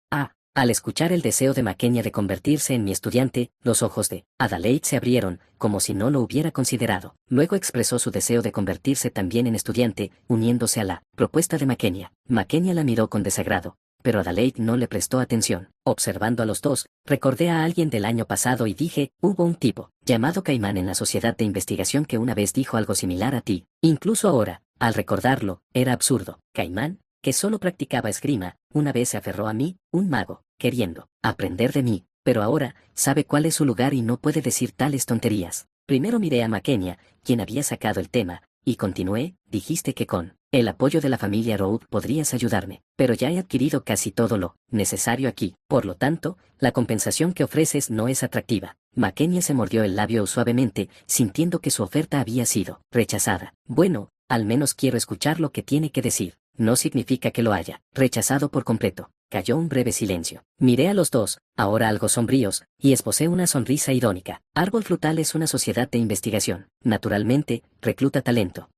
Al escuchar el deseo de Makenia de convertirse en mi estudiante, los ojos de Adelaide se abrieron, como si no lo hubiera considerado. Luego expresó su deseo de convertirse también en estudiante, uniéndose a la propuesta de Makenia. Makenia la miró con desagrado, pero Adelaide no le prestó atención. Observando a los dos, recordé a alguien del año pasado y dije, hubo un tipo llamado Caimán en la sociedad de investigación que una vez dijo algo similar a ti. Incluso ahora, al recordarlo, era absurdo. Caimán, que solo practicaba esgrima, una vez se aferró a mí, un mago, queriendo aprender de mí, pero ahora sabe cuál es su lugar y no puede decir tales tonterías. Primero miré a Makenia, quien había sacado el tema, y continué. Dijiste que con el apoyo de la familia Roud podrías ayudarme, pero ya he adquirido casi todo lo necesario aquí. Por lo tanto, la compensación que ofreces no es atractiva. Makenia se mordió el labio suavemente, sintiendo que su oferta había sido rechazada. Bueno, al menos quiero escuchar lo que tiene que decir. No significa que lo haya rechazado por completo. Cayó un breve silencio. Miré a los dos, ahora algo sombríos, y esbocé una sonrisa irónica. Árbol Frutal es una sociedad de investigación. Naturalmente, recluta talento.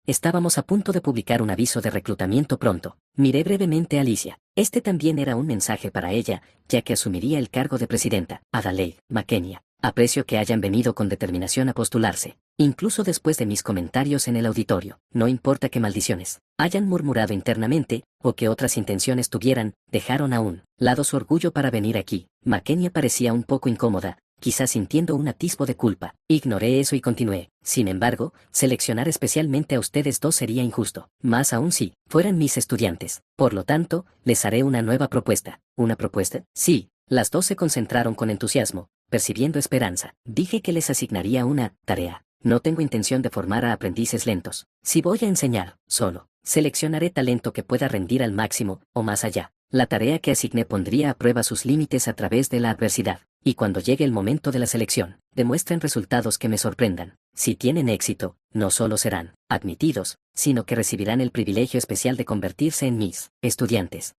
Estábamos a punto de publicar un aviso de reclutamiento pronto. Miré brevemente a Alicia. Este también era un mensaje para ella, ya que asumiría el cargo de presidenta. Adelaide, Makenia. Aprecio que hayan venido con determinación a postularse, incluso después de mis comentarios en el auditorio. No importa qué maldiciones hayan murmurado internamente, o que otras intenciones tuvieran, dejaron a un lado su orgullo para venir aquí. Makenia parecía un poco incómoda, quizás sintiendo un atisbo de culpa. Ignoré eso y continué. Sin embargo, seleccionar especialmente a ustedes dos sería injusto, más aún si fueran mis estudiantes. Por lo tanto, les haré una nueva propuesta. ¿Una propuesta? Sí. Las dos se concentraron con entusiasmo, percibiendo esperanza. Dije que les asignaría una tarea. No tengo intención de formar a aprendices lentos. Si voy a enseñar, solo seleccionaré talento que pueda rendir al máximo, o más allá. La tarea que asigné pondría a prueba sus límites a través de la adversidad. Y cuando llegue el momento de la selección, demuestren resultados que me sorprendan. Si tienen éxito, no solo serán admitidos, sino que recibirán el privilegio especial de convertirse en mis estudiantes.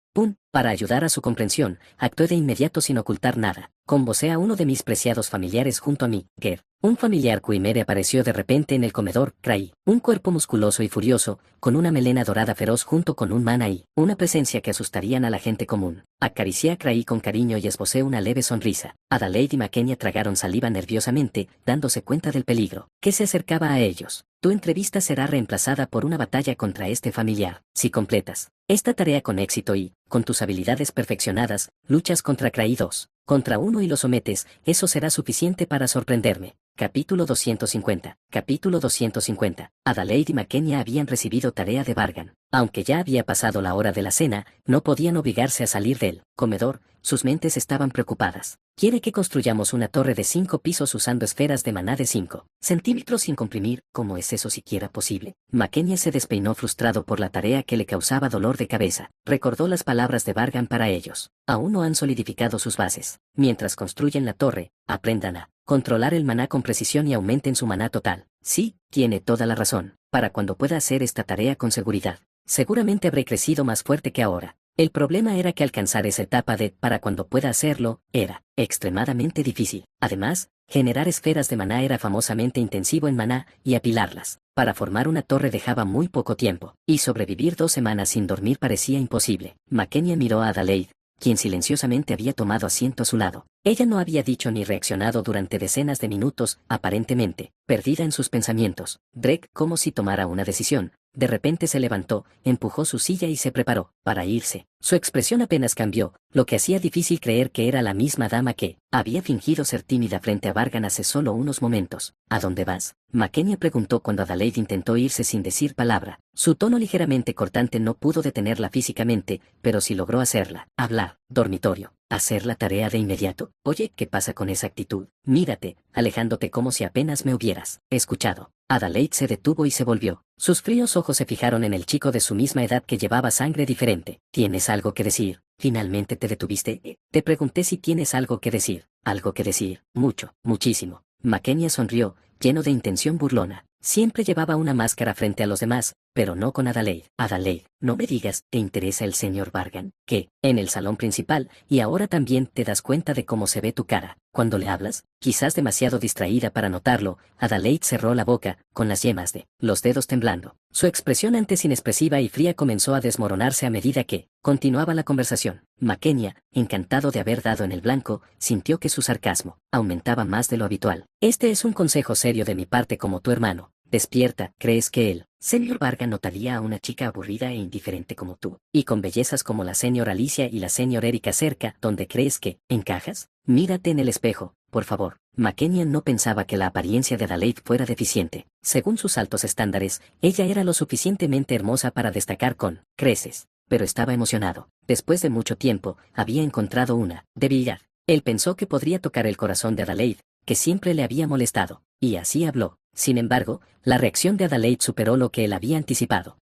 Para ayudar a su comprensión, actué de inmediato sin ocultar nada. Convocé a uno de mis preciados familiares junto a mí, Ger. Un familiar Quimere apareció de repente en el comedor. Craí, un cuerpo musculoso y furioso, con una melena dorada feroz junto con un mana y una presencia que asustarían a la gente común. Acaricié a Craí con cariño y esbocé una leve sonrisa. Adelaide y Makenia tragaron saliva nerviosamente, dándose cuenta del peligro que se acercaba a ellos. Tu entrevista será reemplazada por una batalla contra este familiar. Si completas esta tarea con éxito y, con tus habilidades perfeccionadas, luchas contra Craí 2, contra uno y lo sometes, eso será suficiente para sorprenderme. Capítulo 250. Capítulo 250. Adelaide y Makenia habían recibido tarea de Bargan. Aunque ya había pasado la hora de la cena, no podían obligarse a salir del comedor, sus mentes estaban preocupadas. Quiere que construyamos una torre de 5 pisos usando esferas de maná de 5 centímetros sin comprimir. ¿Cómo es eso siquiera posible? Makenia se despeinó frustrado por la tarea que le causaba dolor de cabeza. Recordó las palabras de Bargan para ellos. Aún no han solidificado sus bases. Mientras construyen la torre, aprendan a controlar el maná con precisión y aumenten su maná total. Sí, tiene toda la razón. Para cuando pueda hacer esta tarea con seguridad, seguramente habré crecido más fuerte que ahora. El problema era que alcanzar esa etapa de para cuando pueda hacerlo, era extremadamente difícil. Además, generar esferas de maná era famosamente intensivo en maná, y apilarlas para formar una torre dejaba muy poco tiempo, y sobrevivir 2 semanas sin dormir parecía imposible. Makenia miró a Adelaide, quien silenciosamente había tomado asiento a su lado. Ella no había dicho ni reaccionado durante decenas de minutos, aparentemente, perdida en sus pensamientos. Drake, como si tomara una decisión, de repente se levantó, empujó su silla y se preparó para irse. Su expresión apenas cambió, lo que hacía difícil creer que era la misma dama que había fingido ser tímida frente a Vargan hace solo unos momentos. ¿A dónde vas?, Makenia preguntó cuando Adelaide intentó irse sin decir palabra. Su tono ligeramente cortante no pudo detenerla físicamente, pero sí logró hacerla hablar. Dormitorio. ¿Hacer la tarea de inmediato? Oye, ¿qué pasa con esa actitud? Mírate, alejándote como si apenas me hubieras escuchado. Adelaide se detuvo y se volvió. Sus fríos ojos se fijaron en el chico de su misma edad que llevaba sangre diferente. ¿Tienes algo que decir? ¿Finalmente te detuviste? Te pregunté si tienes algo que decir. ¿Algo que decir? Mucho, muchísimo. Makenia sonrió, lleno de intención burlona. Siempre llevaba una máscara frente a los demás, pero no con Adelaide. Adelaide, no me digas, ¿te interesa el señor Vargan? ¿Qué? En el salón principal, y ahora también te das cuenta de cómo se ve tu cara cuando le hablas. Quizás demasiado distraída para notarlo, Adelaide cerró la boca, con las yemas de los dedos temblando. Su expresión antes inexpresiva y fría comenzó a desmoronarse a medida que continuaba la conversación. Makenia, encantado de haber dado en el blanco, sintió que su sarcasmo aumentaba más de lo habitual. Este es un consejo serio de mi parte como tu hermano. Despierta, ¿crees que él, señor Vargan, notaría a una chica aburrida e indiferente como tú, y con bellezas como la señora Alicia y la señora Erika cerca, donde crees que encajas? Mírate en el espejo, por favor. Makenia no pensaba que la apariencia de Adelaide fuera deficiente. Según sus altos estándares, ella era lo suficientemente hermosa para destacar con creces, pero estaba emocionado. Después de mucho tiempo, había encontrado una debilidad. Él pensó que podría tocar el corazón de Adelaide, que siempre le había molestado, y así habló. Sin embargo, la reacción de Adelaide superó lo que él había anticipado.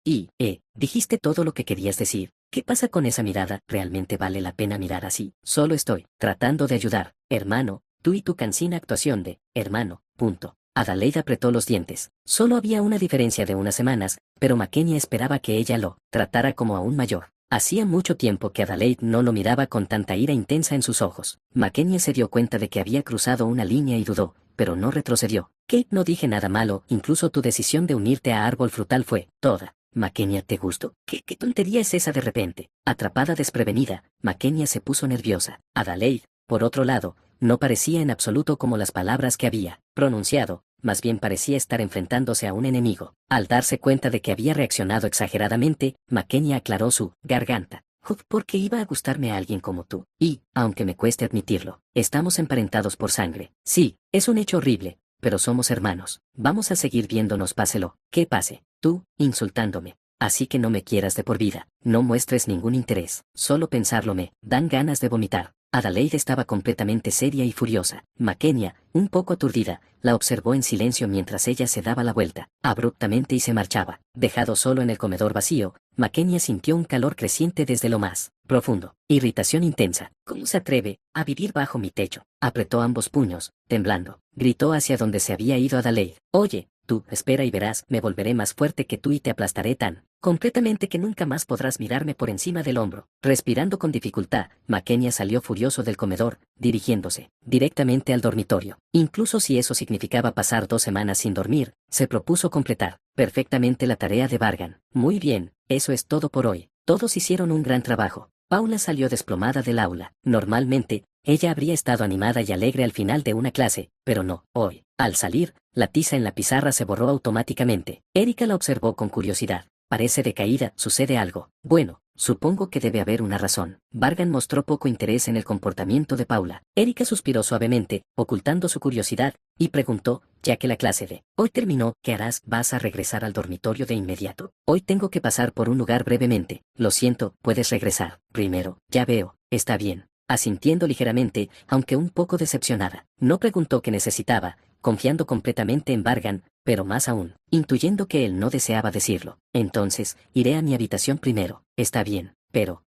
Dijiste todo lo que querías decir. ¿Qué pasa con esa mirada? ¿Realmente vale la pena mirar así? Solo estoy tratando de ayudar, hermano, tú y tu cansina actuación de hermano, punto. Adelaide apretó los dientes. Solo había una diferencia de unas semanas, pero Makenia esperaba que ella lo tratara como aún mayor. Hacía mucho tiempo que Adelaide no lo miraba con tanta ira intensa en sus ojos. Makenia se dio cuenta de que había cruzado una línea y dudó, pero no retrocedió. Kate, no dije nada malo, incluso tu decisión de unirte a Árbol Frutal fue toda. Makenia, ¿te gustó? ¿Qué tontería es esa de repente? Atrapada desprevenida, Makenia se puso nerviosa. Adelaide, por otro lado, no parecía en absoluto como las palabras que había pronunciado, más bien parecía estar enfrentándose a un enemigo. Al darse cuenta de que había reaccionado exageradamente, Makenia aclaró su garganta. Porque iba a gustarme a alguien como tú. Y, aunque me cueste admitirlo, estamos emparentados por sangre. Sí, es un hecho horrible, pero somos hermanos. Vamos a seguir viéndonos páselo, que pase. Tú, insultándome. Así que no me quieras de por vida, no muestres ningún interés. Solo pensarlo me dan ganas de vomitar. Adelaide estaba completamente seria y furiosa. Makenia, un poco aturdida, la observó en silencio mientras ella se daba la vuelta, abruptamente y se marchaba. Dejado solo en el comedor vacío, Makenia sintió un calor creciente desde lo más profundo. Irritación intensa. ¿Cómo se atreve a vivir bajo mi techo? Apretó ambos puños, temblando. Gritó hacia donde se había ido Adelaide. Oye, tú, espera y verás, me volveré más fuerte que tú y te aplastaré tan completamente que nunca más podrás mirarme por encima del hombro. Respirando con dificultad, Makenia salió furioso del comedor, dirigiéndose directamente al dormitorio. Incluso si eso significaba pasar 2 semanas sin dormir, se propuso completar perfectamente la tarea de Vargan. Muy bien, eso es todo por hoy. Todos hicieron un gran trabajo. Paula salió desplomada del aula. Normalmente, ella habría estado animada y alegre al final de una clase, pero no, hoy. Al salir, la tiza en la pizarra se borró automáticamente. Erika la observó con curiosidad. Parece decaída, ¿sucede algo? Bueno, supongo que debe haber una razón. Vargan mostró poco interés en el comportamiento de Paula. Erika suspiró suavemente, ocultando su curiosidad, y preguntó, ya que la clase de hoy terminó, ¿qué harás? ¿Vas a regresar al dormitorio de inmediato? Hoy tengo que pasar por un lugar brevemente. Lo siento, puedes regresar. Primero, ya veo, está bien. Asintiendo ligeramente, aunque un poco decepcionada. No preguntó qué necesitaba, confiando completamente en Vargan, pero más aún, intuyendo que él no deseaba decirlo. Entonces, iré a mi habitación primero. Está bien, pero,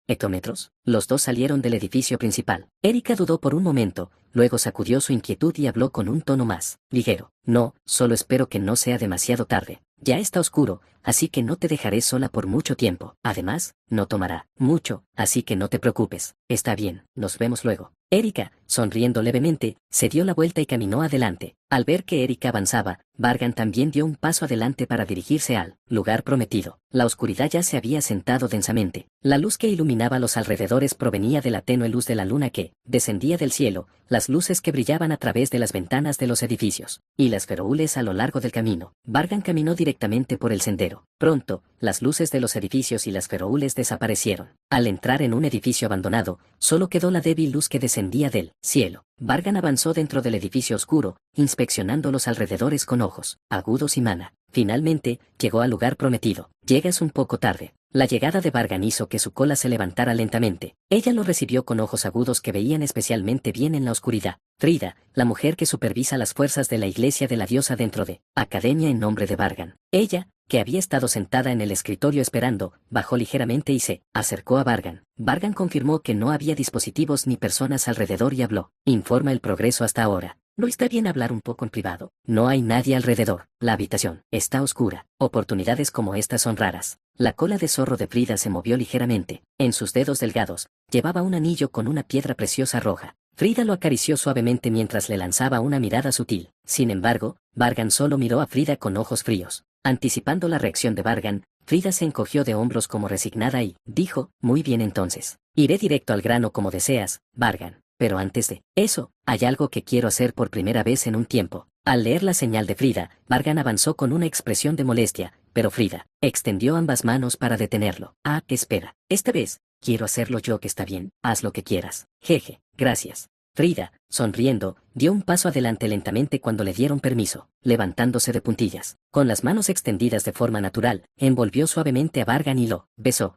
¿hectómetros? Los dos salieron del edificio principal. Erika dudó por un momento, luego sacudió su inquietud y habló con un tono más ligero. No, solo espero que no sea demasiado tarde. Ya está oscuro, así que no te dejaré sola por mucho tiempo. Además, no tomará mucho, así que no te preocupes. Está bien, nos vemos luego. Erika, sonriendo levemente, se dio la vuelta y caminó adelante. Al ver que Erika avanzaba, Vargan también dio un paso adelante para dirigirse al lugar prometido. La oscuridad ya se había asentado densamente. La luz que iluminaba los alrededores provenía de la tenue luz de la luna que descendía del cielo, las luces que brillaban a través de las ventanas de los edificios, y las feroúles a lo largo del camino. Vargan caminó directamente por el sendero. Pronto, las luces de los edificios y las feroúles desaparecieron. Al entrar en un edificio abandonado, solo quedó la débil luz que descendía del cielo. Vargan avanzó dentro del edificio oscuro, inspeccionando los alrededores con ojos agudos y mana. Finalmente, llegó al lugar prometido. Llegas un poco tarde. La llegada de Vargan hizo que su cola se levantara lentamente. Ella lo recibió con ojos agudos que veían especialmente bien en la oscuridad. Frida, la mujer que supervisa las fuerzas de la iglesia de la diosa dentro de Academia en nombre de Vargan. Ella, que había estado sentada en el escritorio esperando, bajó ligeramente y se acercó a Vargan. Vargan confirmó que no había dispositivos ni personas alrededor y habló. Informa el progreso hasta ahora. ¿No está bien hablar un poco en privado? No hay nadie alrededor. La habitación está oscura. Oportunidades como estas son raras. La cola de zorro de Frida se movió ligeramente. En sus dedos delgados, llevaba un anillo con una piedra preciosa roja. Frida lo acarició suavemente mientras le lanzaba una mirada sutil. Sin embargo, Vargan solo miró a Frida con ojos fríos. Anticipando la reacción de Vargan, Frida se encogió de hombros como resignada y dijo, muy bien entonces. Iré directo al grano como deseas, Vargan. Pero antes de eso, hay algo que quiero hacer por primera vez en un tiempo. Al leer la señal de Frida, Vargan avanzó con una expresión de molestia, pero Frida extendió ambas manos para detenerlo. Ah, espera. Esta vez, quiero hacerlo yo que está bien. Haz lo que quieras. Jeje, gracias. Frida, sonriendo, dio un paso adelante lentamente cuando le dieron permiso, levantándose de puntillas. Con las manos extendidas de forma natural, envolvió suavemente a Vargan y lo besó.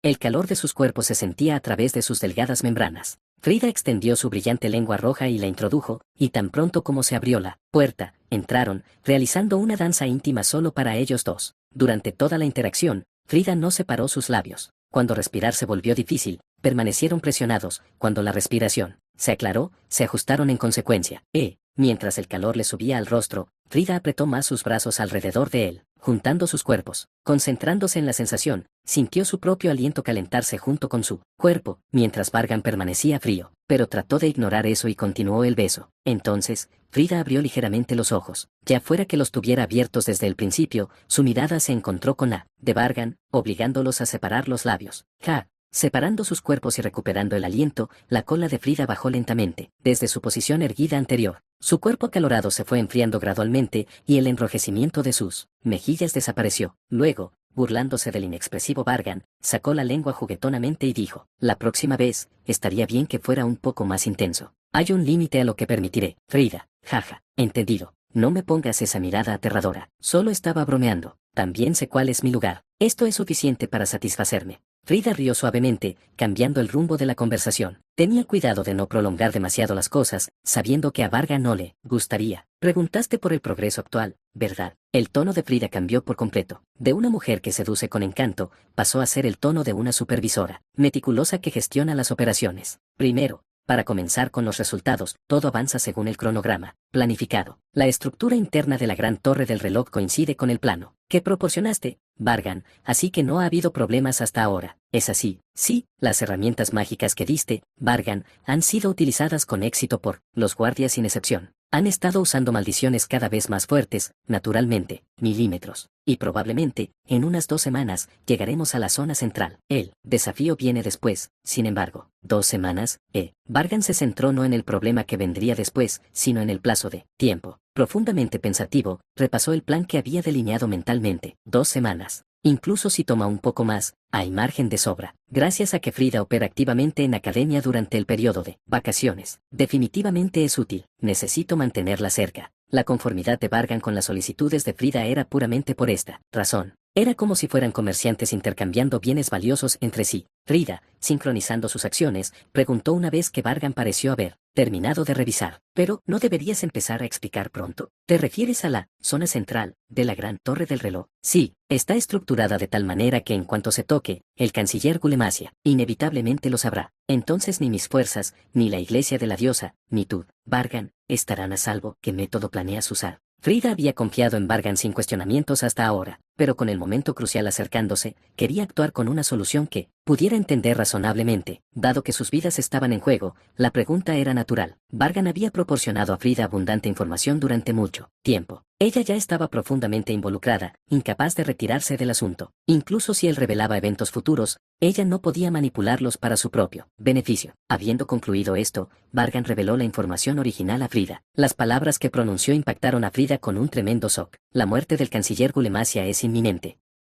El calor de sus cuerpos se sentía a través de sus delgadas membranas. Frida extendió su brillante lengua roja y la introdujo, y tan pronto como se abrió la puerta, entraron, realizando una danza íntima solo para ellos dos. Durante toda la interacción, Frida no separó sus labios. Cuando respirar se volvió difícil, permanecieron presionados. Cuando la respiración se aclaró, se ajustaron en consecuencia. Mientras el calor le subía al rostro, Frida apretó más sus brazos alrededor de él, juntando sus cuerpos. Concentrándose en la sensación, sintió su propio aliento calentarse junto con su cuerpo, mientras Vargan permanecía frío, pero trató de ignorar eso y continuó el beso. Entonces, Frida abrió ligeramente los ojos. Ya fuera que los tuviera abiertos desde el principio, su mirada se encontró con la de Vargan, obligándolos a separar los labios. Separando sus cuerpos y recuperando el aliento, la cola de Frida bajó lentamente, desde su posición erguida anterior. Su cuerpo acalorado se fue enfriando gradualmente, y el enrojecimiento de sus mejillas desapareció. Luego, burlándose del inexpresivo Vargan, sacó la lengua juguetonamente y dijo, la próxima vez, estaría bien que fuera un poco más intenso. Hay un límite a lo que permitiré. Frida, jaja, entendido. No me pongas esa mirada aterradora. Solo estaba bromeando. También sé cuál es mi lugar. Esto es suficiente para satisfacerme. Frida rió suavemente, cambiando el rumbo de la conversación. Tenía cuidado de no prolongar demasiado las cosas, sabiendo que a Vargan no le gustaría. Preguntaste por el progreso actual, ¿verdad? El tono de Frida cambió por completo. De una mujer que seduce con encanto, pasó a ser el tono de una supervisora, meticulosa que gestiona las operaciones. Primero, para comenzar con los resultados, todo avanza según el cronograma planificado. La estructura interna de la gran torre del reloj coincide con el plano que proporcionaste, Vargan, así que no ha habido problemas hasta ahora. ¿Es así? Sí, las herramientas mágicas que diste, Vargan, han sido utilizadas con éxito por los guardias sin excepción. Han estado usando maldiciones cada vez más fuertes, naturalmente, milímetros. Y probablemente, en unas 2 semanas, llegaremos a la zona central. El desafío viene después, sin embargo. 2 semanas, Vargan se centró no en el problema que vendría después, sino en el plazo de tiempo. Profundamente pensativo, repasó el plan que había delineado mentalmente. 2 semanas. Incluso si toma un poco más, hay margen de sobra. Gracias a que Frida opera activamente en academia durante el periodo de vacaciones. Definitivamente es útil. Necesito mantenerla cerca. La conformidad de Vargan con las solicitudes de Frida era puramente por esta razón. Era como si fueran comerciantes intercambiando bienes valiosos entre sí. Frida, sincronizando sus acciones, preguntó una vez que Vargan pareció haber terminado de revisar. Pero, ¿no deberías empezar a explicar pronto? ¿Te refieres a la zona central de la gran torre del reloj? Sí, está estructurada de tal manera que en cuanto se toque, el canciller Gulemasia inevitablemente lo sabrá. Entonces ni mis fuerzas, ni la iglesia de la diosa, ni tú, Vargan, estarán a salvo. ¿Qué método planeas usar? Frida había confiado en Vargan sin cuestionamientos hasta ahora, pero con el momento crucial acercándose, quería actuar con una solución que pudiera entender razonablemente. Dado que sus vidas estaban en juego, la pregunta era natural. Vargan había proporcionado a Frida abundante información durante mucho tiempo. Ella ya estaba profundamente involucrada, incapaz de retirarse del asunto. Incluso si él revelaba eventos futuros, ella no podía manipularlos para su propio beneficio. Habiendo concluido esto, Vargan reveló la información original a Frida. Las palabras que pronunció impactaron a Frida con un tremendo shock. La muerte del canciller Gulemasia es inminente.